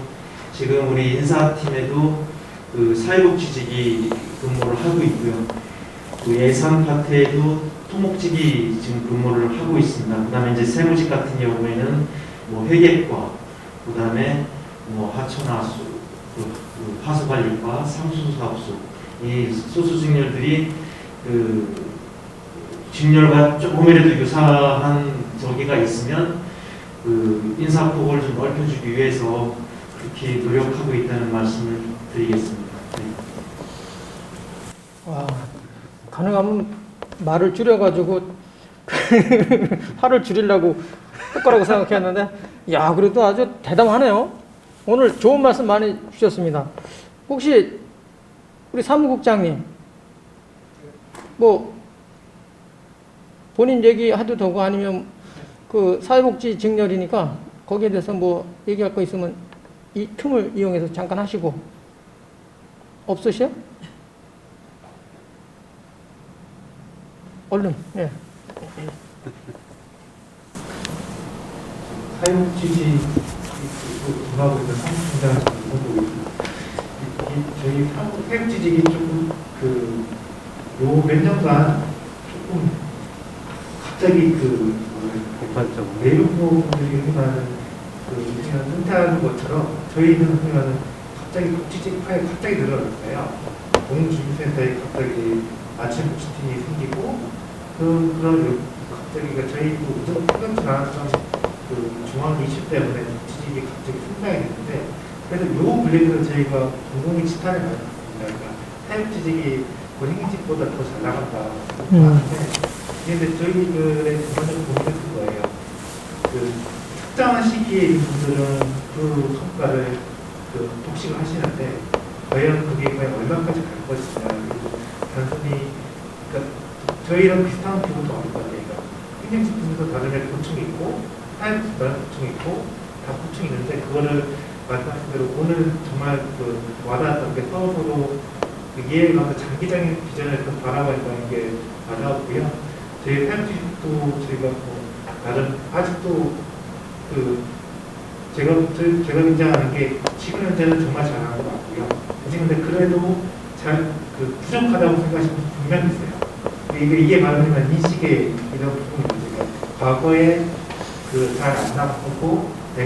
지금 우리 인사팀에도 그 사회복지직이 근무를 하고 있고요. 그 예산 파트에도 토목직이 지금 근무를 하고 있습니다. 그다음에 이제 세무직 같은 경우에는 뭐 회계과, 그다음에 뭐 하천하수, 그 하수관리과, 상수사업소 이 소수 직렬들이 그 직렬과 조금이라도 유사한 저기가 있으면 그 인사폭을 좀 넓혀주기 위해서 그렇게 노력하고 있다는 말씀을 드리겠습니다. 네. 와, 가능하면 말을 줄여가지고 화를 줄이려고 할 거라고 생각했는데, 야, 그래도 아주 대담하네요. 오늘 좋은 말씀 많이 주셨습니다. 혹시 우리 사무국장님, 뭐 본인 얘기해도 되고 아니면 그 사회복지 직렬이니까 거기에 대해서 뭐 얘기할 거 있으면 이 틈을 이용해서 잠깐 하시고. 없으셔? 얼른. 예. 사회복지직 분하고 있는 사무총장을 보고 있습니다. 저희 사회복지직이 조금 요 몇 년간 조금 갑자기 내용분들이 흔히하는 은퇴하는 것처럼 저희는 흔히하는 갑자기 복지직 파에 갑자기 늘어났어요. 공주센터에 갑자기 아침 복지팀이 생기고 그런 갑자기 저희도 우선 생각지 않았던 중앙 이슈 때문에 복지직이 갑자기 성장이 됐는데, 그래서 요 분리에서 저희가 공공이 지탄을 받았습니다. 그러니까 사회복지직이 행직보다 더 잘 나간다. 근데 저희들의 기본적인 고민은 그거예요. 특정한 시기에 있는 분들은 그 성과를 독식을 하시는데 과연 그게 얼마까지 갈 것이냐. 단순히 그러니까 저희랑 비슷한 부분도 많을 것 같아요. 행정직분에서 다른 애 고충이 있고 사회복지도 다른 고충이 있고 다 고충이 있는데, 그거를 말씀하신 대로 오늘 정말 와닿았던 게 서로 이해가 가서 장기적인 비전을 바라봐야 게 와닿았고요. 저희 사회복지도 저희가 나름 아직도 제가 인정하는 게 지금 현재는 정말 잘하는 것 같고요. 근데 그래도 부족하다고 생각하시는 분 분명히 있어요. 이게 말하면 인식의 이런 부분이 문제가 과거에 잘 안 나갔고 내가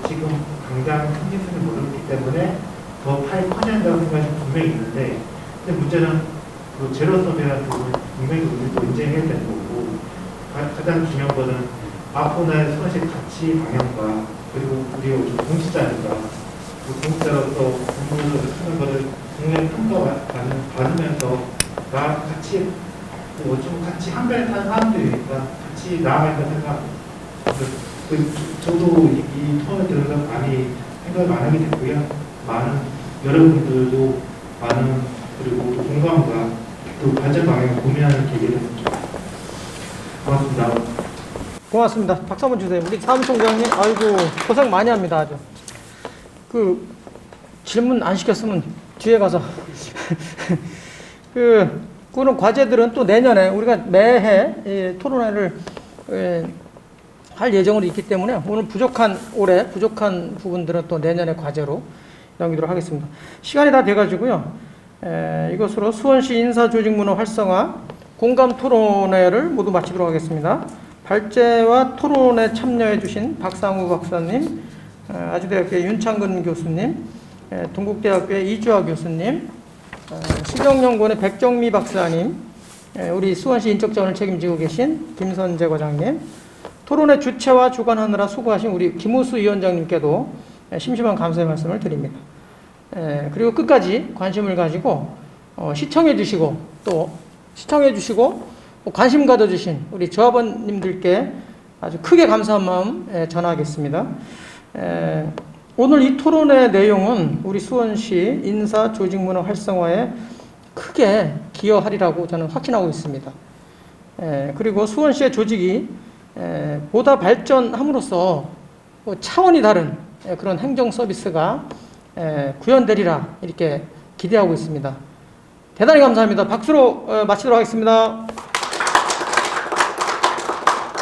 지금 당장 승진수를 모르기 때문에 더 파이 커져야 한다고 생각하시는 분명히 있는데, 근데 문제는 제로섬이라는 부분을 분명히 우리도 인정해야 되는 거고, 가장 중요한 거는 앞으로의 손실 가치 방향과 그리고 우리 공시자니까 공시자로서 공부를 하는 것을 분명히 평가받으면서 같이 좀 같이 한 배에 타는 사람들이니까 같이 나아갈까 생각합니다. 저도 이 토론을 들으면서 많이 생각을 많이 하게 됐고요. 많은 여러분들도 많은 그리고 또 공감과 또 발전 방향을 고민하는 계기가 됐습니다. 고맙습니다. 고맙습니다. 박수 한번 주세요. 우리 사무총장님, 아이고 고생 많이 합니다. 아주. 질문 안 시켰으면 뒤에 가서 그런 과제들은 또 내년에 우리가 매해 토론회를 할 예정으로 있기 때문에 올해 부족한 부분들은 또 내년의 과제로 넘기도록 하겠습니다. 시간이 다 돼가지고요. 이것으로 수원시 인사조직문화 활성화 공감 토론회를 모두 마치도록 하겠습니다. 발제와 토론에 참여해 주신 박상우 박사님, 아주대학교의 윤창근 교수님, 동국대학교의 이주아 교수님, 시정연구원의 백정미 박사님, 우리 수원시 인적자원을 책임지고 계신 김선재 과장님, 토론회 주최와 주관하느라 수고하신 우리 김우수 위원장님께도 심심한 감사의 말씀을 드립니다. 그리고 끝까지 관심을 가지고 시청해 주시고 관심 가져주신 우리 조합원님들께 아주 크게 감사한 마음 전하겠습니다. 오늘 이 토론의 내용은 우리 수원시 인사 조직문화 활성화에 크게 기여하리라고 저는 확신하고 있습니다. 그리고 수원시의 조직이 보다 발전함으로써 차원이 다른 그런 행정 서비스가 구현되리라 이렇게 기대하고 있습니다. 대단히 감사합니다. 박수로 마치도록 하겠습니다.